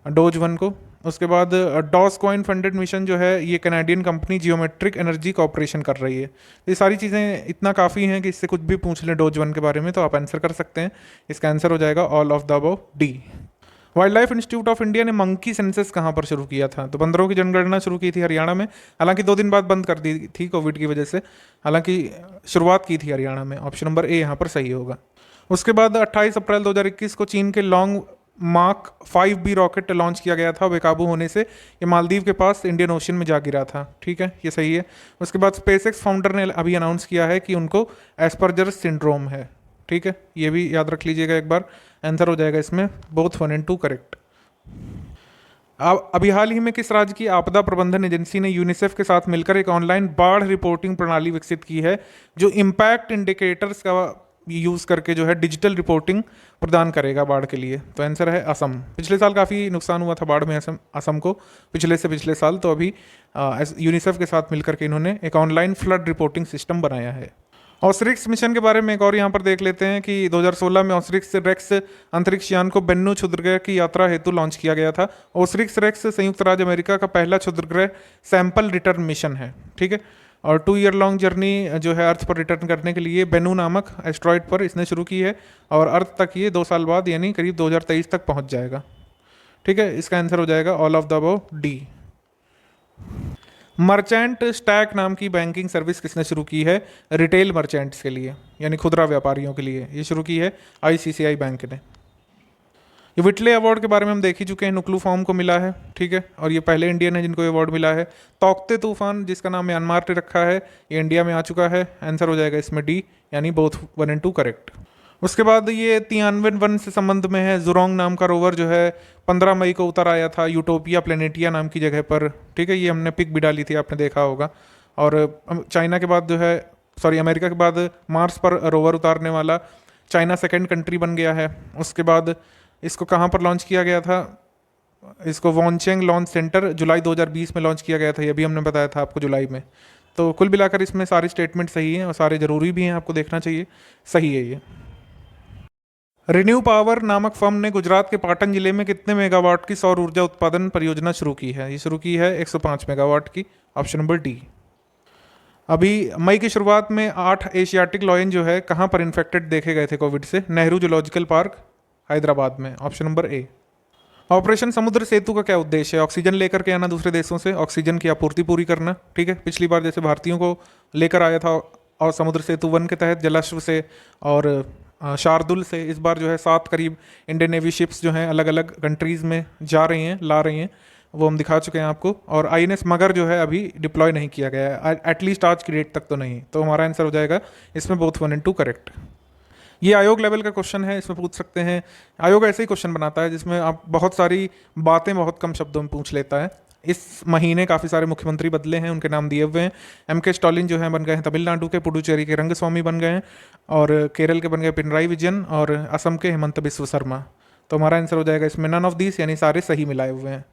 डोज 1 को। उसके बाद डॉस कॉइन फंडेड मिशन जो है ये Canadian company geometric energy corporation कर रही है। ये सारी चीज़ें इतना काफ़ी हैं कि इससे कुछ भी पूछ लें डोज 1 के बारे में तो आप आंसर कर सकते हैं। इसका आंसर हो जाएगा all of the above D. Wild life institute of India ने मंकी सेंसस कहाँ पर शुरू किया था? तो बंदरों की जनगणना शुरू की थी हरियाणा में, हालांकि 2 दिन बाद बंद कर दी थी कोविड की वजह से, हालांकि शुरुआत की थी हरियाणा में। ऑप्शन नंबर ए यहाँ पर सही होगा। उसके बाद 28 अप्रैल 2021 को चीन के long mark 5B rocket launch किया गया था। बेकाबू होने से ये मालदीव के पास इंडियन ओशन में जा गिरा था। ठीक है, ये सही है। उसके बाद स्पेसएक्स फाउंडर ने अभी अनाउंस किया है कि उनको एस्पर्जर सिंड्रोम है। ठीक है, ये भी याद रख लीजिएगा एक बार, आंसर हो जाएगा इसमें बोथ 1 और 2 करेक्ट। अभी हाल ही में किस राज्य की आपदा प्रबंधन एजेंसी ने यूनिसेफ के साथ मिलकर एक ऑनलाइन बाढ़ रिपोर्टिंग प्रणाली विकसित की है जो इम्पैक्ट इंडिकेटर्स का यूज़ करके जो है डिजिटल रिपोर्टिंग प्रदान करेगा बाढ़ के लिए? तो आंसर है असम। पिछले साल काफ़ी नुकसान हुआ था बाढ़ में असम को, पिछले से पिछले साल। तो अभी यूनिसेफ के साथ मिलकर के इन्होंने एक ऑनलाइन फ्लड रिपोर्टिंग सिस्टम बनाया है। ऑसरिक्स मिशन के बारे में एक और यहाँ पर देख लेते हैं कि 2016 में ऑसरिक्स रेक्स अंतरिक्ष यान को बेन्नू क्षुद्रग्रह की यात्रा हेतु लॉन्च किया गया था। ऑसरिक्स रेक्स संयुक्त राज्य अमेरिका का पहला क्षुद्रग्रह सैंपल रिटर्न मिशन है, ठीक है। और 2 ईयर लॉन्ग जर्नी जो है अर्थ पर रिटर्न करने के लिए बेन्नू नामक एस्ट्रॉइड पर इसने शुरू की है और अर्थ तक ये 2 साल बाद यानी करीब 2023 तक पहुँच जाएगा, ठीक है। इसका आंसर हो जाएगा all of the above D. Merchant stack नाम की बैंकिंग सर्विस किसने शुरू की है? रिटेल मर्चेंट्स के लिए यानी खुदरा व्यापारियों के लिए ये शुरू की है आईसीसीआई बैंक ने। ये विटले अवार्ड के बारे में हम देख ही चुके हैं, नुक्लू फॉर्म को मिला है, ठीक है। और ये पहले इंडियन है जिनको ये अवार्ड मिला है। तौकते तूफान जिसका नाम म्यांमार ने रखा है, ये इंडिया में आ चुका है। आंसर हो जाएगा इसमें डी, यानी बोथ 1 और 2 करेक्ट। उसके बाद ये तियानवे से संबंध में है। जुरोंग नाम का रोवर जो है 15 मई को उतर आया था यूटोपिया प्लेनेटिया नाम की जगह पर, ठीक है। ये हमने पिक भी डाली थी, आपने देखा होगा। और चाइना के बाद जो है अमेरिका के बाद मार्स पर रोवर उतारने वाला चाइना सेकंड कंट्री बन गया है। उसके बाद इसको कहाँ पर लॉन्च किया गया था? इसको वॉन्चेंग लॉन्च सेंटर जुलाई 2020 में लॉन्च किया गया था, ये भी हमने बताया था आपको जुलाई में। तो कुल मिलाकर इसमें सारे स्टेटमेंट सही हैं और सारे ज़रूरी भी हैं, आपको देखना चाहिए, सही है ये। रिन्यू पावर नामक फर्म ने गुजरात के पाटन जिले में कितने मेगावाट की सौर ऊर्जा उत्पादन परियोजना शुरू की है? ये शुरू की है 105 मेगावाट की, ऑप्शन नंबर डी। अभी मई की शुरुआत में 8 एशियाटिक लॉयन जो है कहाँ पर इन्फेक्टेड देखे गए थे कोविड से? नेहरू जूलॉजिकल पार्क हैदराबाद में, ऑप्शन नंबर ए। ऑपरेशन समुद्र सेतु का क्या उद्देश्य है? ऑक्सीजन लेकर के आना दूसरे देशों से, ऑक्सीजन की आपूर्ति पूरी करना, ठीक है। पिछली बार जैसे भारतीयों को लेकर आया था और समुद्र सेतु 1 के तहत जलाश्व से और शार्दुल से, इस बार जो है 7 करीब इंडियन नेवी शिप्स जो हैं अलग अलग कंट्रीज़ में जा रही हैं, ला रही हैं, वो हम दिखा चुके हैं आपको। और आईएनएस मगर जो है अभी डिप्लॉय नहीं किया गया है, एटलीस्ट आज की डेट तक तो नहीं। तो हमारा आंसर हो जाएगा इसमें बोथ 1 और 2 करेक्ट। ये आयोग लेवल का क्वेश्चन है, इसमें पूछ सकते हैं। आयोग ऐसे ही क्वेश्चन बनाता है जिसमें आप बहुत सारी बातें बहुत कम शब्दों में पूछ लेता है। इस महीने काफ़ी सारे मुख्यमंत्री बदले हैं, उनके नाम दिए हुए हैं। एमके स्टालिन जो हैं बन गए हैं तमिलनाडु के, पुडुचेरी के रंगस्वामी बन गए हैं, और केरल के बन गए पिनराई विजयन, और असम के हेमंत बिस्व शर्मा। तो हमारा आंसर हो जाएगा इसमें नन ऑफ दिस, यानी सारे सही मिलाए हुए हैं।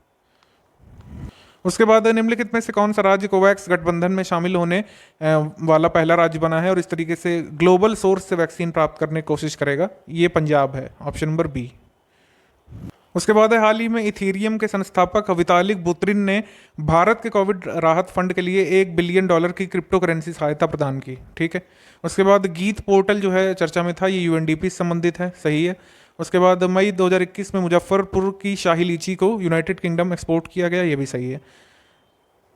उसके बाद निम्नलिखित में से कौन सा राज्य कोवैक्स गठबंधन में शामिल होने वाला पहला राज्य बना है और इस तरीके से ग्लोबल सोर्स से वैक्सीन प्राप्त करने की कोशिश करेगा? ये पंजाब है, ऑप्शन नंबर बी। उसके बाद हाल ही में इथीरियम के संस्थापक वितालिक बुत्रिन ने भारत के कोविड राहत फंड के लिए $1 बिलियन की क्रिप्टो करेंसी सहायता प्रदान की, ठीक है। उसके बाद गीत पोर्टल जो है चर्चा में था, ये यूएनडीपी से संबंधित है, सही है। उसके बाद मई 2021 में मुजफ्फरपुर की शाही लीची को यूनाइटेड किंगडम एक्सपोर्ट किया गया, ये भी सही है।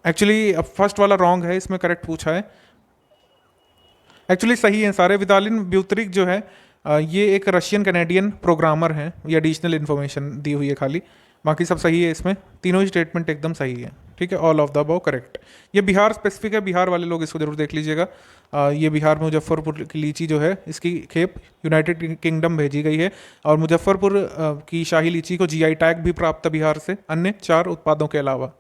एक्चुअली फर्स्ट वाला रॉन्ग है, इसमें करेक्ट पूछा है, एक्चुअली सही है सारे। वितालिन ब्यूत्रिक जो है ये एक रशियन कैनेडियन प्रोग्रामर हैं, ये एडिशनल इन्फॉर्मेशन दी हुई है खाली, बाकी सब सही है इसमें, तीनों ही स्टेटमेंट एकदम सही है, ठीक है। All of the above correct. ये बिहार स्पेसिफिक है, बिहार वाले लोग इसको जरूर देख लीजिएगा। ये बिहार में मुजफ्फरपुर की लीची जो है इसकी खेप यूनाइटेड किंगडम भेजी गई है, और मुजफ्फरपुर की शाही लीची को जीआई टैग भी प्राप्त है बिहार से, अन्य 4 उत्पादों के अलावा।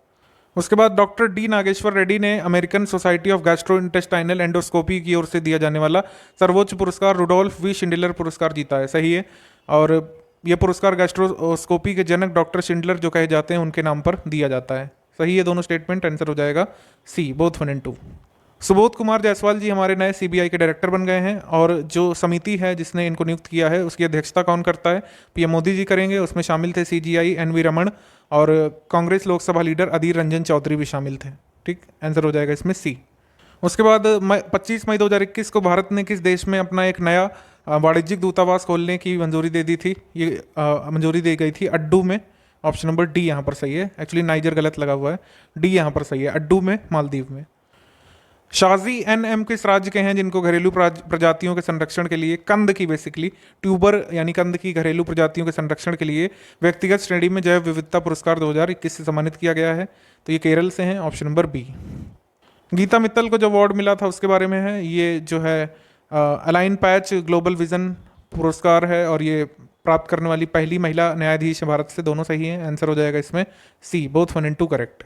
उसके बाद डॉक्टर डी नागेश्वर रेड्डी ने American society of gastrointestinal endoscopy की ओर से दिया जाने वाला सर्वोच्च पुरस्कार रुडोल्फ वी शिंडलर पुरस्कार जीता है, सही है। और यह पुरस्कार गैस्ट्रोस्कोपी के जनक डॉक्टर शिंडलर जो कहे जाते हैं उनके नाम पर दिया जाता है, सही है दोनों स्टेटमेंट। आंसर हो जाएगा सी, बोथ 1 और 2। सुबोध कुमार जायसवाल जी हमारे नए सीबीआई के डायरेक्टर बन गए हैं, और जो समिति है जिसने इनको नियुक्त किया है उसकी अध्यक्षता कौन करता है? पीएम मोदी जी करेंगे। उसमें शामिल थे सीजीआई एनवी रमन, और कांग्रेस लोकसभा लीडर अधीर रंजन चौधरी भी शामिल थे, ठीक। आंसर हो जाएगा इसमें सी। उसके बाद 25 मई 2021 को भारत ने किस देश में अपना एक नया वाणिज्यिक दूतावास खोलने की मंजूरी दे दी थी? ये मंजूरी दी गई थी अड्डू में, ऑप्शन नंबर डी यहाँ पर सही है। एक्चुअली नाइजर गलत लगा हुआ है, डी यहाँ पर सही है, अड्डू में, मालदीव में। शाजी एनएम किस राज्य के हैं जिनको घरेलू प्रजातियों के संरक्षण के लिए कंद की बेसिकली ट्यूबर यानी कंद की घरेलू प्रजातियों के संरक्षण के लिए व्यक्तिगत श्रेणी में जैव विविधता पुरस्कार 2021 से सम्मानित किया गया है? तो ये केरल से हैं, option number B. Geeta Mittal को जो अवार्ड मिला था उसके बारे में है, ये जो है अलाइन पैच ग्लोबल विजन पुरस्कार है, और ये प्राप्त करने वाली पहली महिला न्यायाधीश है भारत से, दोनों सही हैं। आंसर हो जाएगा इसमें सी, बोथ 1 और 2 करेक्ट।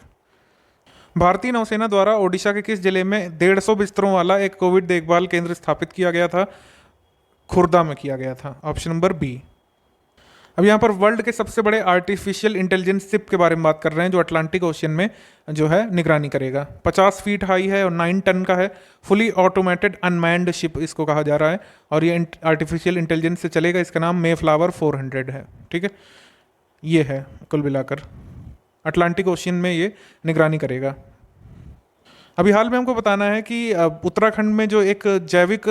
भारतीय नौसेना द्वारा ओडिशा के किस जिले में 150 बिस्तरों वाला एक कोविड देखभाल केंद्र स्थापित किया गया था? खुर्दा में किया गया था, ऑप्शन नंबर बी। अब यहाँ पर वर्ल्ड के सबसे बड़े आर्टिफिशियल इंटेलिजेंस शिप के बारे में बात कर रहे हैं जो अटलांटिक ओशियन में जो है निगरानी करेगा। 50 फीट हाई है और 9 टन का है। फुली ऑटोमेटेड अनमैन्ड शिप इसको कहा जा रहा है और ये आर्टिफिशियल इंटेलिजेंस से चलेगा। इसका नाम मेफ्लावर 400 है। ठीक है, ये है कुल मिलाकर अटलांटिक ओशियन में ये निगरानी करेगा। अभी हाल में हमको बताना है कि उत्तराखंड में जो एक जैविक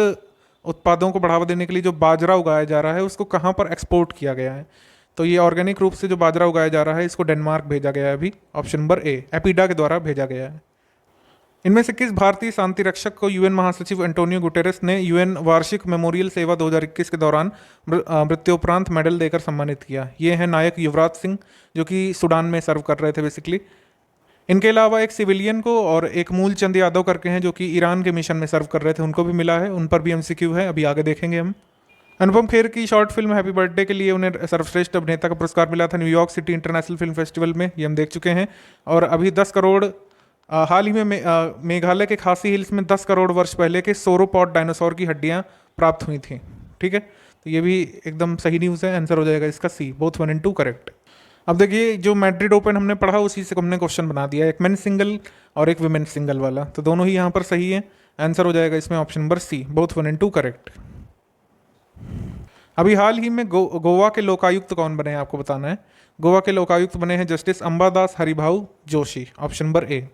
उत्पादों को बढ़ावा देने के लिए जो बाजरा उगाया जा रहा है उसको कहाँ पर एक्सपोर्ट किया गया है। तो ये ऑर्गेनिक रूप से जो बाजरा उगाया जा रहा है इसको डेनमार्क भेजा गया है। अभी ऑप्शन नंबर ए एपिडा के द्वारा भेजा गया है। इनमें से किस भारतीय शांति रक्षक को यूएन महासचिव एंटोनियो गुटेरेस ने यूएन वार्षिक मेमोरियल सेवा 2021 के दौरान मृत्युपरांत मेडल देकर सम्मानित किया? ये है नायक युवराज सिंह जो कि सूडान में सर्व कर रहे थे बेसिकली। इनके अलावा एक सिविलियन को और एक मूल चंद यादव करके हैं जो कि ईरान के मिशन में सर्व कर रहे थे, उनको भी मिला है। उन पर भी एमसीक्यू है, अभी आगे देखेंगे हम। अनुपम खेर की शॉर्ट फिल्म हैप्पी बर्थडे के लिए उन्हें सर्वश्रेष्ठ अभिनेता का पुरस्कार मिला था New York city international film festival में, ये हम देख चुके हैं। और अभी 10 करोड़ हाल ही में मेघालय के खासी हिल्स में 10 करोड़ वर्ष पहले के सोरोपॉड डायनासोर की हड्डियां प्राप्त हुई थी। ठीक है, तो ये भी एकदम सही न्यूज़ है। आंसर हो जाएगा इसका सी, बोथ 1 and 2 करेक्ट। अब देखिए जो मैड्रिड ओपन हमने पढ़ा उसी से हमने क्वेश्चन बना दिया, एक मेन सिंगल और एक विमेन सिंगल वाला, तो दोनों ही यहाँ पर सही है। आंसर हो जाएगा इसमें option number C, both 1 and 2 correct. अभी हाल ही में गोवा के लोकायुक्त कौन बने हैं आपको बताना है। गोवा के लोकायुक्त बने हैं justice Ambadas Haribhau Joshi, option number ए।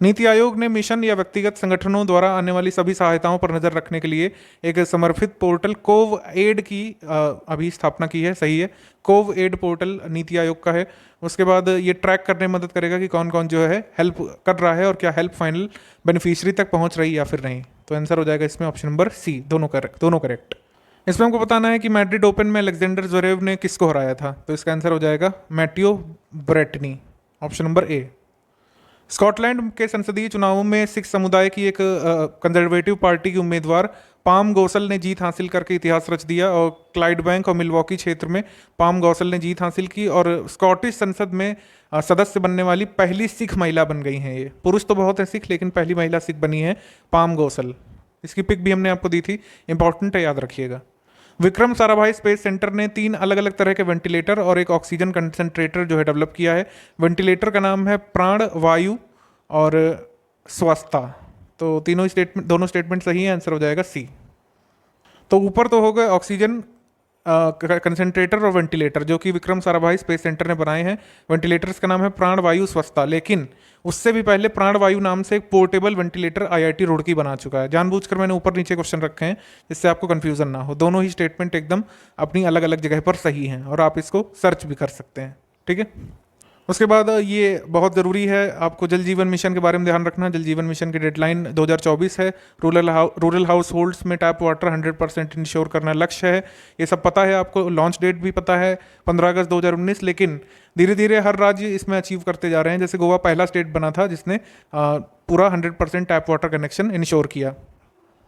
नीति आयोग ने मिशन या व्यक्तिगत संगठनों द्वारा आने वाली सभी सहायताओं पर नजर रखने के लिए एक समर्पित पोर्टल कोव एड की अभी स्थापना की है। सही है, CoV add portal NITI Aayog का है। उसके बाद ये ट्रैक करने में मदद करेगा कि कौन कौन जो है हेल्प कर रहा है और क्या हेल्प फाइनल बेनिफिशियरी तक पहुंच रही या फिर नहीं। तो आंसर हो जाएगा इसमें ऑप्शन नंबर सी, दोनों करेक्ट। इसमें हमको बताना है कि मैड्रिड ओपन में अलेक्जेंडर ज़्वेरेव ने किसको हराया था, तो इसका आंसर हो जाएगा Matteo Berrettini, option number A. Scotland के संसदीय चुनावों में सिख समुदाय की एक कंजर्वेटिव पार्टी के उम्मीदवार पाम गौसल ने जीत हासिल करके इतिहास रच दिया और क्लाइडबैंक और मिलवॉकी क्षेत्र में पाम गौसल ने जीत हासिल की और स्कॉटिश संसद में सदस्य बनने वाली पहली सिख महिला बन गई हैं। ये पुरुष तो बहुत है सिख, लेकिन पहली महिला सिख बनी है पाम गौसल। इसकी पिक भी हमने आपको दी थी, इंपॉर्टेंट है, याद रखिएगा। विक्रम साराभाई स्पेस सेंटर ने 3 अलग अलग तरह के वेंटिलेटर और एक ऑक्सीजन कंसंट्रेटर जो है डेवलप किया है। वेंटिलेटर का नाम है प्राण वायु और स्वस्ता। तो दोनों स्टेटमेंट सही है, आंसर हो जाएगा सी। तो ऊपर तो हो गए ऑक्सीजन कंसंट्रेटर और वेंटिलेटर जो कि विक्रम साराभाई स्पेस सेंटर ने बनाए हैं। वेंटिलेटर्स का नाम है प्राण वायु स्वस्ता, लेकिन उससे भी पहले प्राण वायु नाम से एक पोर्टेबल वेंटिलेटर आईआईटी रुड़की बना चुका है। जानबूझकर मैंने ऊपर नीचे क्वेश्चन रखे हैं जिससे आपको कंफ्यूजन ना हो। दोनों ही स्टेटमेंट एकदम अपनी अलग अलग जगह पर सही हैं और आप इसको सर्च भी कर सकते हैं। ठीक है, उसके बाद ये बहुत ज़रूरी है आपको जल जीवन मिशन के बारे में ध्यान रखना। जल जीवन मिशन की डेडलाइन 2024 है। रूरल हाउस होल्ड्स में टैप वाटर 100% इंश्योर करना लक्ष्य है। ये सब पता है आपको, लॉन्च डेट भी पता है 15 अगस्त 2019, लेकिन धीरे धीरे हर राज्य इसमें अचीव करते जा रहे हैं। जैसे गोवा पहला स्टेट बना था जिसने पूरा 100% टैप वाटर कनेक्शन इंश्योर किया।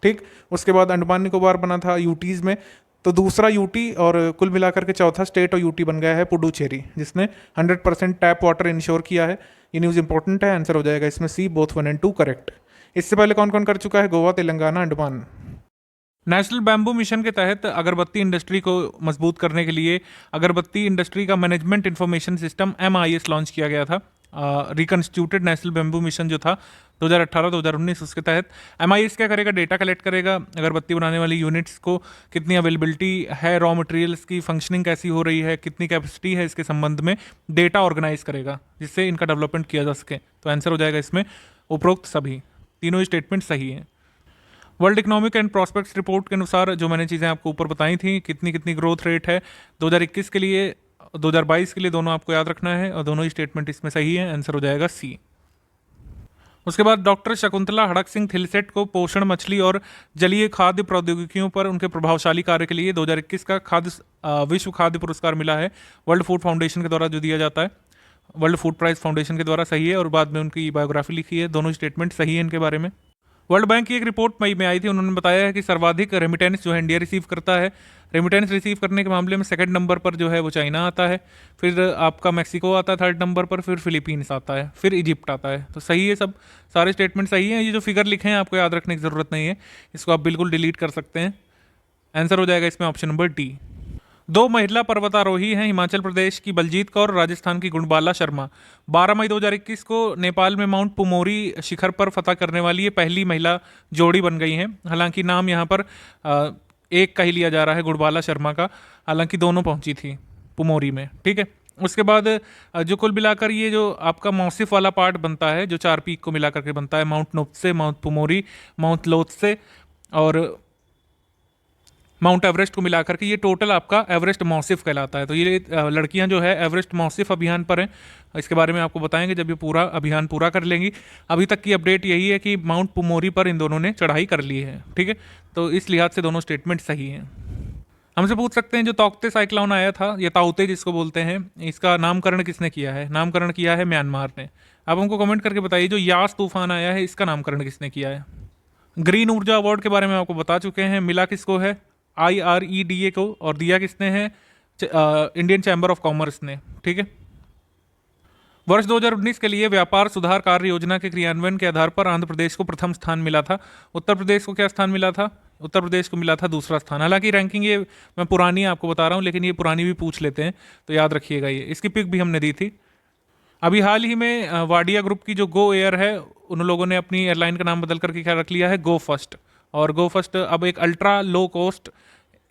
ठीक, उसके बाद अंडमान निकोबार बना था यूटीज़ में, तो दूसरा यूटी और कुल मिलाकर के चौथा स्टेट और यूटी बन गया है पुडुचेरी जिसने 100% टैप वाटर इंश्योर किया है। ये न्यूज़ इंपॉर्टेंट है, आंसर हो जाएगा इसमें सी, बोथ 1 and 2 करेक्ट। इससे पहले कौन कौन कर चुका है? Goa, Telangana, Andaman. National bamboo mission के तहत अगरबत्ती इंडस्ट्री को मजबूत करने के लिए अगरबत्ती इंडस्ट्री का management information system MIS launch किया गया था। रिकन्स्टिट्यूटेड नेशनल बैम्बू मिशन जो था 2018-2019, उसके तहत MIS क्या करेगा? डेटा कलेक्ट करेगा अगरबत्ती बनाने वाली यूनिट्स को, कितनी अवेलेबिलिटी है रॉ मटेरियल्स की, फंक्शनिंग कैसी हो रही है, कितनी कैपेसिटी है, इसके संबंध में डेटा ऑर्गेनाइज करेगा जिससे इनका डेवलपमेंट किया जा सके। तो आंसर हो जाएगा इसमें उपरोक्त सभी, तीनों ही स्टेटमेंट सही हैं। World economic and prospects report के अनुसार जो मैंने चीज़ें आपको ऊपर बताई थी, कितनी ग्रोथ रेट है 2021 के लिए, 2022 के लिए, दोनों आपको याद रखना है और दोनों ही स्टेटमेंट इसमें सही है, आंसर हो जाएगा सी। उसके बाद डॉक्टर शकुंतला हड़क सिंह थिलसेट को पोषण, मछली और जलीय खाद्य प्रौद्योगिकियों पर उनके प्रभावशाली कार्य के लिए 2021 का विश्व खाद्य पुरस्कार मिला है। वर्ल्ड फूड फाउंडेशन के द्वारा जो दिया जाता है, वर्ल्ड फूड प्राइज फाउंडेशन के द्वारा सही है, और बाद में उनकी बायोग्राफी लिखी है। दोनों स्टेटमेंट सही है इनके बारे में। वर्ल्ड बैंक की एक रिपोर्ट मई में आई थी, उन्होंने बताया है कि सर्वाधिक रेमिटेंस जो है इंडिया रिसीव करता है। रेमिटेंस रिसीव करने के मामले में सेकंड नंबर पर जो है वो चाइना आता है, फिर आपका मैक्सिको आता है थर्ड नंबर पर, फिर फिलीपींस आता है, फिर इजिप्ट आता है। तो सही है, सब सारे स्टेटमेंट सही हैं। ये जो फिगर लिखे हैं आपको याद रखने की ज़रूरत नहीं है, इसको आप बिल्कुल डिलीट कर सकते हैं। आंसर हो जाएगा इसमें ऑप्शन नंबर डी। दो महिला पर्वतारोही हैं, हिमाचल प्रदेश की बलजीत कौर और राजस्थान की गुणबाला शर्मा। 12 मई 2021 को नेपाल में माउंट पुमोरी शिखर पर फतह करने वाली ये पहली महिला जोड़ी बन गई हैं। हालांकि नाम यहाँ पर एक का ही लिया जा रहा है, गुणबाला शर्मा का, हालांकि दोनों पहुंची थी पुमोरी में। ठीक है, उसके बाद जो कुल मिलाकर ये जो आपका मौसिफ वाला पार्ट बनता है, जो 4 पीक को मिला करके बनता है, mount नोप्से, mount Pumori, mount Lhotse और माउंट एवरेस्ट को मिलाकर के ये टोटल आपका एवरेस्ट मौसिफ कहलाता है। तो ये लड़कियां जो है एवरेस्ट मौसिफ अभियान पर हैं। इसके बारे में आपको बताएंगे जब ये पूरा अभियान पूरा कर लेंगी। अभी तक की अपडेट यही है कि माउंट पुमोरी पर इन दोनों ने चढ़ाई कर ली है। ठीक है, तो इस लिहाज से दोनों स्टेटमेंट सही हैं। हमसे पूछ सकते हैं जो तौकते साइक्लोन आया था, ये ताउते जिसको बोलते हैं, इसका नामकरण किसने किया है? नामकरण किया है म्यांमार ने। आप हमको कमेंट करके बताइए जो यास तूफान आया है इसका नामकरण किसने किया है? ग्रीन ऊर्जा अवार्ड के बारे में आपको बता चुके हैं, मिला किसको है? IREDA को, और दिया किसने है? इंडियन चैम्बर ऑफ कॉमर्स ने। ठीक है, वर्ष 2019 के लिए व्यापार सुधार कार्य योजना के क्रियान्वयन के आधार पर आंध्र प्रदेश को प्रथम स्थान मिला था। उत्तर प्रदेश को क्या स्थान मिला था? उत्तर प्रदेश को मिला था दूसरा स्थान। हालांकि रैंकिंग ये मैं पुरानी आपको बता रहा हूँ, लेकिन ये पुरानी भी पूछ लेते हैं तो याद रखिएगा। ये इसकी पिक भी हमने दी थी। अभी हाल ही में वाडिया ग्रुप की जो गो एयर है, उन लोगों ने अपनी एयरलाइन का नाम बदल करके क्या रख लिया है? गो फर्स्ट। और गो फर्स्ट अब एक ultra low cost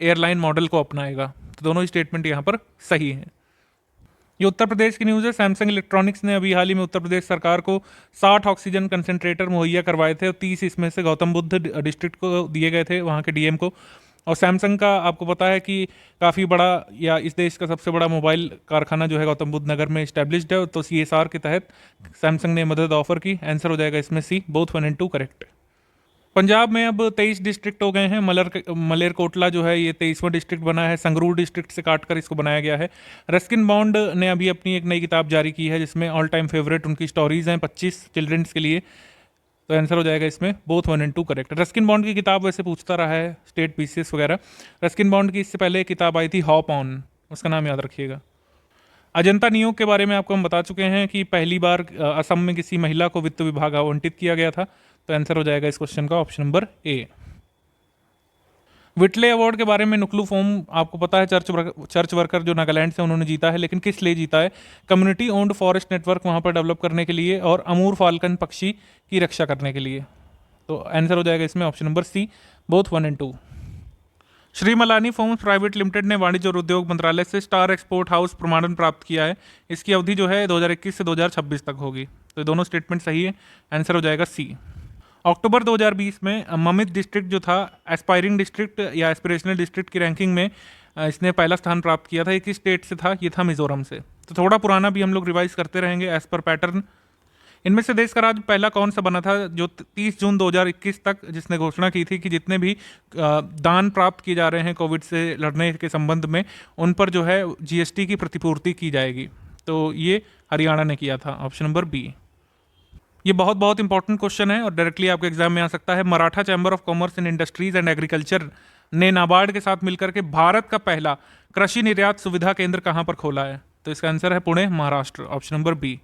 airline model को अपनाएगा। तो दोनों स्टेटमेंट यहाँ पर सही हैं। ये उत्तर प्रदेश की न्यूज़ है। सैमसंग इलेक्ट्रॉनिक्स ने अभी हाल ही में उत्तर प्रदेश सरकार को 60 ऑक्सीजन कंसंट्रेटर मुहैया करवाए थे और 30 इसमें से गौतम बुद्ध डिस्ट्रिक्ट को दिए गए थे, वहाँ के डीएम को। और सैमसंग का आपको पता है कि काफ़ी बड़ा, या इस देश का सबसे बड़ा मोबाइल कारखाना जो है गौतम बुद्ध नगर में इस्टेब्लिश्ड है। तो CSR के तहत सैमसंग ने मदद ऑफर की। आंसर हो जाएगा इसमें सी, बोथ 1 and 2 करेक्ट। पंजाब में अब 23 डिस्ट्रिक्ट हो गए हैं। मलेरकोटला जो है ये 23वां डिस्ट्रिक्ट बना है। संगरूर डिस्ट्रिक्ट से काटकर इसको बनाया गया है। रस्किन बॉन्ड ने अभी अपनी एक नई किताब जारी की है जिसमें ऑल टाइम फेवरेट उनकी स्टोरीज हैं 25 चिल्ड्रंस के लिए। तो आंसर हो जाएगा इसमें both 1 and 2 correct. Ruskin bond की किताब वैसे पूछता रहा है स्टेट PCS वगैरह। रस्किन बॉन्ड की इससे पहले एक किताब आई थी हॉप ऑन, उसका नाम याद रखिएगा। अजंता नियोग के बारे में आपको हम बता चुके हैं कि पहली बार असम में किसी महिला को वित्त विभाग आवंटित किया गया था। तो आंसर हो जाएगा इस क्वेश्चन का ऑप्शन नंबर ए। विटले अवार्ड के बारे में नुकलू फोम आपको पता है, चर्च वर्कर जो नागालैंड से उन्होंने जीता है, लेकिन किस लिए जीता है? कम्युनिटी ओन्ड फॉरेस्ट नेटवर्क वहाँ पर डेवलप करने के लिए और अमूर फाल्कन पक्षी की रक्षा करने के लिए। तो आंसर हो जाएगा इसमें option number C, both 1 and 2। Shri Malani Foams Private Limited ने वाणिज्य और उद्योग मंत्रालय से स्टार एक्सपोर्ट हाउस प्रमाणन प्राप्त किया है। इसकी अवधि जो है 2021 से 2026 तक होगी। तो दोनों स्टेटमेंट सही है, आंसर हो जाएगा सी। अक्टूबर 2020 में ममित डिस्ट्रिक्ट जो था एस्पायरिंग डिस्ट्रिक्ट या एस्पिरेशनल डिस्ट्रिक्ट की रैंकिंग में इसने पहला स्थान प्राप्त किया था। ये किस स्टेट से था? ये था मिजोरम से। तो थोड़ा पुराना भी हम लोग रिवाइज करते रहेंगे एज पर पैटर्न। इनमें से देश का राज्य पहला कौन सा बना था जो 30 जून 2021 तक जिसने घोषणा की थी कि जितने भी दान प्राप्त किए जा रहे हैं कोविड से लड़ने के संबंध में, उन पर जो है GST की प्रतिपूर्ति की जाएगी? तो ये हरियाणा ने किया था, ऑप्शन नंबर बी। ये बहुत बहुत इंपॉर्टेंट क्वेश्चन है और डायरेक्टली आपके एग्जाम में आ सकता है। Maratha chamber of commerce and industries and agriculture ने नाबार्ड के साथ मिलकर के भारत का पहला कृषि निर्यात सुविधा केंद्र कहाँ पर खोला है? तो इसका आंसर है Pune, Maharashtra, option number B.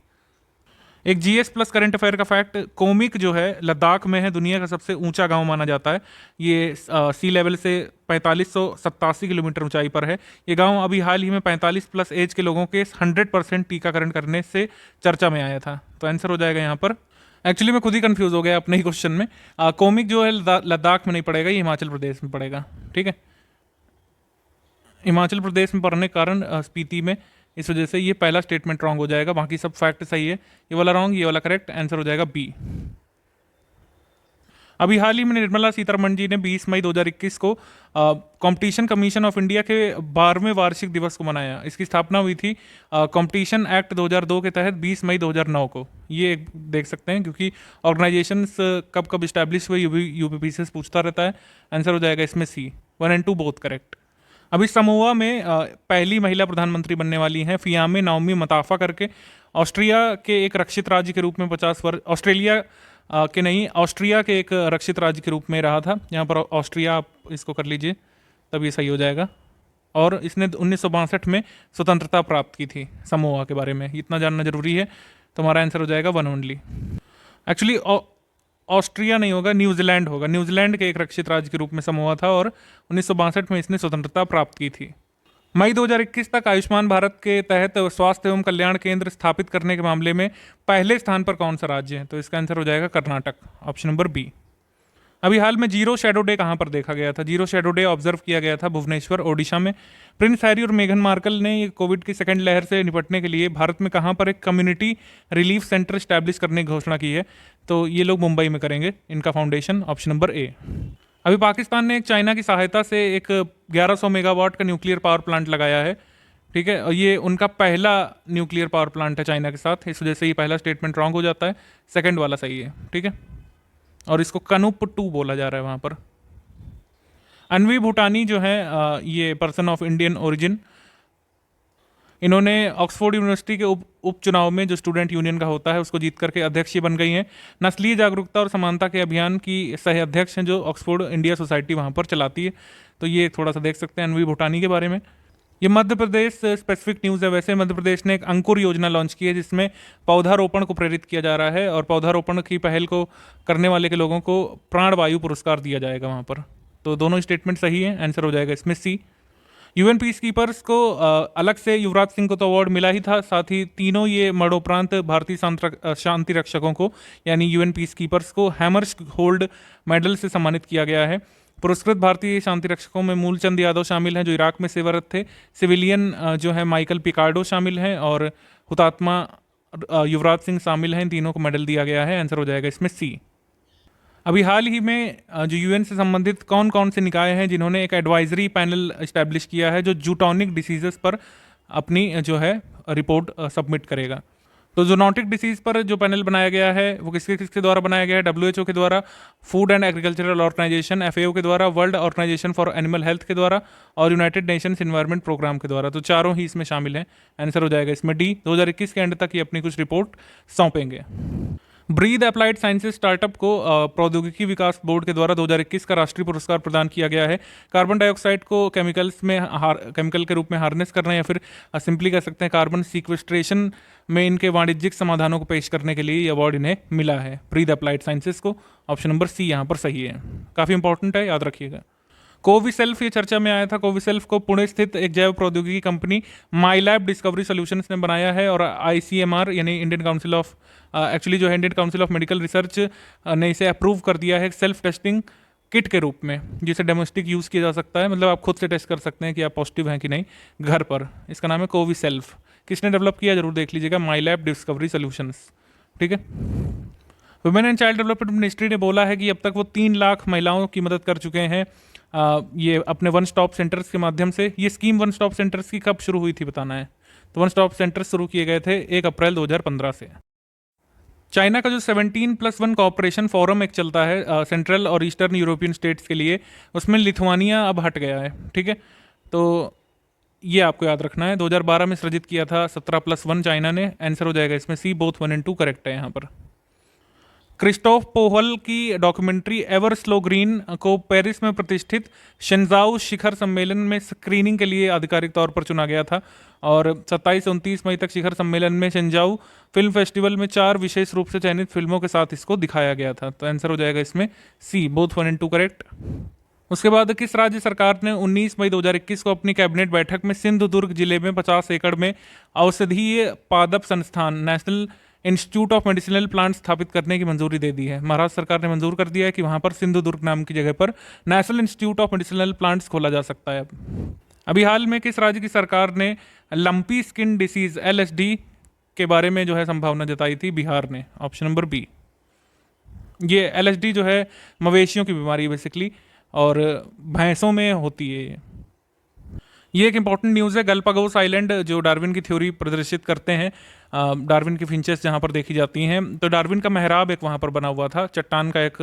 एक GS प्लस करंट अफेयर का फैक्ट, कोमिक जो है लद्दाख में है, दुनिया का सबसे ऊंचा गांव माना जाता है। ये सी लेवल से 4587 किलोमीटर ऊंचाई पर है। ये गांव अभी हाल ही में 45 प्लस एज के लोगों के 100% टीकाकरण करने से चर्चा में आया था। तो आंसर हो जाएगा यहाँ पर, एक्चुअली मैं खुद ही कंफ्यूज हो गया अपने ही क्वेश्चन में। कोमिक जो है लद्दाख में नहीं पड़ेगा, ये हिमाचल प्रदेश में पड़ेगा। ठीक है, हिमाचल प्रदेश में पड़ने के कारण स्पीति में, इस वजह से ये पहला स्टेटमेंट रॉन्ग हो जाएगा। बाकी सब फैक्ट सही है, ये वाला रॉन्ग, ये वाला करेक्ट। आंसर हो जाएगा बी। अभी हाल ही में निर्मला सीतारमण जी ने 20 मई 2021 को कंपटीशन कमीशन ऑफ इंडिया के 12वें वार्षिक दिवस को मनाया। इसकी स्थापना हुई थी कंपटीशन एक्ट 2002 के तहत 20 मई 2009 को। ये देख सकते हैं क्योंकि ऑर्गेनाइजेशंस कब कब इस्टेब्लिश हुए यूपीपीसी से पूछता रहता है। आंसर हो जाएगा इसमें सी, 1 and 2 बोथ करेक्ट। अभी समोआ में पहली महिला प्रधानमंत्री बनने वाली हैं फियामे नाओमी मताफा करके। ऑस्ट्रिया के एक रक्षित राज्य के रूप में 50 वर्ष, ऑस्ट्रेलिया के नहीं, ऑस्ट्रिया के एक रक्षित राज्य के रूप में रहा था। यहाँ पर ऑस्ट्रिया आप इसको कर लीजिए तब ये सही हो जाएगा। और इसने 1962 में स्वतंत्रता प्राप्त की थी। समोआ के बारे में इतना जानना जरूरी है। तो हमारा आंसर हो जाएगा 1 ओनली। एक्चुअली ऑस्ट्रिया नहीं होगा, न्यूजीलैंड होगा। न्यूजीलैंड के एक रक्षित राज्य के रूप में समोआ था और 1962 में इसने स्वतंत्रता प्राप्त की थी। मई 2021 तक आयुष्मान भारत के तहत स्वास्थ्य एवं कल्याण केंद्र स्थापित करने के मामले में पहले स्थान पर कौन सा राज्य है? तो इसका आंसर हो जाएगा कर्नाटक, ऑप्शन नंबर बी। अभी हाल में जीरो शेडो डे कहाँ पर देखा गया था? जीरो शेडो डे ऑब्जर्व किया गया था भुवनेश्वर, ओडिशा में। प्रिंस हैरी और मेघन मार्कल ने ये कोविड की सेकेंड लहर से निपटने के लिए भारत में कहाँ पर एक कम्युनिटी रिलीफ सेंटर स्टैब्लिश करने की घोषणा की है? तो ये लोग मुंबई में करेंगे, इनका फाउंडेशन, ऑप्शन नंबर ए। अभी पाकिस्तान ने एक चाइना की सहायता से एक 1100 मेगावाट का न्यूक्लियर पावर प्लांट लगाया है, ठीक है, और ये उनका पहला न्यूक्लियर पावर प्लांट है चाइना के साथ, इस वजह से ये पहला स्टेटमेंट रॉन्ग हो जाता है, सेकंड वाला सही है, ठीक है। और इसको कनुप 2 बोला जा रहा है वहाँ पर। अनवी भूटानी जो है ये पर्सन ऑफ इंडियन ओरिजिन, इन्होंने ऑक्सफोर्ड यूनिवर्सिटी के उपचुनाव में जो स्टूडेंट यूनियन का होता है उसको जीत करके अध्यक्ष बन गई हैं। नस्लीय जागरूकता और समानता के अभियान की सह अध्यक्ष हैं जो ऑक्सफोर्ड इंडिया सोसाइटी वहाँ पर चलाती है। तो ये थोड़ा सा देख सकते हैं अनवी भूटानी के बारे में। ये मध्य प्रदेश स्पेसिफिक न्यूज़ है। वैसे मध्य प्रदेश ने एक अंकुर योजना लॉन्च की है जिसमें पौधारोपण को प्रेरित किया जा रहा है और पौधारोपण की पहल को करने वाले के लोगों को प्राणवायु पुरस्कार दिया जाएगा वहाँ पर। तो दोनों स्टेटमेंट सही है, आंसर हो जाएगा इसमें सी। यूएन पीस कीपर्स को अलग से युवराज सिंह को तो अवार्ड मिला ही था, साथ ही तीनों ये मरणोपरांत भारतीय शांति रक्षकों को यानी यूएन पीस कीपर्स को हैमर्स होल्ड मेडल से सम्मानित किया गया है। पुरस्कृत भारतीय शांति रक्षकों में मूलचंद यादव शामिल हैं जो इराक में सेवारत थे, सिविलियन जो है माइकल पिकार्डो शामिल हैं और हुतात्मा युवराज सिंह शामिल हैं। इन तीनों को मेडल दिया गया है, आंसर हो जाएगा इसमें सी। अभी हाल ही में जो यूएन से संबंधित कौन कौन से निकाय हैं जिन्होंने एक एडवाइजरी पैनल इस्टेब्लिश किया है जो जूटोनिक डिसीजेस पर अपनी जो है रिपोर्ट सबमिट करेगा। तो जूनोटिक डिसीज पर जो पैनल बनाया गया है वो किसके द्वारा बनाया गया है? डब्ल्यूएचओ के द्वारा, food and agricultural organisation FAO के द्वारा, world organisation for animal health के द्वारा और यूनाइटेड नेशंस एनवायरनमेंट प्रोग्राम के द्वारा। तो चारों ही इसमें शामिल हैं, आंसर हो जाएगा इसमें डी। 2021 के एंड तक ये अपनी कुछ रिपोर्ट सौंपेंगे। ब्रीद अप्लाइड साइंसेज स्टार्टअप को प्रौद्योगिकी विकास बोर्ड के द्वारा 2021 का राष्ट्रीय पुरस्कार प्रदान किया गया है। कार्बन डाइऑक्साइड को केमिकल के रूप में हार्नेस करने या फिर सिंपली कह सकते हैं कार्बन सीक्वेस्ट्रेशन में इनके वाणिज्यिक समाधानों को पेश करने के लिए ये अवार्ड इन्हें मिला है, ब्रीद अप्लाइड साइंसेज को। ऑप्शन नंबर सी यहाँ पर सही है, काफ़ी इंपॉर्टेंट है, याद रखिएगा। कोविसेल्फ ये चर्चा में आया था। कोविसेल्फ को पुणे स्थित एक जैव प्रौद्योगिकी कंपनी माइलैब डिस्कवरी सॉल्यूशंस ने बनाया है और आईसीएमआर यानी इंडियन काउंसिल ऑफ एक्चुअली जो है Indian council of medical research ने इसे अप्रूव कर दिया है सेल्फ टेस्टिंग किट के रूप में, जिसे डोमेस्टिक यूज़ किया जा सकता है। मतलब आप खुद से टेस्ट कर सकते हैं कि आप पॉजिटिव हैं कि नहीं घर पर। इसका नाम है कोविसेल्फ। किसने डेवलप किया जरूर देख लीजिएगा, माइलैब डिस्कवरी सॉल्यूशंस, ठीक है। Women and child development ministry ने बोला है कि अब तक वो 3 लाख महिलाओं की मदद कर चुके हैं ये अपने वन स्टॉप सेंटर्स के माध्यम से। ये स्कीम वन स्टॉप सेंटर्स की कब शुरू हुई थी बताना है? तो वन स्टॉप सेंटर्स शुरू किए गए थे 1 अप्रैल 2015 से। चाइना का जो 17+1 कोऑपरेशन फोरम एक चलता है सेंट्रल और ईस्टर्न यूरोपियन स्टेट्स के लिए, उसमें लिथुआनिया अब हट गया है, ठीक है। तो ये आपको याद रखना है। 2012 में सृजित किया था 17+1 चाइना ने, आंसर हो जाएगा इसमें सी। बोथ 1 और 2 करेक्ट है यहाँ पर। क्रिस्टोफ पोहल की डॉक्यूमेंट्री एवर स्लो ग्रीन को पेरिस में प्रतिष्ठित शेंजाओ शिखर सम्मेलन में स्क्रीनिंग के लिए आधिकारिक तौर पर चुना गया था और 27 से 29 मई तक शिखर सम्मेलन में शेंजाओ फिल्म फेस्टिवल में 4 विशेष रूप से चयनित फिल्मों के साथ इसको दिखाया गया था। तो आंसर हो जाएगा इसमें सी। बोथ 1 और 2 करेक्ट। उसके बाद किस राज्य सरकार ने 19 मई 2021 को अपनी कैबिनेट बैठक में सिंधुदुर्ग जिले में 50 एकड़ में औषधीय पादप संस्थान national institute of medicinal plant स्थापित करने की मंजूरी दे दी है? महाराष्ट्र सरकार ने मंजूर कर दिया है कि वहाँ पर सिंधुदुर्ग नाम की जगह पर national institute of medicinal plants खोला जा सकता है। अभी हाल में किस राज्य की सरकार ने लंपी स्किन डिसीज LSD के बारे में जो है संभावना जताई थी? बिहार ने, ऑप्शन नंबर बी। ये LSD जो है मवेशियों की बीमारी है बेसिकली और भैंसों में होती है। ये एक इंपॉर्टेंट न्यूज़ है। गैलापागोस आइलैंड जो डार्विन की थ्योरी प्रदर्शित करते हैं, डार्विन की फिंचेस जहाँ पर देखी जाती हैं, तो डार्विन का मेहराब एक वहाँ पर बना हुआ था, चट्टान का एक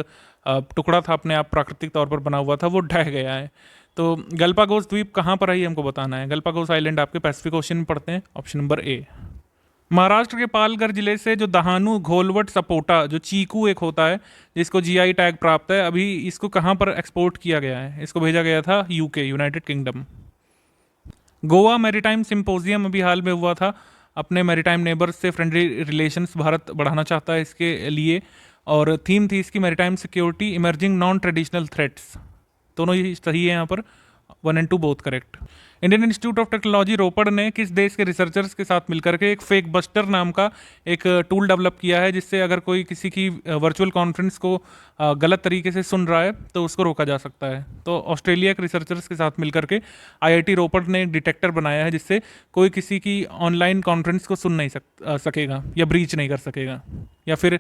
टुकड़ा था अपने आप प्राकृतिक तौर पर बना हुआ था, वो ढह गया है। तो गैलापागोस द्वीप कहाँ पर है ये हमको बताना है। गैलापागोस आइलैंड आपके पैसिफिक ओशन में पड़ते हैं, ऑप्शन नंबर ए। महाराष्ट्र के पालघर जिले से जो दहानू घोलवट सपोटा जो चीकू एक होता है जिसको GI टैग प्राप्त है, अभी इसको कहाँ पर एक्सपोर्ट किया गया है? इसको भेजा गया था UK, United Kingdom. Goa maritime symposium अभी हाल में हुआ था। अपने मैरीटाइम नेबर्स से फ्रेंडली रिलेशंस भारत बढ़ाना चाहता है इसके लिए, और थीम थी इसकी maritime security emerging non traditional threats. दोनों ही सही है यहाँ पर, 1 and 2 both correct. Indian institute of technology Ropar ने किस देश के रिसर्चर्स के साथ मिलकर के एक फेक बस्टर नाम का एक टूल डेवलप किया है, जिससे अगर कोई किसी की वर्चुअल कॉन्फ्रेंस को गलत तरीके से सुन रहा है तो उसको रोका जा सकता है। तो ऑस्ट्रेलिया के रिसर्चर्स के साथ मिलकर के आईआईटी रोपड़ ने एक डिटेक्टर बनाया है, जिससे कोई किसी की ऑनलाइन कॉन्फ्रेंस को सुन नहीं सकेगा या ब्रीच नहीं कर सकेगा, या फिर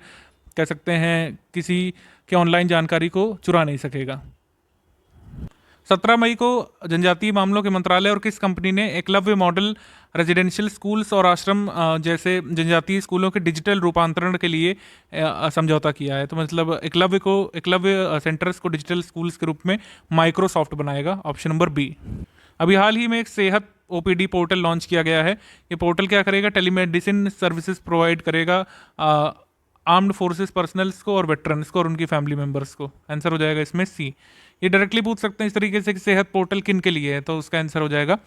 कह सकते हैं किसी के ऑनलाइन जानकारी को चुरा नहीं सकेगा। 17 मई को जनजातीय मामलों के मंत्रालय और किस कंपनी ने एकलव्य मॉडल रेजिडेंशियल स्कूल्स और आश्रम जैसे जनजातीय स्कूलों के डिजिटल रूपांतरण के लिए समझौता किया है? तो मतलब एकलव्य सेंटर्स को डिजिटल स्कूल्स के रूप में माइक्रोसॉफ्ट बनाएगा, ऑप्शन नंबर बी। अभी हाल ही में एक सेहत ओपीडी पोर्टल लॉन्च किया गया है। ये पोर्टल क्या करेगा? टेलीमेडिसिन सर्विसेज प्रोवाइड करेगा आर्म्ड फोर्सेस पर्सनल्स को और वेटरन्स को और उनकी फैमिली मेम्बर्स को। आंसर हो जाएगा इसमें सी। ये डायरेक्टली पूछ सकते हैं इस तरीके से कि सेहत पोर्टल किन के लिए है, तो उसका आंसर हो जाएगा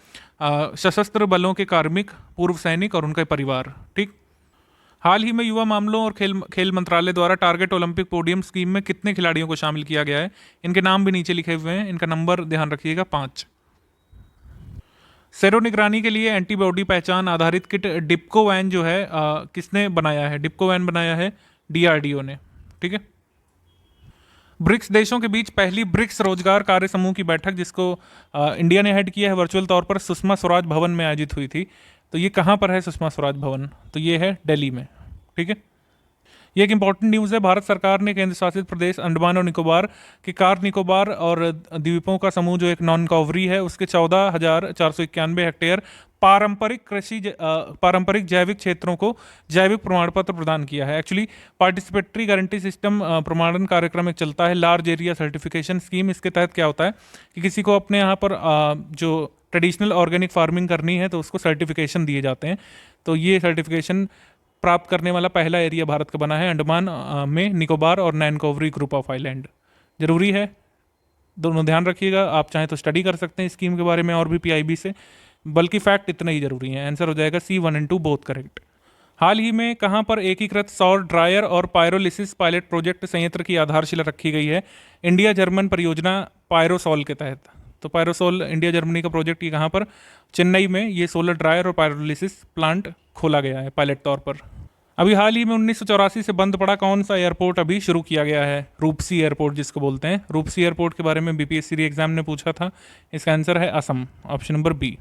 सशस्त्र बलों के कार्मिक, पूर्व सैनिक और उनका परिवार। ठीक। हाल ही में युवा मामलों और खेल मंत्रालय द्वारा टारगेट ओलंपिक पोडियम स्कीम में कितने खिलाड़ियों को शामिल किया गया है? इनके नाम भी नीचे लिखे हुए हैं, इनका नंबर ध्यान रखिएगा 5। सेरो निगरानी के लिए एंटीबॉडी पहचान आधारित किट डिप्को वैन जो है किसने बनाया है? डिप्को वैन बनाया है डीआरडीओ ने। ठीक है। ब्रिक्स देशों के बीच पहली ब्रिक्स रोजगार कार्य समूह की बैठक, जिसको इंडिया ने हेड किया है, वर्चुअल तौर पर सुषमा स्वराज भवन में आयोजित हुई थी। तो ये कहाँ पर है सुषमा स्वराज भवन? तो ये है दिल्ली में। ठीक है। ये एक इंपॉर्टेंट न्यूज़ है। भारत सरकार ने केंद्र शासित प्रदेश अंडमान और निकोबार के कार निकोबार और द्वीपों का समूह जो एक नॉन कॉवरी है, उसके 14,491 हेक्टेयर पारंपरिक जैविक क्षेत्रों को जैविक प्रमाण पत्र प्रदान किया है। एक्चुअली पार्टिसिपेटरी गारंटी सिस्टम प्रमाणन कार्यक्रम एक चलता है, लार्ज एरिया सर्टिफिकेशन स्कीम। इसके तहत क्या होता है कि किसी को अपने यहाँ पर जो ट्रेडिशनल ऑर्गेनिक फार्मिंग करनी है तो उसको सर्टिफिकेशन दिए जाते हैं। तो ये सर्टिफिकेशन प्राप्त करने वाला पहला एरिया भारत का बना है अंडमान में निकोबार और नैनकोवरी ग्रुप ऑफ आइलैंड। जरूरी है, दोनों ध्यान रखिएगा। आप चाहें तो स्टडी कर सकते हैं स्कीम के बारे में और भी पीआईबी से, बल्कि फैक्ट इतना ही जरूरी है। आंसर हो जाएगा सी 1 एंड 2 बोथ करेक्ट। हाल ही में कहां पर एकीकृत सौर ड्रायर और पायरोलिसिस पायलट प्रोजेक्ट संयंत्र की आधारशिला रखी गई है? इंडिया जर्मन परियोजना पायरोसोल के तहत। तो पायरोसोल इंडिया जर्मनी का प्रोजेक्ट, ये कहाँ पर? चेन्नई में ये सोलर ड्रायर और पायरोलिसिस प्लांट खोला गया है पायलट तौर पर। अभी हाल ही में 1984 से बंद पड़ा कौन सा एयरपोर्ट अभी शुरू किया गया है? रूपसी एयरपोर्ट जिसको बोलते हैं। रूपसी एयरपोर्ट के बारे में बीपीएससी एग्जाम ने पूछा था। इसका आंसर है असम, ऑप्शन नंबर बी।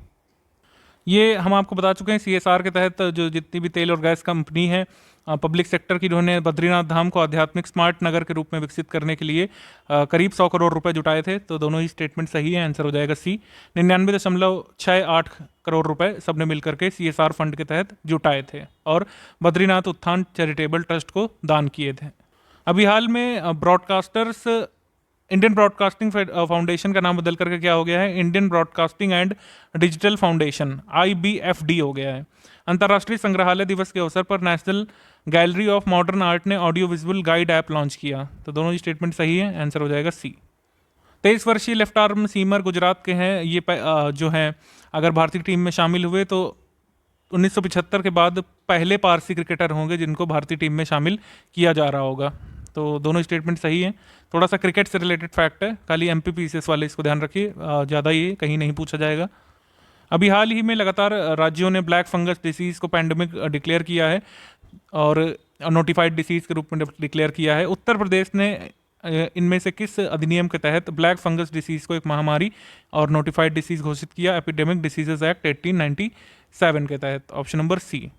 ये हम आपको बता चुके हैं सीएसआर के तहत जो जितनी भी तेल और गैस कंपनी है पब्लिक सेक्टर की, जिन्होंने बद्रीनाथ धाम को आध्यात्मिक स्मार्ट नगर के रूप में विकसित करने के लिए करीब 100 करोड़ रुपए जुटाए थे। तो दोनों ही स्टेटमेंट सही है। आंसर हो जाएगा सी। 99.68 करोड़ रुपए सबने मिलकर के सीएसआर फंड के तहत जुटाए थे और बद्रीनाथ उत्थान चैरिटेबल ट्रस्ट को दान किए थे। अभी हाल में ब्रॉडकास्टर्स इंडियन ब्रॉडकास्टिंग फाउंडेशन का नाम बदल करके क्या हो गया है? Indian broadcasting and digital foundation, IBFD हो गया है। अंतर्राष्ट्रीय संग्रहालय दिवस के अवसर पर National Gallery of Modern Art ने audio visual guide app launch किया। तो दोनों ही स्टेटमेंट सही है। आंसर हो जाएगा सी। 23 वर्षीय लेफ्ट आर्म सीमर गुजरात के हैं। ये जो हैं अगर भारतीय टीम में शामिल हुए तो 1975 के बाद पहले पारसी क्रिकेटर होंगे जिनको भारतीय टीम में शामिल किया जा रहा होगा। तो दोनों स्टेटमेंट सही हैं। थोड़ा सा क्रिकेट से रिलेटेड फैक्ट है, खाली MPPCS वाले इसको ध्यान रखिए, ज़्यादा ये कहीं नहीं पूछा जाएगा। अभी हाल ही में लगातार राज्यों ने ब्लैक फंगस डिसीज़ को पैंडेमिक डिक्लेयर किया है और नोटिफाइड डिसीज़ के रूप में डिक्लेयर किया है। उत्तर प्रदेश ने इनमें से किस अधिनियम के तहत ब्लैक फंगस डिसीज़ को एक महामारी और नोटिफाइड डिसीज़ घोषित किया? एपिडेमिक डिसीजेज एक्ट 1897 के तहत, ऑप्शन नंबर सी।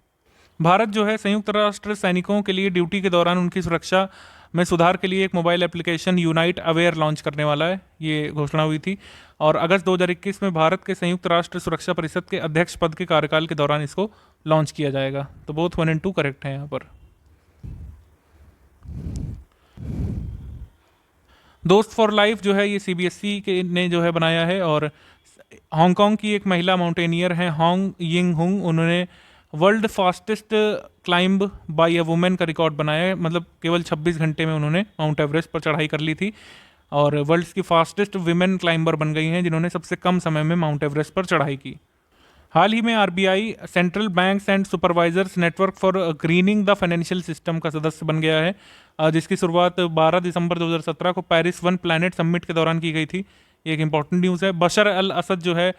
भारत जो है संयुक्त राष्ट्र सैनिकों के लिए ड्यूटी के दौरान उनकी सुरक्षा में सुधार के लिए एक mobile application unite aware launch करने वाला है। ये घोषणा हुई थी और अगस्त 2021 में भारत के संयुक्त राष्ट्र सुरक्षा परिषद के अध्यक्ष पद के कार्यकाल के दौरान इसको लॉन्च किया जाएगा। तो बोथ 1 एंड 2 करेक्ट है यहाँ पर। दोस्त फॉर लाइफ जो है ये CBSE के ने जो है बनाया है और हांगकांग की एक महिला माउंटेनियर हैं होंग यिंग हुंग, उन्होंने world fastest climb bye a women का रिकॉर्ड बनाया है। मतलब केवल 26 घंटे में उन्होंने माउंट एवरेस्ट पर चढ़ाई कर ली थी और वर्ल्ड की फास्टेस्ट वुमेन क्लाइंबर बन गई हैं जिन्होंने सबसे कम समय में माउंट एवरेस्ट पर चढ़ाई की। हाल ही में RBI central banks and supervisors network for grinning the financial system का सदस्य बन गया है, जिसकी शुरुआत 12 दिसंबर 2017 को पेरिस 1 प्लैनेट समिट के दौरान की गई थी। ये एक इंपॉर्टेंट न्यूज़ है। बशर अल असद जो है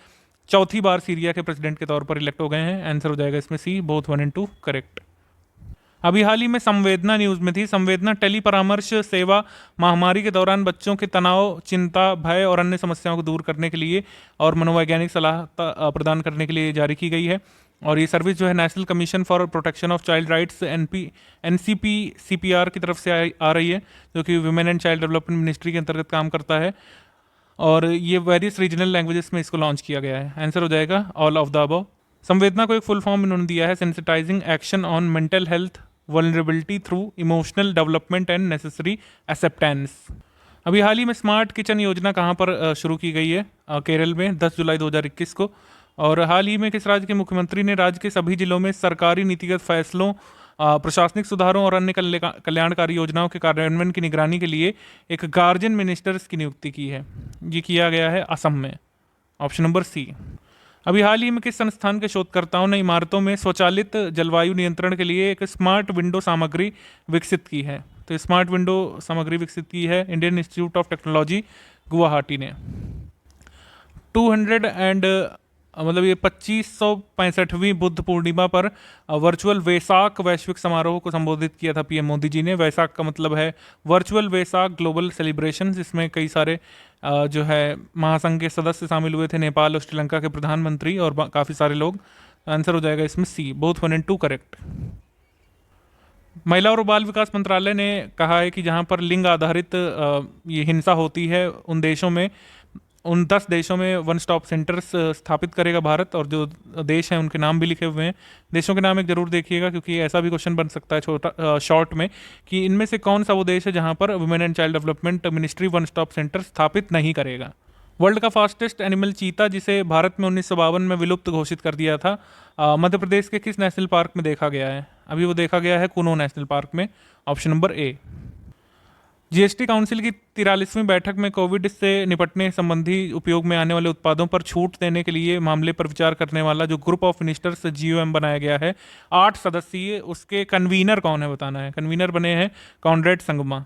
चौथी बार सीरिया के प्रेसिडेंट के तौर पर इलेक्ट हो गए हैं। आंसर हो जाएगा इसमें सी, बोथ 1 और 2 करेक्ट। अभी हाल ही में संवेदना न्यूज़ में थी। संवेदना टेली परामर्श सेवा महामारी के दौरान बच्चों के तनाव, चिंता, भय और अन्य समस्याओं को दूर करने के लिए और मनोवैज्ञानिक सलाह प्रदान करने के लिए जारी की गई है। और ये सर्विस जो है national commission for protection of child rights NCP CPR की तरफ से आ रही है, जो कि women and child development ministry के अंतर्गत काम करता है। और ये वेरियस रीजनल लैंग्वेजेस में इसको लॉन्च किया गया है। आंसर हो जाएगा ऑल ऑफ द अबव। संवेदना को एक फुल फॉर्म इन्होंने दिया है, sensitising action on mental health vulnerability through emotional development and necessary acceptance. अभी हाल ही में स्मार्ट किचन योजना कहाँ पर शुरू की गई है? केरल में 10 जुलाई 2021 को। और हाल ही में किस राज्य के मुख्यमंत्री ने राज्य के सभी जिलों में सरकारी नीतिगत फैसलों, प्रशासनिक सुधारों और अन्य कल्याणकारी योजनाओं के कार्यान्वयन की निगरानी के लिए एक गार्जियन मिनिस्टर्स की नियुक्ति की है? ये किया गया है असम में, ऑप्शन नंबर सी। अभी हाल ही में किस संस्थान के शोधकर्ताओं ने इमारतों में स्वचालित जलवायु नियंत्रण के लिए एक स्मार्ट विंडो सामग्री विकसित की है? तो स्मार्ट विंडो सामग्री विकसित की है Indian institute of technology Guwahati ने। 200 एंड मतलब ये 2565वीं बुद्ध पूर्णिमा पर वर्चुअल वैसाख वैश्विक समारोह को संबोधित किया था PM मोदी जी ने। वैसाख का मतलब है वर्चुअल वैसाख ग्लोबल सेलिब्रेशन, जिसमें कई सारे जो है महासंघ के सदस्य शामिल हुए थे, नेपाल और श्रीलंका के प्रधानमंत्री और काफ़ी सारे लोग। आंसर हो जाएगा इसमें सी, बोथ 1 और 2 करेक्ट। महिला और बाल विकास मंत्रालय ने कहा है कि जहां पर लिंग आधारित ये हिंसा होती है उन 10 देशों में वन स्टॉप सेंटर्स स्थापित करेगा भारत। और जो देश हैं उनके नाम भी लिखे हुए हैं। देशों के नाम एक जरूर देखिएगा, क्योंकि ऐसा भी क्वेश्चन बन सकता है शॉर्ट में कि इनमें से कौन सा वो देश है जहां पर women and child development ministry one stop centre स्थापित नहीं करेगा। वर्ल्ड का फास्टेस्ट एनिमल चीता, जिसे भारत में 1952 में विलुप्त घोषित कर दिया था, मध्य प्रदेश के किस नेशनल पार्क में देखा गया है? अभी वो देखा गया है कुनो नेशनल पार्क में, ऑप्शन नंबर ए। GST काउंसिल की 43वीं बैठक में कोविड से निपटने संबंधी उपयोग में आने वाले उत्पादों पर छूट देने के लिए मामले पर विचार करने वाला जो ग्रुप ऑफ मिनिस्टर्स GOM बनाया गया है 8 सदस्यीय, उसके कन्वीनर कौन है बताना है। कन्वीनर बने हैं कॉनरेड संगमा।